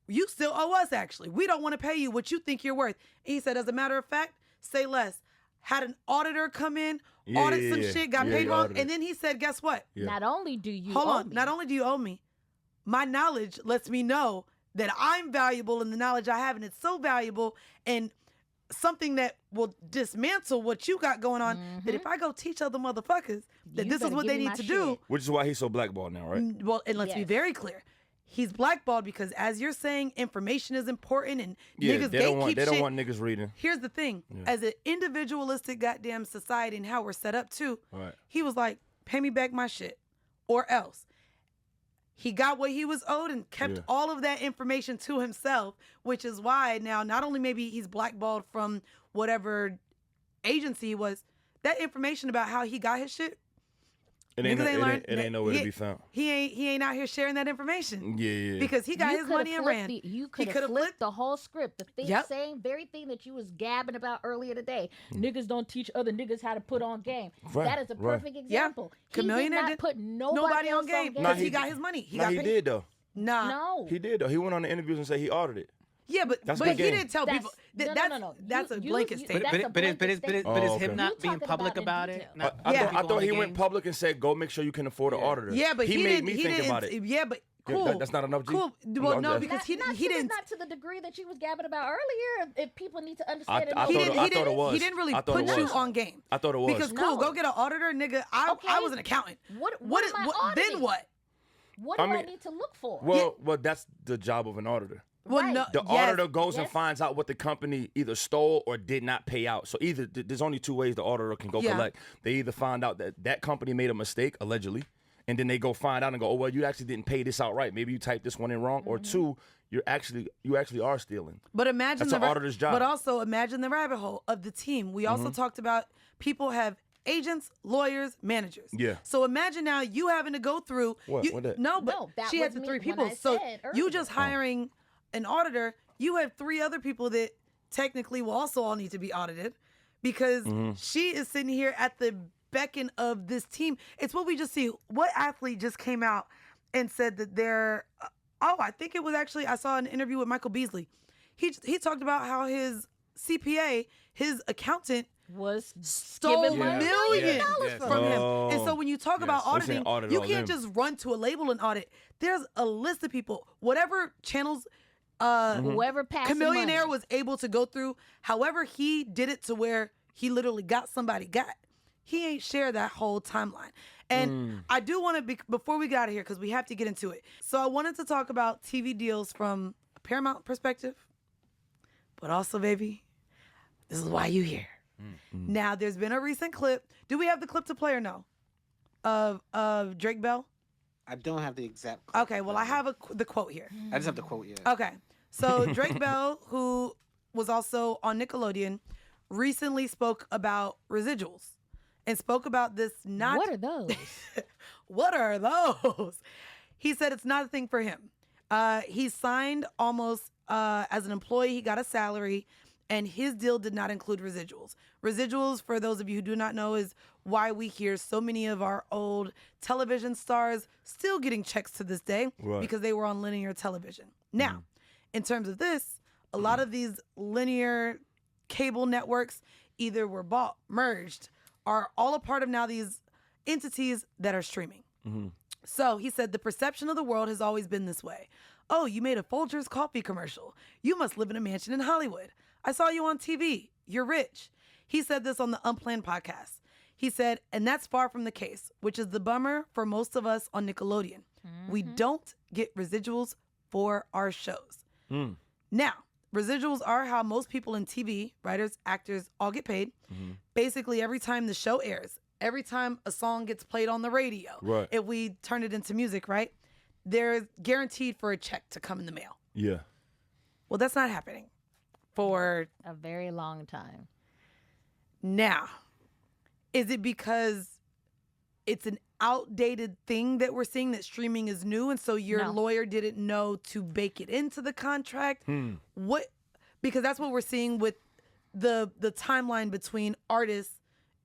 Speaker 1: you still owe us, actually. We don't want to pay you what you think you're worth. And he said, as a matter of fact, say less. Had an auditor come in, audit some shit, got paid wrong. And then he said, guess what?
Speaker 2: Yeah.
Speaker 3: Not only do you
Speaker 1: Hold
Speaker 3: owe
Speaker 1: on.
Speaker 3: me,
Speaker 1: Not only do you owe me, my knowledge lets me know that I'm valuable in the knowledge I have. And it's so valuable and something that will dismantle what you got going on, that if I go teach other motherfuckers that
Speaker 3: You
Speaker 1: this is
Speaker 3: better
Speaker 1: what
Speaker 3: give
Speaker 1: they
Speaker 3: me
Speaker 1: need
Speaker 3: my
Speaker 1: to
Speaker 3: shit.
Speaker 1: do.
Speaker 2: Which is why he's so blackballed now, right?
Speaker 1: Well, and let's be
Speaker 3: Yes.
Speaker 1: very clear. He's blackballed because, as you're saying, information is important and
Speaker 2: Yeah,
Speaker 1: niggas
Speaker 2: they don't
Speaker 1: gatekeep
Speaker 2: want
Speaker 1: shit.
Speaker 2: niggas reading.
Speaker 1: Here's the thing. As an individualistic goddamn society and how we're set up too,
Speaker 2: Right.
Speaker 1: he was like, pay me back my shit or else. He got what he was owed and kept all of that information to himself, which is why now not only maybe he's blackballed from whatever agency he was, that information about how he got his shit,
Speaker 2: It ain't,
Speaker 1: niggas
Speaker 2: no,
Speaker 1: learned
Speaker 2: it ain't nowhere
Speaker 1: he-
Speaker 2: to be found.
Speaker 1: he ain't out here sharing that information.
Speaker 2: Yeah.
Speaker 1: Because he got
Speaker 3: you
Speaker 1: his
Speaker 3: coulda
Speaker 1: money and
Speaker 3: flipped
Speaker 1: ran.
Speaker 3: You
Speaker 1: He
Speaker 3: could have
Speaker 1: coulda
Speaker 3: flipped the whole script. The
Speaker 1: Yep.
Speaker 3: same very thing that you was gabbing about earlier today. Niggas don't teach other niggas how to put on game.
Speaker 2: Right,
Speaker 3: That is a
Speaker 2: right.
Speaker 3: perfect example. He did
Speaker 1: Chameleonaire
Speaker 3: not
Speaker 1: did-
Speaker 3: put
Speaker 1: Nobody
Speaker 3: else
Speaker 1: on game
Speaker 2: Nah,
Speaker 1: because he
Speaker 2: he
Speaker 1: got
Speaker 2: did.
Speaker 1: his money. He
Speaker 2: Nah,
Speaker 1: got
Speaker 2: he
Speaker 1: paid.
Speaker 2: did though.
Speaker 1: Nah.
Speaker 3: No.
Speaker 2: He did though. He went on the interviews and said he audited.
Speaker 1: Yeah, but
Speaker 2: That's
Speaker 1: he
Speaker 2: good game.
Speaker 1: didn't tell
Speaker 3: That's-
Speaker 1: people.
Speaker 3: no.
Speaker 1: That's a blanket statement.
Speaker 3: That's a blanket
Speaker 6: But is
Speaker 3: statement.
Speaker 2: Oh,
Speaker 6: him
Speaker 2: okay.
Speaker 6: not
Speaker 3: You
Speaker 6: being
Speaker 3: talking
Speaker 6: public
Speaker 3: about
Speaker 6: about
Speaker 3: in
Speaker 6: it?
Speaker 3: detail.
Speaker 6: Not
Speaker 2: I
Speaker 1: Yeah.
Speaker 6: putting
Speaker 2: thought
Speaker 6: people on
Speaker 2: he
Speaker 6: the
Speaker 2: went
Speaker 6: game?
Speaker 2: public and said, "Go make sure you can afford an auditor."
Speaker 1: Yeah, but
Speaker 2: he
Speaker 1: he
Speaker 2: made
Speaker 1: didn't.
Speaker 2: me
Speaker 1: he
Speaker 2: think
Speaker 1: didn't.
Speaker 2: about it.
Speaker 1: Yeah, but
Speaker 2: Yeah,
Speaker 1: cool.
Speaker 2: that's not enough, G?
Speaker 1: Cool.
Speaker 2: No,
Speaker 1: Well,
Speaker 2: I'm
Speaker 1: no,
Speaker 2: just-
Speaker 1: because he
Speaker 3: not
Speaker 1: didn't.
Speaker 3: to the degree that you was gabbing about earlier. If people need to
Speaker 2: I
Speaker 3: understand it,
Speaker 2: thought
Speaker 1: He
Speaker 2: it-
Speaker 1: didn't.
Speaker 2: I
Speaker 1: He
Speaker 2: thought it
Speaker 1: didn't.
Speaker 2: was.
Speaker 1: He didn't really
Speaker 2: I thought
Speaker 1: put
Speaker 2: it
Speaker 1: you
Speaker 2: was.
Speaker 1: on game.
Speaker 2: I thought it was.
Speaker 1: Because cool,
Speaker 3: No.
Speaker 1: go get an auditor, nigga. I
Speaker 3: Okay.
Speaker 1: was an accountant.
Speaker 3: What am
Speaker 1: What?
Speaker 3: I
Speaker 1: Then
Speaker 3: auditing?
Speaker 1: what?
Speaker 3: What do
Speaker 2: I
Speaker 3: I
Speaker 2: mean-
Speaker 3: need to look for?
Speaker 2: Well, that's the job of an auditor.
Speaker 1: Well,
Speaker 3: Right.
Speaker 1: no.
Speaker 2: The
Speaker 1: yes.
Speaker 2: auditor goes and
Speaker 3: Yes.
Speaker 2: finds out what the company either stole or did not pay out. So either there's only 2 ways the auditor can go
Speaker 1: Yeah.
Speaker 2: collect. They either find out that that company made a mistake, allegedly, and then they go find out and go, oh, well, you actually didn't pay this out right. Maybe you typed this one in wrong. Or 2, you actually are stealing.
Speaker 1: But imagine
Speaker 2: That's
Speaker 1: the
Speaker 2: an auditor's job.
Speaker 1: But also imagine the rabbit hole of the team. We also talked about people have agents, lawyers, managers.
Speaker 2: Yeah.
Speaker 1: So imagine now you having to go through.
Speaker 2: What?
Speaker 1: You,
Speaker 2: What that?
Speaker 1: No, but
Speaker 3: No, that
Speaker 1: she had
Speaker 3: was
Speaker 1: the
Speaker 3: me
Speaker 1: 3
Speaker 3: when
Speaker 1: people.
Speaker 3: I
Speaker 1: So
Speaker 3: said
Speaker 1: you
Speaker 3: earlier.
Speaker 1: just hiring an auditor. You have 3 other people that technically will also all need to be audited because she is sitting here at the beckon of this team. It's what we just see. What athlete just came out and said that they're I think it was actually, I saw an interview with Michael Beasley. He talked about how his CPA, his accountant,
Speaker 3: Was
Speaker 1: stole
Speaker 3: giving
Speaker 4: money?
Speaker 1: millions
Speaker 4: Yes.
Speaker 1: from him. And so when you talk about
Speaker 2: They saying
Speaker 1: auditing,
Speaker 2: audit
Speaker 1: you
Speaker 2: all
Speaker 1: can't
Speaker 2: them.
Speaker 1: just run to a label and audit. There's a list of people, whatever channels
Speaker 3: whoever passed
Speaker 1: Chameleonaire was able to go through, however he did it to where he literally got somebody got. He ain't shared that whole timeline. And I do want to, before we get out of here, because we have to get into it. So I wanted to talk about TV deals from a Paramount perspective, but also, baby, this is why you here. Now, there's been a recent clip. Do we have the clip to play or no? Of Drake Bell?
Speaker 6: I don't have the exact quote.
Speaker 1: Okay, well, I have the quote here.
Speaker 6: I just have the quote, yeah.
Speaker 1: Okay. So Drake Bell, who was also on Nickelodeon, recently spoke about residuals and spoke about this not...
Speaker 3: What are those?
Speaker 1: What are those? He said it's not a thing for him. He signed almost as an employee. He got a salary, and his deal did not include residuals. Residuals, for those of you who do not know, is why we hear so many of our old television stars still getting checks to this day because they were on linear television. Now, in terms of this, a lot of these linear cable networks either were bought, merged, are all a part of now these entities that are streaming. So he said the perception of the world has always been this way. Oh, you made a Folgers coffee commercial. You must live in a mansion in Hollywood. I saw you on TV. You're rich. He said this on the Unplanned podcast. He said, and that's far from the case, which is the bummer for most of us on Nickelodeon. We don't get residuals for our shows. Now, residuals are how most people in TV, writers, actors, all get paid. Basically, every time the show airs, every time a song gets played on the radio,
Speaker 2: Right.
Speaker 1: if we turn it into music, right, they're guaranteed for a check to come in the mail.
Speaker 2: Yeah.
Speaker 1: Well, that's not happening for
Speaker 3: A very long time.
Speaker 1: now. Is it because it's an outdated thing that we're seeing that streaming is new, and so your
Speaker 3: No.
Speaker 1: lawyer didn't know to bake it into the contract? What? Because that's what we're seeing with the timeline between artists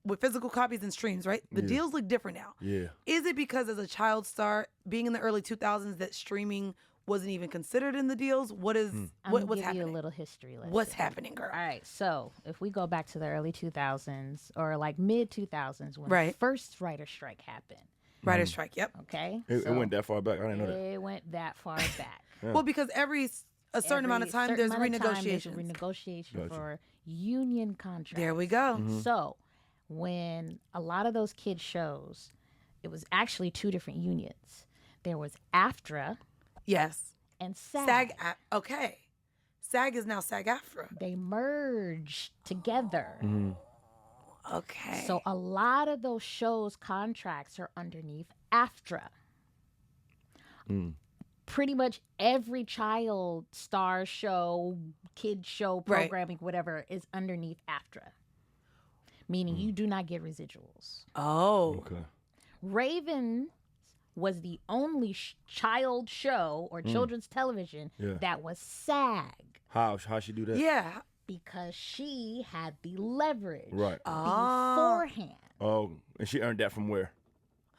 Speaker 1: with physical copies and streams, right? The deals look different now.
Speaker 2: Yeah.
Speaker 1: Is it because as a child star, being in the early 2000s, that streaming wasn't even considered in the deals? What is
Speaker 3: I'm
Speaker 1: what's
Speaker 3: gonna give
Speaker 1: happening?
Speaker 3: you a little history lesson.
Speaker 1: What's happening, girl?
Speaker 3: All right, so if we go back to the early 2000s or like mid 2000s when
Speaker 1: Right.
Speaker 3: the first writer strike happened,
Speaker 1: Writer's strike. Yep.
Speaker 3: okay?
Speaker 2: It went that far back. I didn't know that.
Speaker 3: It went that far back.
Speaker 1: Well, because a certain amount of time, there's renegotiations.
Speaker 3: Renegotiation
Speaker 2: Gotcha.
Speaker 3: for union contracts.
Speaker 1: There we go.
Speaker 3: So when a lot of those kid shows, it was actually two different unions. There was AFTRA
Speaker 1: Yes.
Speaker 3: and SAG.
Speaker 1: Okay. SAG is now SAG-AFTRA.
Speaker 3: They merged together.
Speaker 1: Okay.
Speaker 3: So a lot of those shows' contracts are underneath AFTRA. Pretty much every child star show, kid show,
Speaker 1: Right.
Speaker 3: programming, whatever, is underneath AFTRA. Meaning you do not get residuals.
Speaker 1: Oh.
Speaker 2: Okay.
Speaker 3: Raven was the only child show or children's television
Speaker 2: Yeah.
Speaker 3: that was SAG
Speaker 2: How she do that?
Speaker 1: Yeah.
Speaker 3: because she had the leverage
Speaker 2: Right.
Speaker 3: beforehand.
Speaker 2: Oh, and she earned that from where?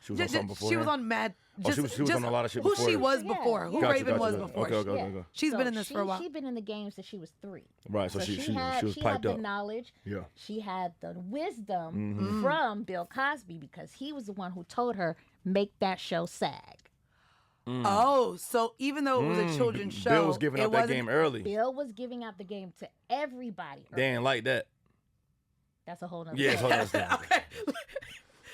Speaker 2: She was on something before.
Speaker 1: She was on Mad.
Speaker 2: Oh, she was on a lot of shit
Speaker 1: who
Speaker 2: before
Speaker 1: she
Speaker 2: this.
Speaker 1: was
Speaker 3: Yeah.
Speaker 1: before. Who
Speaker 3: Gotcha,
Speaker 1: Raven was
Speaker 2: gotcha.
Speaker 1: before.
Speaker 2: Okay.
Speaker 1: She's
Speaker 3: So
Speaker 1: been in this for a while.
Speaker 3: She'd been in the game since she was 3.
Speaker 2: Right, so she was
Speaker 3: she
Speaker 2: piped
Speaker 3: had
Speaker 2: up.
Speaker 3: the knowledge.
Speaker 2: Yeah.
Speaker 3: She had the wisdom
Speaker 1: Mm-hmm.
Speaker 3: from Bill Cosby because he was the one who told her, make that show SAG.
Speaker 1: Oh, so even though it was a children's show,
Speaker 2: Bill was giving
Speaker 1: it
Speaker 2: up that
Speaker 1: wasn't-
Speaker 2: game early.
Speaker 3: Bill was giving out the game to everybody.
Speaker 2: They ain't like that.
Speaker 3: That's a whole nother
Speaker 2: Yeah,
Speaker 3: story.
Speaker 2: it's all
Speaker 1: Okay.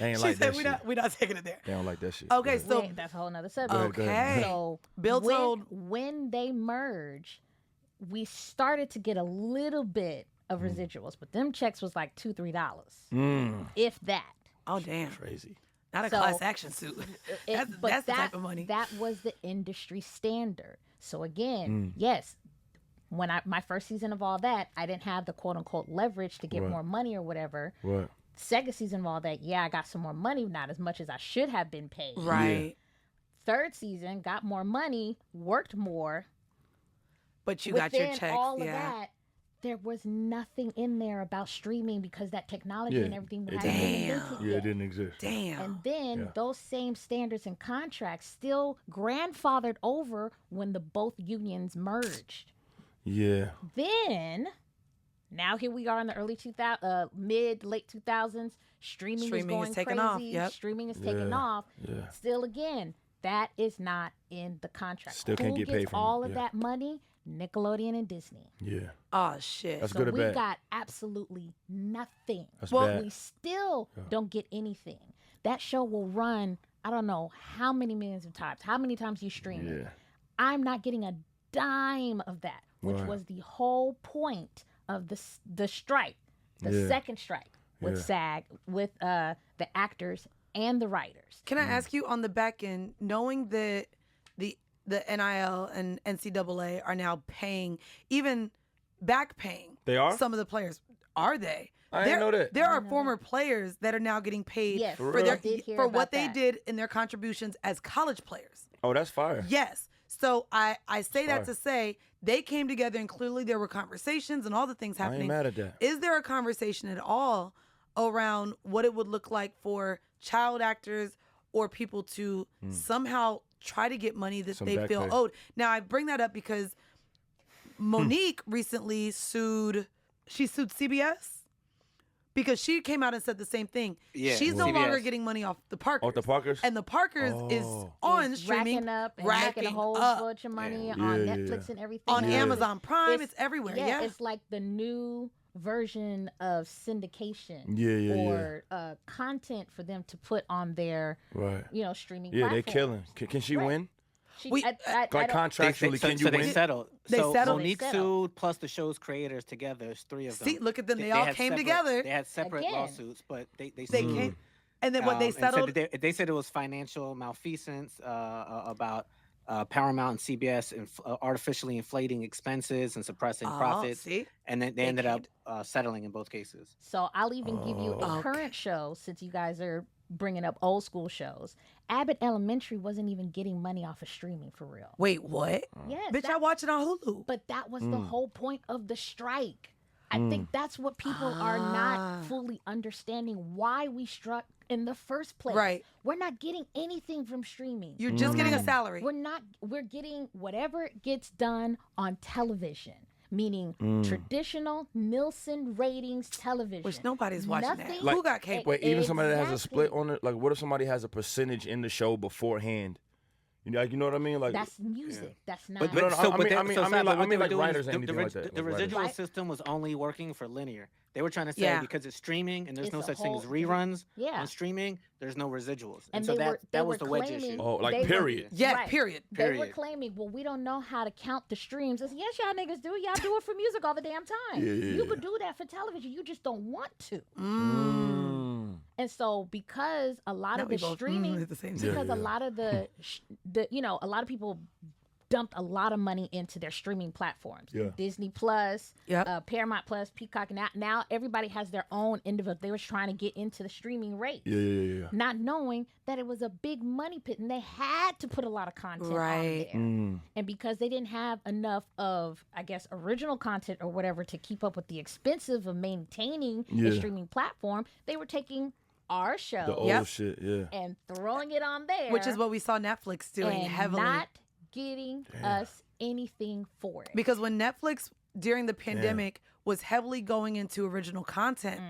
Speaker 2: They ain't
Speaker 1: She
Speaker 2: like
Speaker 1: said
Speaker 2: that
Speaker 1: we're
Speaker 2: shit.
Speaker 1: not taking it there.
Speaker 2: They don't like that shit.
Speaker 1: Okay,
Speaker 2: Yeah.
Speaker 1: so
Speaker 3: Wait, that's a whole nother
Speaker 2: Go
Speaker 3: subject.
Speaker 2: ahead, go ahead.
Speaker 1: okay.
Speaker 3: So
Speaker 1: Bill
Speaker 3: when,
Speaker 1: told-
Speaker 3: when they merged, we started to get a little bit of residuals, but them checks was like $2-3, if that.
Speaker 1: Oh damn,
Speaker 2: Crazy.
Speaker 1: not a
Speaker 3: So-
Speaker 1: class action suit. That's
Speaker 3: But
Speaker 1: the type of money.
Speaker 3: That was the industry standard. So again, yes, when my first season of all that, I didn't have the quote unquote leverage to get
Speaker 2: Right.
Speaker 3: more money or whatever.
Speaker 2: Right.
Speaker 3: Second season of all that, yeah, I got some more money, not as much as I should have been paid.
Speaker 1: Right.
Speaker 3: Third season, got more money, worked more.
Speaker 1: But you got your
Speaker 3: Within
Speaker 1: checks.
Speaker 3: all of
Speaker 1: Yeah.
Speaker 3: that, there was nothing in there about streaming because that technology
Speaker 2: Yeah.
Speaker 3: and everything
Speaker 2: It
Speaker 3: hadn't been
Speaker 1: didn't-
Speaker 3: invented
Speaker 2: Yeah,
Speaker 3: yet.
Speaker 2: it didn't exist.
Speaker 1: Damn.
Speaker 3: And then
Speaker 2: Yeah.
Speaker 3: those same standards and contracts still grandfathered over when the both unions merged.
Speaker 2: Yeah.
Speaker 3: Then, now here we are in the early late 2000s. Streaming is
Speaker 1: Streaming
Speaker 3: going
Speaker 1: is taking
Speaker 3: crazy.
Speaker 1: off, yep.
Speaker 3: Streaming is taking
Speaker 2: Yeah.
Speaker 3: off.
Speaker 2: Yeah.
Speaker 3: Still, again, that is not in the contract.
Speaker 2: Still can't
Speaker 3: Who
Speaker 2: get
Speaker 3: gets
Speaker 2: paid from it,
Speaker 3: all of
Speaker 2: yeah.
Speaker 3: that money? Nickelodeon and Disney.
Speaker 2: Yeah.
Speaker 1: Oh shit.
Speaker 2: That's
Speaker 3: So
Speaker 2: good or
Speaker 3: we
Speaker 2: bad?
Speaker 3: got absolutely nothing.
Speaker 2: That's
Speaker 1: Well,
Speaker 2: bad.
Speaker 3: We still
Speaker 2: Yeah.
Speaker 3: don't get anything. That show will run, I don't know how many millions of times, how many times you stream it.
Speaker 2: Yeah.
Speaker 3: I'm not getting a dime of that, which
Speaker 2: Right.
Speaker 3: was the whole point of the strike, the
Speaker 2: Yeah.
Speaker 3: second strike with
Speaker 2: Yeah.
Speaker 3: SAG, with the actors and the writers.
Speaker 1: Can I ask you on the back end, knowing that the NIL and NCAA are now paying, even back paying
Speaker 2: They are?
Speaker 1: some of the players? Are they?
Speaker 2: I didn't know that.
Speaker 1: There
Speaker 3: I
Speaker 1: are
Speaker 3: didn't know
Speaker 1: former players that are now getting paid
Speaker 3: Yes,
Speaker 2: For
Speaker 1: for their
Speaker 3: I did hear
Speaker 1: for
Speaker 3: about
Speaker 1: what they
Speaker 3: that.
Speaker 1: did in their contributions as college players.
Speaker 2: Oh, that's fire.
Speaker 1: Yes. So I say that
Speaker 2: Fire.
Speaker 1: to say they came together and clearly there were conversations and all the things
Speaker 2: I ain't
Speaker 1: happening.
Speaker 2: mad at that.
Speaker 1: Is there a conversation at all around what it would look like for child actors or people to somehow try to get money that
Speaker 2: Some
Speaker 1: they
Speaker 2: back
Speaker 1: feel
Speaker 2: pay.
Speaker 1: owed? Now, I bring that up because Monique recently sued CBS because she came out and said the same thing.
Speaker 6: Yeah,
Speaker 1: She's no
Speaker 6: CBS.
Speaker 1: longer getting money off the Parkers.
Speaker 2: Off the Parkers?
Speaker 1: And the Parkers is
Speaker 2: Oh.
Speaker 1: on
Speaker 3: It's
Speaker 1: streaming,
Speaker 3: racking up and
Speaker 1: racking
Speaker 3: making a whole
Speaker 1: up
Speaker 3: bunch of money
Speaker 2: Yeah,
Speaker 3: on
Speaker 2: yeah,
Speaker 3: Netflix
Speaker 2: yeah.
Speaker 3: and everything.
Speaker 1: on
Speaker 2: Yeah.
Speaker 1: Amazon Prime.
Speaker 3: It's-
Speaker 1: It's everywhere.
Speaker 3: Yeah,
Speaker 1: Yeah.
Speaker 3: it's like the new version of syndication
Speaker 2: Yeah.
Speaker 3: or content for them to put on their
Speaker 2: Right.
Speaker 3: streaming
Speaker 2: Yeah, they
Speaker 3: platform.
Speaker 2: killing. Can she
Speaker 3: Right.
Speaker 2: win? Contractually, can you
Speaker 6: they
Speaker 2: win?
Speaker 6: settled.
Speaker 1: They
Speaker 6: so
Speaker 1: settled.
Speaker 6: Monique
Speaker 3: They settled.
Speaker 6: sued, plus the show's creators together. There's 3 of them.
Speaker 1: See, look at them. They all
Speaker 6: had
Speaker 1: came
Speaker 6: separate-
Speaker 1: together.
Speaker 6: They had separate
Speaker 3: Again.
Speaker 6: lawsuits, but they
Speaker 1: They
Speaker 6: sued.
Speaker 1: came. And then what they
Speaker 6: and said
Speaker 1: settled.
Speaker 6: that they said it was financial malfeasance about Paramount and CBS artificially inflating expenses and suppressing profits.
Speaker 1: See?
Speaker 6: And then they ended up settling in both cases.
Speaker 3: So I'll even give you a
Speaker 1: Okay.
Speaker 3: current show, since you guys are bringing up old school shows. Abbott Elementary wasn't even getting money off of streaming for real.
Speaker 1: Wait, what?
Speaker 3: Yes,
Speaker 1: Bitch, I watch it on Hulu.
Speaker 3: but that was the whole point of the strike. I think that's what people are not fully understanding, why we struck in the first place.
Speaker 1: Right.
Speaker 3: We're not getting anything from streaming.
Speaker 1: You're just getting a salary.
Speaker 3: We're getting whatever gets done on television, meaning traditional Nielsen ratings television.
Speaker 1: Which nobody's watching that.
Speaker 3: Nothing-
Speaker 1: Who got cable?
Speaker 2: Wait, even somebody that has a
Speaker 3: Exactly.
Speaker 2: split on it, like what if somebody has a percentage in the show beforehand? You know what I mean? Like
Speaker 3: That's music. That's not.
Speaker 2: No, no, I mean like writers and
Speaker 6: the
Speaker 2: anything like that.
Speaker 6: The
Speaker 2: Like writers.
Speaker 6: residual
Speaker 3: Right.
Speaker 6: system was only working for linear. They were trying to say
Speaker 1: Yeah.
Speaker 6: because it's streaming and there's
Speaker 3: It's
Speaker 6: no
Speaker 3: a
Speaker 6: such thing as
Speaker 3: whole-
Speaker 6: reruns
Speaker 3: Yeah.
Speaker 6: on streaming, there's no residuals.
Speaker 3: And
Speaker 6: so
Speaker 3: they were- they
Speaker 6: that was
Speaker 3: were
Speaker 6: the wedge
Speaker 3: claiming-
Speaker 6: issue.
Speaker 2: Oh, like
Speaker 3: They were-
Speaker 2: period.
Speaker 1: Yeah,
Speaker 3: Right.
Speaker 1: period.
Speaker 3: They were
Speaker 6: Period.
Speaker 3: claiming, well, we don't know how to count the streams. I said, yes, y'all niggas do. Y'all do it for music all the damn time.
Speaker 2: Yeah, yeah,
Speaker 3: You
Speaker 2: yeah.
Speaker 3: could do that for television. You just don't want to. And so because a lot
Speaker 1: Now
Speaker 3: of
Speaker 1: we
Speaker 3: the
Speaker 1: both,
Speaker 3: streaming,
Speaker 1: at the same
Speaker 3: because
Speaker 1: time.
Speaker 3: a lot of the a lot of people dumped a lot of money into their streaming platforms.
Speaker 2: Yeah.
Speaker 3: Disney Plus,
Speaker 1: Yep.
Speaker 3: Paramount Plus, Peacock. Now everybody has their own individual. They were trying to get into the streaming race.
Speaker 2: Yeah.
Speaker 3: Not knowing that it was a big money pit and they had to put a lot of content
Speaker 1: Right.
Speaker 3: on there. And because they didn't have enough of, I guess, original content or whatever to keep up with the expensive of maintaining
Speaker 2: Yeah.
Speaker 3: a streaming platform, they were taking our show
Speaker 2: The old shit, yeah.
Speaker 3: and throwing it on there.
Speaker 1: Which is what we saw Netflix doing
Speaker 3: and
Speaker 1: heavily.
Speaker 3: not getting us anything for it.
Speaker 1: Because when Netflix during the pandemic was heavily going into original content,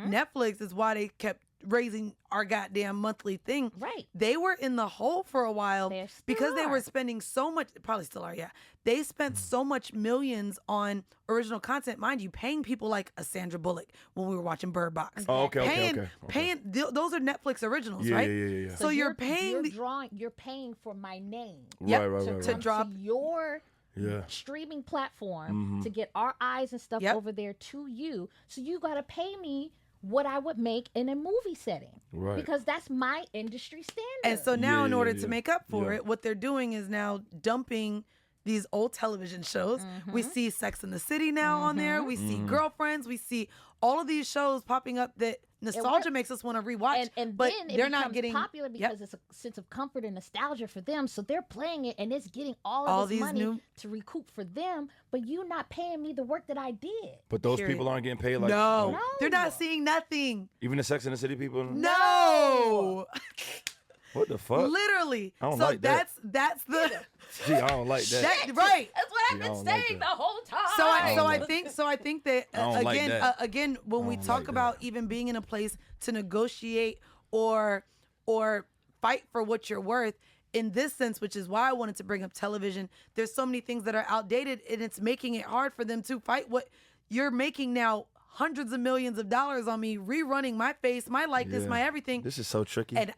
Speaker 1: Netflix is why they kept raising our goddamn monthly thing.
Speaker 3: Right.
Speaker 1: They were in the hole for a while
Speaker 3: They still
Speaker 1: because they were
Speaker 3: are.
Speaker 1: spending so much, probably still are, yeah. They spent so much millions on original content, mind you, paying people like a Sandra Bullock when we were watching Bird Box.
Speaker 2: Oh, okay.
Speaker 1: Paying, those are Netflix originals,
Speaker 2: Yeah,
Speaker 1: right?
Speaker 2: yeah.
Speaker 1: So you're paying
Speaker 3: you're paying for my name.
Speaker 1: Yep,
Speaker 2: Right.
Speaker 1: to
Speaker 3: Come
Speaker 1: drop.
Speaker 3: to your
Speaker 2: Yeah.
Speaker 3: streaming platform to get our eyes and stuff
Speaker 1: Yep.
Speaker 3: over there to you. So you got to pay me what I would make in a movie setting.
Speaker 2: Right.
Speaker 3: Because that's my industry standard.
Speaker 1: And so now, in
Speaker 2: Yeah,
Speaker 1: order
Speaker 2: yeah.
Speaker 1: to make up for
Speaker 2: Yeah.
Speaker 1: it, what they're doing is now dumping these old television shows. We see Sex and the City now on there. We see Girlfriends. We see all of these shows popping up that nostalgia makes us want to rewatch.
Speaker 3: and
Speaker 1: but
Speaker 3: then it
Speaker 1: they're not
Speaker 3: becomes
Speaker 1: getting
Speaker 3: popular
Speaker 1: Yep.
Speaker 3: because it's a sense of comfort and nostalgia for them. So they're playing it and it's getting all
Speaker 1: All
Speaker 3: of
Speaker 1: these
Speaker 3: this money
Speaker 1: new-
Speaker 3: to recoup for them, but you not paying me the work that I did.
Speaker 2: But those
Speaker 1: Period.
Speaker 2: people aren't getting paid like
Speaker 1: No,
Speaker 3: No.
Speaker 1: they're not seeing nothing.
Speaker 2: even the Sex and the City people.
Speaker 1: No,
Speaker 2: What the fuck?
Speaker 1: literally.
Speaker 2: I don't
Speaker 1: So
Speaker 2: like that.
Speaker 1: that's the
Speaker 2: Gee, I don't like that.
Speaker 1: that, right.
Speaker 3: That's what I've
Speaker 2: Yeah, I
Speaker 3: been
Speaker 2: don't like
Speaker 3: saying
Speaker 2: that.
Speaker 3: the whole time.
Speaker 1: I think that
Speaker 2: I don't like
Speaker 1: again,
Speaker 2: that.
Speaker 1: again, when we
Speaker 2: don't
Speaker 1: talk
Speaker 2: like
Speaker 1: about even being in a place to negotiate or fight for what you're worth, in this sense, which is why I wanted to bring up television, there's so many things that are outdated, and it's making it hard for them to fight what you're making now. Hundreds of millions of dollars on me rerunning my face, my likeness,
Speaker 2: Yeah.
Speaker 1: my everything,
Speaker 2: This is so tricky.
Speaker 1: and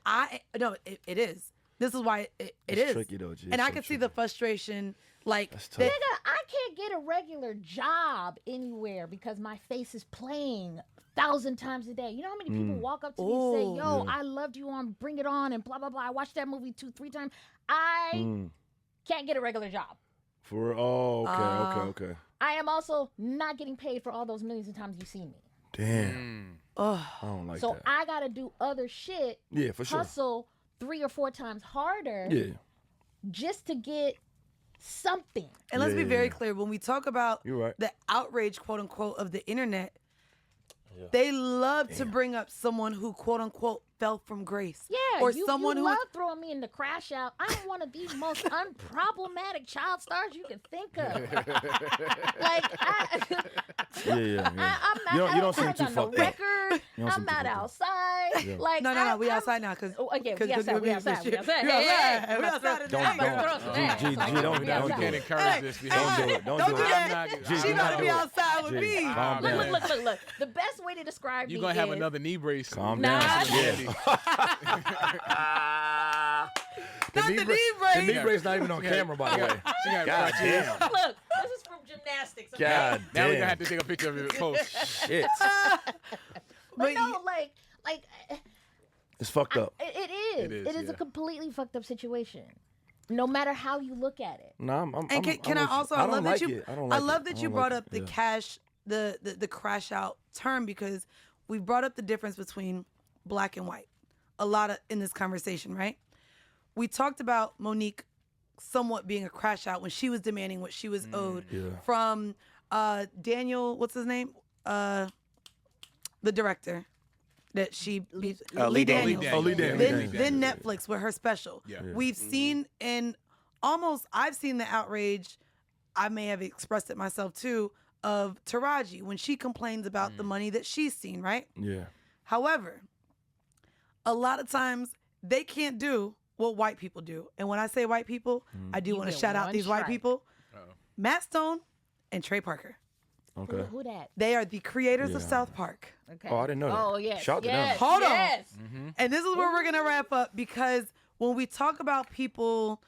Speaker 1: it is. This is why it
Speaker 2: It's
Speaker 1: is
Speaker 2: tricky though, G.
Speaker 1: and
Speaker 2: It's
Speaker 1: I
Speaker 2: so
Speaker 1: can see
Speaker 2: tricky.
Speaker 1: the frustration, like
Speaker 2: That's tough.
Speaker 1: that-
Speaker 3: Nigga, I can't get a regular job anywhere because my face is playing 1,000 times a day. You know how many people walk up to me and say, yo, I loved you on Bring It On and blah, blah, blah. I watched that movie 2-3 times. I can't get a regular job.
Speaker 2: For okay.
Speaker 3: I am also not getting paid for all those millions of times you see me.
Speaker 2: Damn.
Speaker 1: oh,
Speaker 2: I don't like
Speaker 3: So
Speaker 2: that.
Speaker 3: I got to do other shit,
Speaker 2: Yeah, for sure.
Speaker 3: hustle 3 or 4 times harder
Speaker 2: Yeah.
Speaker 3: just to get something.
Speaker 1: And let's be
Speaker 2: Yeah.
Speaker 1: very clear, when we talk about
Speaker 2: You're right.
Speaker 1: the outrage, quote unquote, of the internet, they love to bring up someone who, quote unquote, fell from grace.
Speaker 3: Yeah,
Speaker 1: or
Speaker 3: you
Speaker 1: someone
Speaker 3: you
Speaker 1: who
Speaker 3: love throwing me in the crash out. I'm one of the most unproblematic child stars you can think of. Like,
Speaker 2: Yeah.
Speaker 3: I'm not.
Speaker 2: You don't
Speaker 3: I
Speaker 2: seem
Speaker 3: don't
Speaker 2: too
Speaker 3: got no
Speaker 2: fucked up.
Speaker 3: record.
Speaker 2: You don't
Speaker 3: I'm
Speaker 2: seem too
Speaker 3: not
Speaker 2: fucked up.
Speaker 3: outside.
Speaker 2: Yeah.
Speaker 3: Like
Speaker 1: no, we
Speaker 3: I'm-
Speaker 1: outside now because
Speaker 3: Oh, okay, we outside. We outside. We outside. Hey,
Speaker 1: we outside.
Speaker 2: Don't
Speaker 3: I'm gonna throw some ass.
Speaker 2: G,
Speaker 3: Like,
Speaker 2: don't
Speaker 3: we
Speaker 2: do
Speaker 3: outside.
Speaker 2: it.
Speaker 4: Can't encourage this behavior.
Speaker 2: Don't do it. Don't do
Speaker 1: do
Speaker 2: it.
Speaker 1: that.
Speaker 2: G,
Speaker 1: She
Speaker 2: do
Speaker 1: about
Speaker 2: not
Speaker 1: to
Speaker 2: do
Speaker 1: be
Speaker 2: it.
Speaker 1: outside with
Speaker 2: G,
Speaker 1: me.
Speaker 2: calm
Speaker 3: Look,
Speaker 2: down.
Speaker 3: look. The best way to describe
Speaker 4: You're
Speaker 3: me
Speaker 4: gonna have
Speaker 3: is
Speaker 4: another knee brace.
Speaker 2: Calm
Speaker 3: Nah.
Speaker 2: down.
Speaker 4: Mandy.
Speaker 2: Yeah.
Speaker 1: Not the knee brace.
Speaker 2: The knee brace not even on camera, by the way. God damn.
Speaker 3: Look, this is from gymnastics. Okay?
Speaker 2: God
Speaker 4: Now
Speaker 2: damn.
Speaker 4: we're gonna have to take a picture of your post.
Speaker 2: Shit.
Speaker 3: But no, like
Speaker 2: It's fucked up.
Speaker 3: it is. It is a completely fucked up situation. No matter how you look at it.
Speaker 2: No,
Speaker 1: And can I also? I love that you. I love that you brought up the
Speaker 2: Yeah.
Speaker 1: cash, the crash out term, because we brought up the difference between black and white a lot of in this conversation, right? We talked about Monique somewhat being a crash out when she was demanding what she was owed from Daniel. What's his name? The director that she
Speaker 6: Lee Daniels.
Speaker 2: Oh, Lee Daniels.
Speaker 1: Then Netflix with her special.
Speaker 4: Yeah.
Speaker 1: We've seen I've seen the outrage. I may have expressed it myself too, of Taraji when she complains about the money that she's seen, right?
Speaker 2: Yeah.
Speaker 1: However, a lot of times they can't do what white people do. And when I say white people, I do want to
Speaker 3: get
Speaker 1: shout out
Speaker 3: one
Speaker 1: these white
Speaker 3: strike.
Speaker 1: people. Matt Stone and Trey Parker.
Speaker 2: Okay.
Speaker 3: Who that?
Speaker 1: They are the creators of
Speaker 2: Yeah.
Speaker 1: South Park.
Speaker 3: Okay.
Speaker 2: Oh, I didn't know that.
Speaker 3: Oh, yes.
Speaker 2: Shout out to them.
Speaker 3: yes,
Speaker 1: Hold on.
Speaker 3: yes.
Speaker 1: And this is where we're going to wrap up, because when we talk about people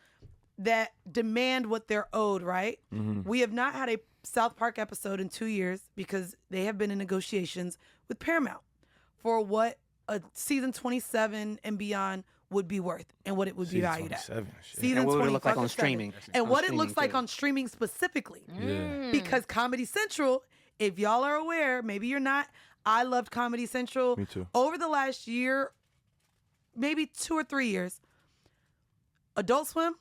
Speaker 1: that demand what they're owed, right? We have not had a South Park episode in 2 years because they have been in negotiations with Paramount for what a season 27 and beyond would be worth and what it would be valued at.
Speaker 2: 27, shit.
Speaker 1: Season
Speaker 6: And what would it look like on
Speaker 1: 27.
Speaker 6: streaming?
Speaker 1: And
Speaker 6: On
Speaker 1: what it
Speaker 6: streaming,
Speaker 1: looks like
Speaker 6: too.
Speaker 1: on streaming specifically.
Speaker 2: Yeah.
Speaker 1: Because Comedy Central, if y'all are aware, maybe you're not, I loved Comedy Central.
Speaker 2: Me too.
Speaker 1: Over the last year, maybe 2 or 3 years, Adult Swim,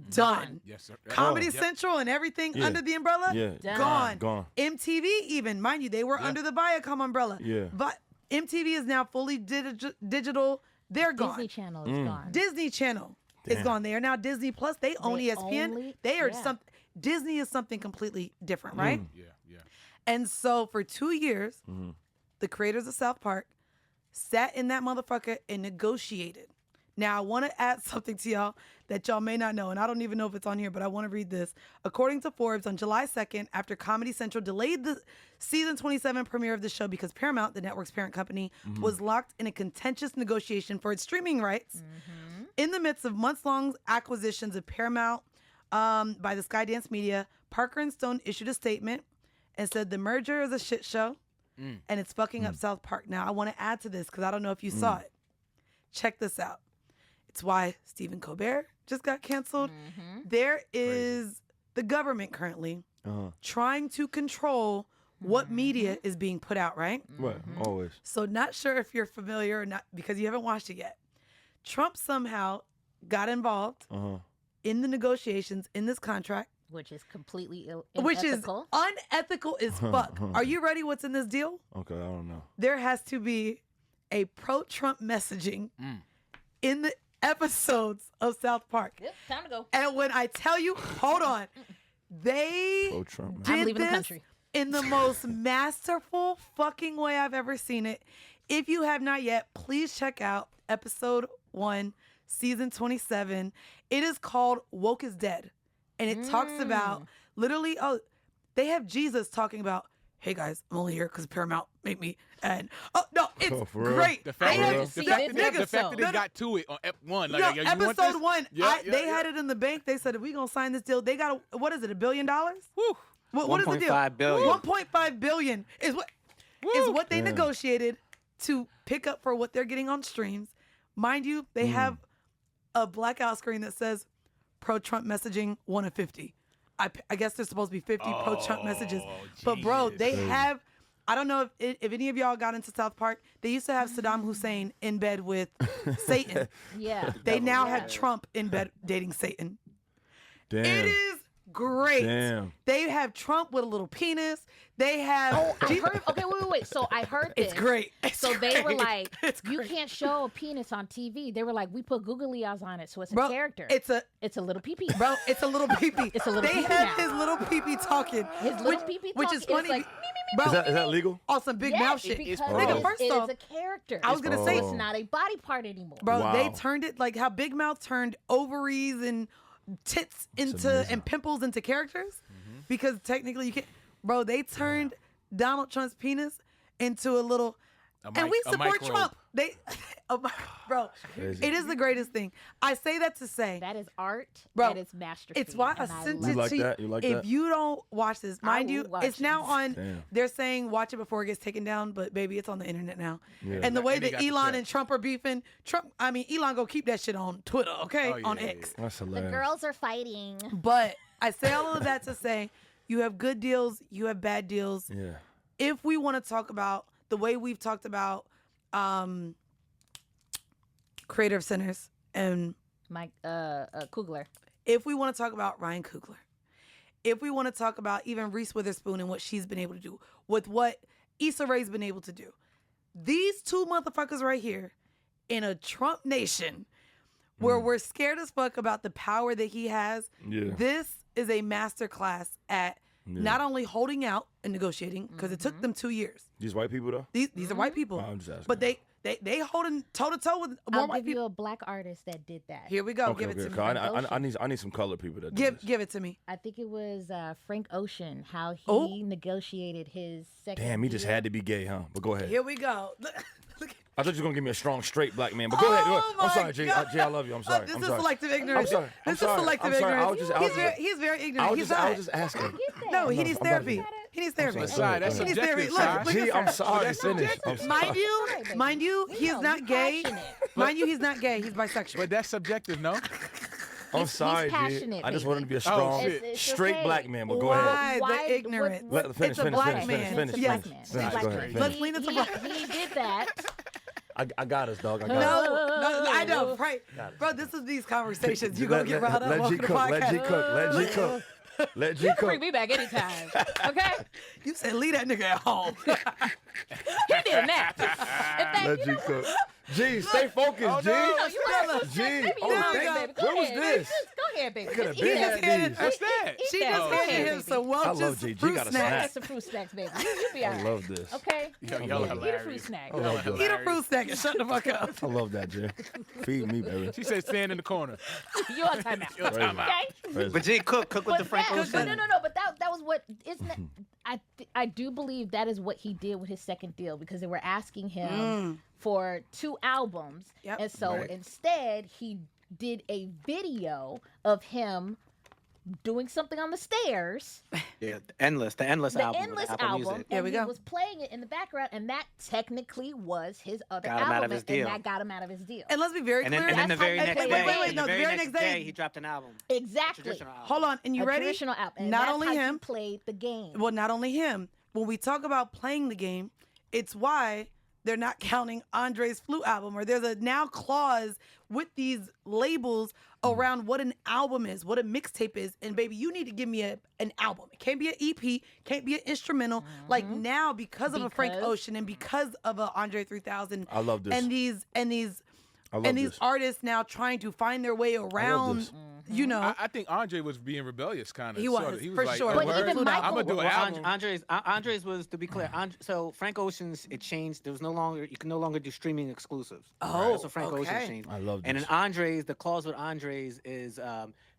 Speaker 1: done.
Speaker 4: Yes, sir.
Speaker 1: Comedy
Speaker 4: Yep.
Speaker 1: Central and everything
Speaker 2: Yeah.
Speaker 1: under the umbrella,
Speaker 2: Yeah.
Speaker 1: gone.
Speaker 2: Gone.
Speaker 1: MTV even, mind you, they were under the Viacom umbrella.
Speaker 2: Yeah.
Speaker 1: But MTV is now fully digital. They're gone.
Speaker 3: Disney Channel is gone.
Speaker 1: Disney Channel is
Speaker 2: Damn.
Speaker 1: gone. They are now Disney Plus. They own
Speaker 3: They
Speaker 1: ESPN.
Speaker 3: only-
Speaker 1: They are
Speaker 3: yeah.
Speaker 1: Disney is something completely different, right?
Speaker 4: Yeah, yeah.
Speaker 1: And so for 2 years, the creators of South Park sat in that motherfucker and negotiated. Now, I want to add something to y'all that y'all may not know, and I don't even know if it's on here, but I want to read this. According to Forbes, on July 2nd, after Comedy Central delayed the season 27 premiere of the show because Paramount, the network's parent company, was locked in a contentious negotiation for its streaming rights, in the midst of months-long acquisitions of Paramount by the Skydance Media, Parker and Stone issued a statement and said the merger is a shit show and it's fucking up South Park. Now, I want to add to this because I don't know if you saw it. Check this out. It's why Stephen Colbert just got canceled. There is the government currently trying to control what media is being put out, right?
Speaker 2: Right. Always.
Speaker 1: So not sure if you're familiar or not because you haven't watched it yet. Trump somehow got involved in the negotiations in this contract,
Speaker 3: Which is completely
Speaker 1: which is
Speaker 3: unethical.
Speaker 1: unethical as fuck. Are you ready what's in this deal?
Speaker 2: Okay, I don't know.
Speaker 1: There has to be a pro-Trump messaging in the episodes of South Park.
Speaker 3: Yep, time to go.
Speaker 1: And when I tell you, hold on, they
Speaker 2: Pro-Trump, man.
Speaker 3: I'm
Speaker 1: did
Speaker 3: leaving the
Speaker 1: this
Speaker 3: country.
Speaker 1: in the most masterful fucking way I've ever seen it. If you have not yet, please check out episode 1, season 27. It is called Woke is Dead. And it talks about literally, they have Jesus talking about, hey guys, I'm only here because Paramount made me. And no, it's
Speaker 2: Oh, for real?
Speaker 1: great.
Speaker 4: The fact,
Speaker 1: I
Speaker 4: that,
Speaker 1: have
Speaker 3: see
Speaker 4: the fact,
Speaker 3: this
Speaker 4: that, the
Speaker 3: episode.
Speaker 4: fact that they got to it on Ep1. Like,
Speaker 1: no,
Speaker 4: you want this?
Speaker 1: episode 1,
Speaker 4: Yeah,
Speaker 1: they had it in the bank. They said, if we going to sign this deal, they got, what is it, $1 billion?
Speaker 4: Woo.
Speaker 1: What is the deal?
Speaker 6: 1.5 billion.
Speaker 1: 1.5 billion is what they negotiated to pick up for what they're getting on streams. Mind you, they have a blackout screen that says pro-Trump messaging 1 of 50. I guess there's supposed to be 50 pro-Trump messages. But bro,
Speaker 4: Jesus.
Speaker 1: they have, I don't know if any of y'all got into South Park. They used to have Saddam Hussein in bed with Satan.
Speaker 3: Yeah.
Speaker 1: They now had Trump in bed dating Satan.
Speaker 2: Damn.
Speaker 1: It is great.
Speaker 2: Damn.
Speaker 1: They have Trump with a little penis. They have.
Speaker 3: Oh, I heard. Okay, wait. So I heard this.
Speaker 1: It's great. It's
Speaker 3: So they were
Speaker 1: great.
Speaker 3: like,
Speaker 1: It's
Speaker 3: you
Speaker 1: great.
Speaker 3: can't show a penis on TV. They were like, we put googly eyes on it, so it's a
Speaker 1: Bro,
Speaker 3: character.
Speaker 1: It's a
Speaker 3: little pee-pee.
Speaker 1: bro. It's a little peepee.
Speaker 3: It's a little
Speaker 1: They
Speaker 3: pee-pee
Speaker 1: have
Speaker 3: now.
Speaker 1: his little peepee talking.
Speaker 3: His little pee-pee
Speaker 1: which is
Speaker 3: talking.
Speaker 1: funny.
Speaker 3: It's like,
Speaker 1: bro,
Speaker 2: Is that legal?
Speaker 1: on some big mouth shit.
Speaker 3: because
Speaker 1: Nigga, first
Speaker 3: it
Speaker 1: off,
Speaker 3: is a character.
Speaker 1: I was gonna say,
Speaker 3: it's not a body part anymore.
Speaker 1: bro,
Speaker 2: Wow.
Speaker 1: they turned it like how Big Mouth turned ovaries and tits into
Speaker 2: amazing.
Speaker 1: and pimples into characters, because technically you can't. Bro, they turned Donald Trump's penis into a little. And we support
Speaker 4: microbe.
Speaker 1: Trump. They Bro, it is the greatest thing. I say that to say
Speaker 3: That is art.
Speaker 1: Bro,
Speaker 3: That is masterpiece.
Speaker 1: it's why I
Speaker 3: and
Speaker 1: sent
Speaker 3: love
Speaker 1: it
Speaker 2: You like
Speaker 1: to you.
Speaker 2: that? You like
Speaker 1: If
Speaker 2: that?
Speaker 1: you don't watch this, mind
Speaker 3: will
Speaker 1: you,
Speaker 3: watch
Speaker 1: it's now
Speaker 3: it.
Speaker 1: on.
Speaker 2: Damn.
Speaker 1: They're saying watch it before it gets taken down, but baby, it's on the internet now.
Speaker 2: Yeah.
Speaker 1: And the way
Speaker 4: And they
Speaker 1: that
Speaker 4: got the
Speaker 1: Elon
Speaker 4: check.
Speaker 1: and Trump are beefing, Elon go keep that shit on Twitter, okay,
Speaker 4: Oh, yeah,
Speaker 1: on
Speaker 4: yeah,
Speaker 1: X.
Speaker 2: That's
Speaker 3: The
Speaker 2: hilarious.
Speaker 3: girls are fighting.
Speaker 1: But I say all of that to say, you have good deals, you have bad deals.
Speaker 2: Yeah.
Speaker 1: If we want to talk about the way we've talked about creative centers, and
Speaker 3: Mike Kugler.
Speaker 1: if we want to talk about Ryan Coogler, if we want to talk about even Reese Witherspoon and what she's been able to do, with what Issa Rae's been able to do, these two motherfuckers right here in a Trump nation where we're scared as fuck about the power that he has,
Speaker 2: Yeah.
Speaker 1: this is a masterclass at not only holding out and negotiating, because it took them 2 years.
Speaker 2: These white people though.
Speaker 1: These are white people,
Speaker 2: I'm just asking.
Speaker 1: but they holding toe to toe with more
Speaker 3: I'll
Speaker 1: white
Speaker 3: give you
Speaker 1: people.
Speaker 3: a black artist that did that.
Speaker 1: Here we go.
Speaker 2: Okay,
Speaker 1: Give it to me.
Speaker 2: I need some color people that do this.
Speaker 1: Give it to me.
Speaker 3: I think it was Frank Ocean, how he
Speaker 1: Oh.
Speaker 3: negotiated his second
Speaker 2: Damn, he just
Speaker 3: deal.
Speaker 2: had to be gay, huh? But go ahead.
Speaker 1: Here we go. Look.
Speaker 2: I thought you were gonna give me a strong, straight black man. But go ahead. Go ahead. I'm
Speaker 1: my
Speaker 2: sorry, G.
Speaker 1: God.
Speaker 2: G, I love you. I'm sorry.
Speaker 1: This
Speaker 2: I'm
Speaker 1: is
Speaker 2: sorry.
Speaker 1: selective ignorance.
Speaker 2: I'm sorry.
Speaker 1: This
Speaker 2: I'm
Speaker 1: is selective
Speaker 2: sorry.
Speaker 1: ignorance.
Speaker 2: I was just-
Speaker 1: He's very
Speaker 2: I
Speaker 1: ignorant.
Speaker 2: was
Speaker 1: He's
Speaker 2: just
Speaker 1: not.
Speaker 2: asking.
Speaker 1: No, he
Speaker 2: No,
Speaker 1: needs
Speaker 2: I'm
Speaker 1: therapy.
Speaker 2: about
Speaker 1: He needs therapy.
Speaker 2: sorry.
Speaker 4: Sorry, that's
Speaker 1: He needs
Speaker 4: subjective,
Speaker 1: therapy. Look,
Speaker 4: Sy.
Speaker 1: look
Speaker 2: G,
Speaker 1: at
Speaker 2: I'm
Speaker 1: that.
Speaker 2: sorry.
Speaker 4: that's
Speaker 2: Finish.
Speaker 4: subjective.
Speaker 2: I'm sorry.
Speaker 1: Mind you,
Speaker 3: We
Speaker 1: he's
Speaker 3: know,
Speaker 1: not
Speaker 3: you
Speaker 1: gay.
Speaker 3: passionate.
Speaker 1: Mind you, he's not gay. He's bisexual.
Speaker 4: But that's subjective, no?
Speaker 2: I'm
Speaker 3: He's
Speaker 2: sorry, G.
Speaker 3: passionate,
Speaker 2: I just
Speaker 3: baby.
Speaker 2: wanted to be a strong,
Speaker 4: shit.
Speaker 3: It's
Speaker 2: straight
Speaker 3: okay.
Speaker 2: black man. But go ahead.
Speaker 1: Why the ignorance?
Speaker 2: Finish,
Speaker 1: It's a
Speaker 2: finish,
Speaker 1: black
Speaker 2: finish,
Speaker 1: man.
Speaker 2: finish,
Speaker 1: Yes.
Speaker 2: finish.
Speaker 3: It's a
Speaker 2: Finish,
Speaker 3: black
Speaker 2: go
Speaker 3: man.
Speaker 2: ahead.
Speaker 1: Let's
Speaker 2: Finish.
Speaker 1: lean into black.
Speaker 3: He did that.
Speaker 2: I got us, dog. I got us.
Speaker 1: No, I know, right? Bro, this is these conversations. You gonna get riled up
Speaker 2: Let
Speaker 1: on
Speaker 2: G
Speaker 1: the
Speaker 2: cook. Let G
Speaker 1: podcast.
Speaker 2: cook. Let G cook. Let G
Speaker 3: Bring
Speaker 2: cook.
Speaker 3: me back anytime. Okay?
Speaker 1: You said leave that nigga at home.
Speaker 3: He did that. In fact,
Speaker 2: Let
Speaker 3: you
Speaker 2: G
Speaker 3: know
Speaker 2: cook. G, stay focused, G.
Speaker 3: No, you right.
Speaker 2: G.
Speaker 3: Maybe
Speaker 2: Oh,
Speaker 3: you
Speaker 1: thank-
Speaker 3: hungry, baby. Go
Speaker 2: where was
Speaker 3: ahead.
Speaker 2: this?
Speaker 3: Go ahead, baby.
Speaker 2: Could've
Speaker 3: Just
Speaker 2: been
Speaker 3: eat
Speaker 2: had
Speaker 3: that.
Speaker 2: these.
Speaker 4: What's that?
Speaker 1: She
Speaker 3: Eat
Speaker 1: just
Speaker 3: that.
Speaker 1: handed
Speaker 3: Go
Speaker 1: him
Speaker 3: ahead,
Speaker 1: some
Speaker 3: baby.
Speaker 2: I
Speaker 1: Welch's
Speaker 2: love G. G
Speaker 1: fruit
Speaker 2: got a
Speaker 1: snacks.
Speaker 2: snack.
Speaker 3: Some fruit snacks, baby. You'll be all
Speaker 2: I
Speaker 3: right.
Speaker 2: love this.
Speaker 3: Okay?
Speaker 4: Y'all
Speaker 3: Eat a
Speaker 4: hilarious.
Speaker 3: fruit snack.
Speaker 2: I love this.
Speaker 1: Eat a fruit snack and shut the fuck up.
Speaker 2: I love that, G. Feed me, baby.
Speaker 4: She said stand in the corner.
Speaker 3: You're on timeout.
Speaker 4: You're on timeout.
Speaker 3: Okay?
Speaker 2: Crazy.
Speaker 6: But G, cook with the Frank
Speaker 3: that,
Speaker 6: Ocean.
Speaker 3: no. But that was what isn't it, I do believe that is what he did with his second deal, because they were asking him for 2 albums,
Speaker 1: Yep.
Speaker 3: and so instead he did a video of him doing something on the stairs,
Speaker 6: Yeah, the Endless album. with
Speaker 3: Endless
Speaker 6: Apple
Speaker 3: album,
Speaker 6: Music.
Speaker 1: There
Speaker 3: and
Speaker 1: we
Speaker 3: he
Speaker 1: go.
Speaker 3: was playing it in the background, and that technically was his other
Speaker 6: Got him
Speaker 3: album,
Speaker 6: out of his deal.
Speaker 3: and that got him out of his deal.
Speaker 1: And let's be very
Speaker 6: And
Speaker 1: clear.
Speaker 6: then the
Speaker 3: That's how
Speaker 6: very
Speaker 3: they
Speaker 6: next
Speaker 3: play
Speaker 6: day,
Speaker 3: it. Wait,
Speaker 6: the
Speaker 1: no,
Speaker 6: very next day,
Speaker 1: he
Speaker 6: he dropped an album.
Speaker 3: Exactly.
Speaker 6: Traditional album.
Speaker 1: Hold on, and you
Speaker 3: A
Speaker 1: ready?
Speaker 3: traditional album. And
Speaker 1: Not
Speaker 3: that's
Speaker 1: only
Speaker 3: how
Speaker 1: him.
Speaker 3: he played the game.
Speaker 1: Well, not only him. When we talk about playing the game, it's why they're not counting Andre's Flute album, or there's a now clause with these labels around what an album is, what a mixtape is. And baby, you need to give me an album. It can't be an EP, can't be an instrumental. Like now, because of a Frank
Speaker 3: Because-
Speaker 1: Ocean and because of a Andre 3000,
Speaker 2: I love this.
Speaker 1: and these
Speaker 2: I love
Speaker 1: these
Speaker 2: this.
Speaker 1: artists now trying to find their way around,
Speaker 2: this.
Speaker 1: you know.
Speaker 4: I think Andre was being rebellious, kind of.
Speaker 1: He was,
Speaker 4: He was
Speaker 1: for
Speaker 4: like,
Speaker 1: sure.
Speaker 4: "Oh,
Speaker 1: But
Speaker 4: word,
Speaker 3: even Michael-
Speaker 4: I'm gonna do an album.
Speaker 6: Andre's was, to be clear. So Frank Ocean's, it changed. There was no longer, you can no longer do streaming exclusives.
Speaker 1: Oh,
Speaker 6: That's what Frank Ocean
Speaker 1: okay.
Speaker 6: changed.
Speaker 2: I love
Speaker 6: And in
Speaker 2: this.
Speaker 6: Andre's, the clause with Andre's is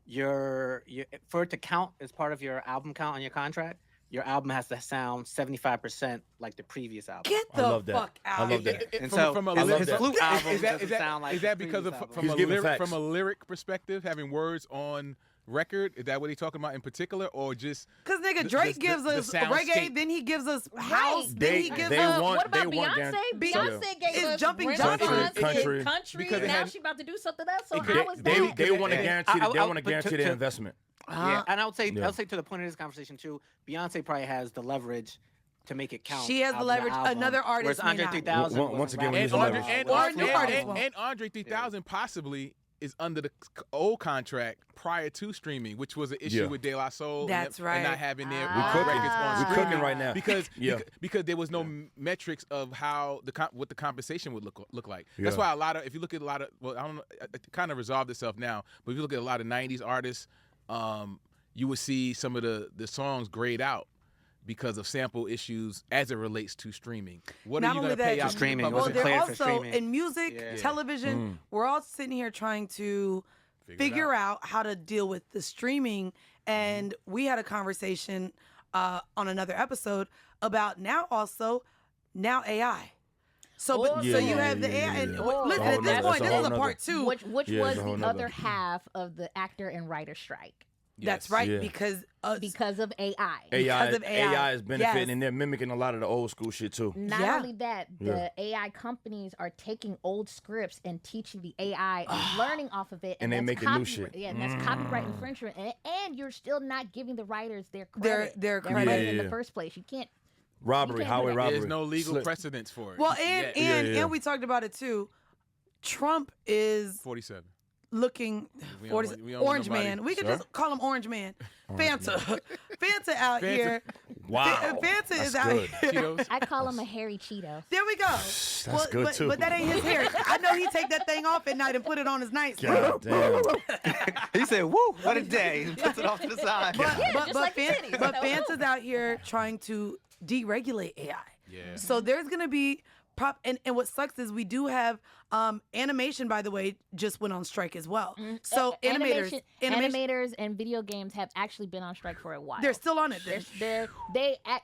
Speaker 6: your for it to count as part of your album count on your contract, your album has to sound 75% like the previous album.
Speaker 1: Get
Speaker 2: I
Speaker 1: the
Speaker 2: love that.
Speaker 1: fuck out
Speaker 2: I
Speaker 1: of
Speaker 2: love
Speaker 1: here.
Speaker 2: that.
Speaker 6: And
Speaker 4: From-
Speaker 6: so
Speaker 4: from a
Speaker 6: his,
Speaker 2: lyric-
Speaker 6: his
Speaker 2: I love
Speaker 6: flute
Speaker 2: that.
Speaker 6: album
Speaker 4: Is that
Speaker 6: doesn't sound like
Speaker 4: is that
Speaker 6: the
Speaker 4: because of
Speaker 6: previous album.
Speaker 4: from
Speaker 2: He's
Speaker 4: a
Speaker 2: giving
Speaker 4: lyric
Speaker 2: facts.
Speaker 4: from a lyric perspective, having words on record? Is that what he's talking about in particular, or just
Speaker 1: Cause nigga,
Speaker 4: the-
Speaker 1: Drake
Speaker 4: the-
Speaker 1: gives
Speaker 4: the
Speaker 1: us
Speaker 4: soundscape?
Speaker 1: reggae, then he gives us house, then
Speaker 2: They-
Speaker 1: he gives
Speaker 2: they
Speaker 1: us.
Speaker 2: want-
Speaker 3: What about
Speaker 2: they want
Speaker 3: Beyonce?
Speaker 2: guaranteed-
Speaker 3: Beyonce gave
Speaker 1: It's
Speaker 3: us
Speaker 1: Jumping
Speaker 3: Renaissance
Speaker 1: Johnson.
Speaker 3: and country,
Speaker 4: Because it
Speaker 3: and now
Speaker 4: had-
Speaker 3: she about to do something else. So
Speaker 4: It could-
Speaker 3: how is that?
Speaker 2: They want to
Speaker 6: Yeah.
Speaker 2: guarantee. They want to
Speaker 6: but
Speaker 2: guarantee their investment.
Speaker 6: Yeah, and I would say
Speaker 2: Yeah.
Speaker 6: I'll say to the point of this conversation too, Beyonce probably has the leverage to make it count.
Speaker 1: She has the
Speaker 6: album to
Speaker 1: leverage.
Speaker 6: album,
Speaker 1: Another artist
Speaker 6: whereas
Speaker 1: may
Speaker 6: Andre
Speaker 1: not.
Speaker 6: 3000
Speaker 2: Once
Speaker 6: was
Speaker 2: again,
Speaker 6: rapping
Speaker 2: we
Speaker 4: and
Speaker 2: use
Speaker 6: with
Speaker 2: the
Speaker 4: Andre,
Speaker 2: leverage.
Speaker 4: and,
Speaker 1: Or
Speaker 4: Andre,
Speaker 1: new artists
Speaker 4: and,
Speaker 1: won't.
Speaker 4: and Andre 3000 possibly is under the old contract prior to streaming, which was an issue
Speaker 2: Yeah.
Speaker 4: with De La Soul.
Speaker 1: That's
Speaker 4: and
Speaker 1: right.
Speaker 4: not having their
Speaker 3: We cooking.
Speaker 4: records on
Speaker 2: We
Speaker 4: streaming
Speaker 2: cooking right now.
Speaker 4: because
Speaker 2: Yeah.
Speaker 4: because there was no metrics of how what the compensation would look like.
Speaker 2: Yeah.
Speaker 4: That's why a lot of, if you look at a lot of, well, I don't know, it kind of resolved itself now, but if you look at a lot of 90s artists, you would see some of the songs grayed out because of sample issues as it relates to streaming. What
Speaker 1: Not
Speaker 4: are you
Speaker 1: only
Speaker 4: going to pay
Speaker 1: that,
Speaker 4: out?
Speaker 6: For streaming,
Speaker 4: to
Speaker 6: it
Speaker 1: Well,
Speaker 6: wasn't
Speaker 1: they're
Speaker 6: cleared for
Speaker 1: also
Speaker 6: streaming.
Speaker 1: in music,
Speaker 6: Yeah.
Speaker 1: television. We're all sitting here trying to figure out how to deal with the streaming. And we had a conversation on another episode about now AI. So, but, so you have the AI. And listen, at this point, this is a part 2.
Speaker 3: Which was the other half of the actor and writer strike.
Speaker 1: That's right, because of
Speaker 3: AI.
Speaker 2: AI is benefiting, and they're mimicking a lot of the old school shit too.
Speaker 3: Not only that, the AI companies are taking old scripts and teaching the AI and learning off of it,
Speaker 2: and they making new shit.
Speaker 3: Yeah, and that's copyright infringement, and you're still not giving the writers their credit.
Speaker 1: Their credit
Speaker 3: in the first place. You can't.
Speaker 2: Robbery, highway robbery.
Speaker 4: There's no legal precedence for it.
Speaker 1: Well, and we talked about it too. Trump is
Speaker 4: 47.
Speaker 1: Looking Orange Man. We could just call him Orange Man. Fanta. Fanta out here.
Speaker 2: Wow.
Speaker 1: Fanta is
Speaker 2: That's
Speaker 1: out
Speaker 2: good.
Speaker 1: here.
Speaker 4: Cheetos.
Speaker 3: I call him a hairy Cheeto.
Speaker 1: There we go.
Speaker 2: That's good too.
Speaker 1: But that ain't his hair. I know he take that thing off at night and put it on his
Speaker 2: God
Speaker 1: nightstand.
Speaker 2: damn.
Speaker 7: He said, "Woo, what a day!" He puts it off to the side.
Speaker 1: But
Speaker 3: like titties,
Speaker 1: Fanta's out here trying to deregulate AI.
Speaker 4: Yeah.
Speaker 1: So there's gonna be and what sucks is we do have animation, by the way, just went on strike as well. So
Speaker 3: animators and video games have actually been on strike for a while.
Speaker 1: They're still on it.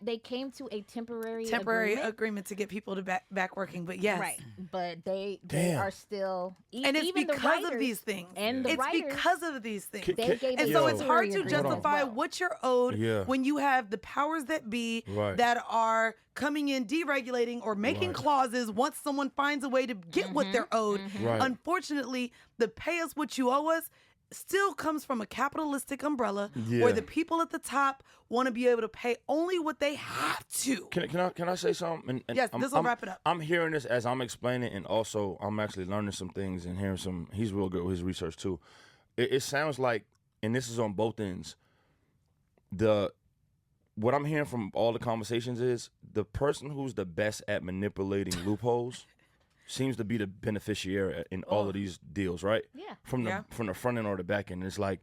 Speaker 3: They came to a temporary
Speaker 1: agreement to get people to back working, but yes,
Speaker 3: right. But they are still
Speaker 1: and it's
Speaker 3: even
Speaker 1: because
Speaker 3: the writers,
Speaker 1: of these things.
Speaker 3: And the writers,
Speaker 1: because of these things.
Speaker 3: They gave
Speaker 1: and so it's hard to justify what you're owed when you have the powers that be that are coming in deregulating or making clauses once someone finds a way to get what they're owed. Unfortunately, the pay us what you owe us still comes from a capitalistic umbrella where the people at the top want to be able to pay only what they have to.
Speaker 2: Can I say something? And
Speaker 1: yes, this will wrap it up.
Speaker 2: I'm hearing this as I'm explaining, and also I'm actually learning some things and hearing some. He's real good with his research too. It sounds like, and this is on both ends, what I'm hearing from all the conversations is the person who's the best at manipulating loopholes seems to be the beneficiary in all of these deals, right?
Speaker 3: Yeah.
Speaker 2: From the front end or the back end. It's like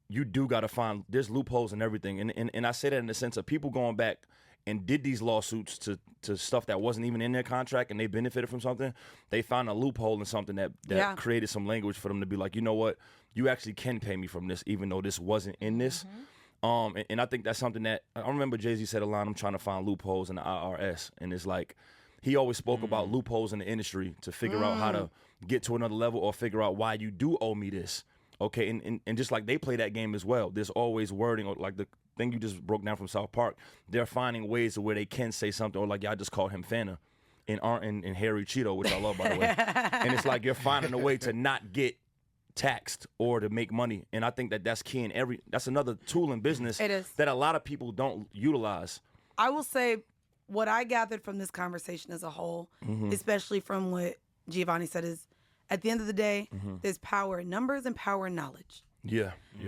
Speaker 2: you do got to find there's loopholes and everything. And I say that in the sense of people going back and did these lawsuits to stuff that wasn't even in their contract and they benefited from something. They found a loophole in something that created some language for them to be like, you know what? You actually can pay me from this even though this wasn't in this. And I think that's something that I remember Jay-Z said a line, I'm trying to find loopholes in the IRS. And it's like, he always spoke about loopholes in the industry to figure out how to get to another level or figure out why you do owe me this. Okay. And just like they play that game as well, there's always wording or like the thing you just broke down from South Park. They're finding ways to where they can say something or like, I just called him Fanta and Harry Cheeto, which I love, by the way. And it's like, you're finding a way to not get taxed or to make money, and I think that's key in that's another tool in business that a lot of people don't utilize.
Speaker 1: I will say what I gathered from this conversation as a whole, especially from what Giovonnie said, is at the end of the day, there's power in numbers and power in knowledge.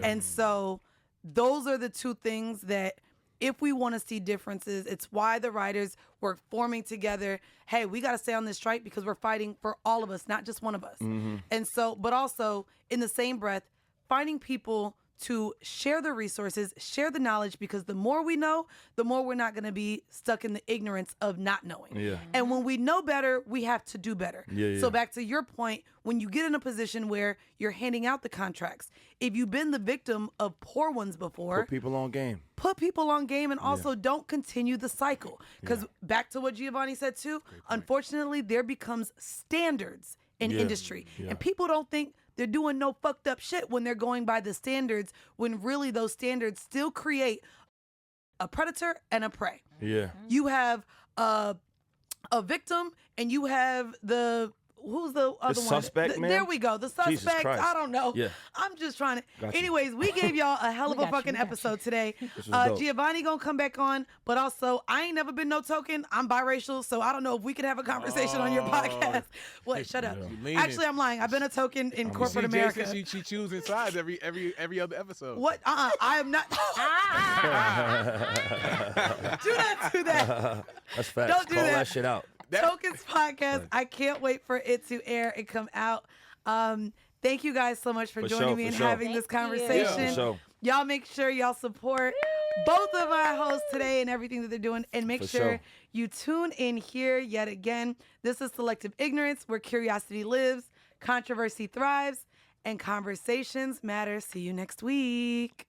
Speaker 1: And so those are the two things that if we want to see differences, it's why the writers were forming together. Hey, we got to stay on this strike because we're fighting for all of us, not just one of us. And so, but also in the same breath, finding people to share the resources, share the knowledge, because the more we know, the more we're not going to be stuck in the ignorance of not knowing. And when we know better, we have to do better. So back to your point, when you get in a position where you're handing out the contracts, if you've been the victim of poor ones before,
Speaker 2: put people on game.
Speaker 1: And also don't continue the cycle. Because back to what Giovonnie said too, unfortunately, there becomes standards in industry. And people don't think they're doing no fucked up shit when they're going by the standards, when really those standards still create a predator and a prey. You have a victim and you have who's the other one?
Speaker 2: Suspect, man?
Speaker 1: There we go. The suspect. I don't know. I'm just trying to.
Speaker 2: Gotcha.
Speaker 1: Anyways, we gave y'all a hell of a fucking episode today. Giovonnie gonna come back on, but also I ain't never been no token. I'm biracial, so I don't know if we could have a conversation on your podcast. What? Shut up. Actually, I'm lying. I've been a token in corporate America.
Speaker 4: She choosing sides every other episode.
Speaker 1: What? I am not. Do not do that.
Speaker 2: That's facts.
Speaker 1: Don't do
Speaker 2: Call
Speaker 1: that.
Speaker 2: that shit out.
Speaker 1: Tokens podcast. I can't wait for it to air and come out. Thank you guys so much for joining me and having this conversation. Y'all make sure y'all support both of our hosts today and everything that they're doing, and make sure you tune in here yet again. This is Selective Ignorance, where curiosity lives, controversy thrives, and conversations matter. See you next week.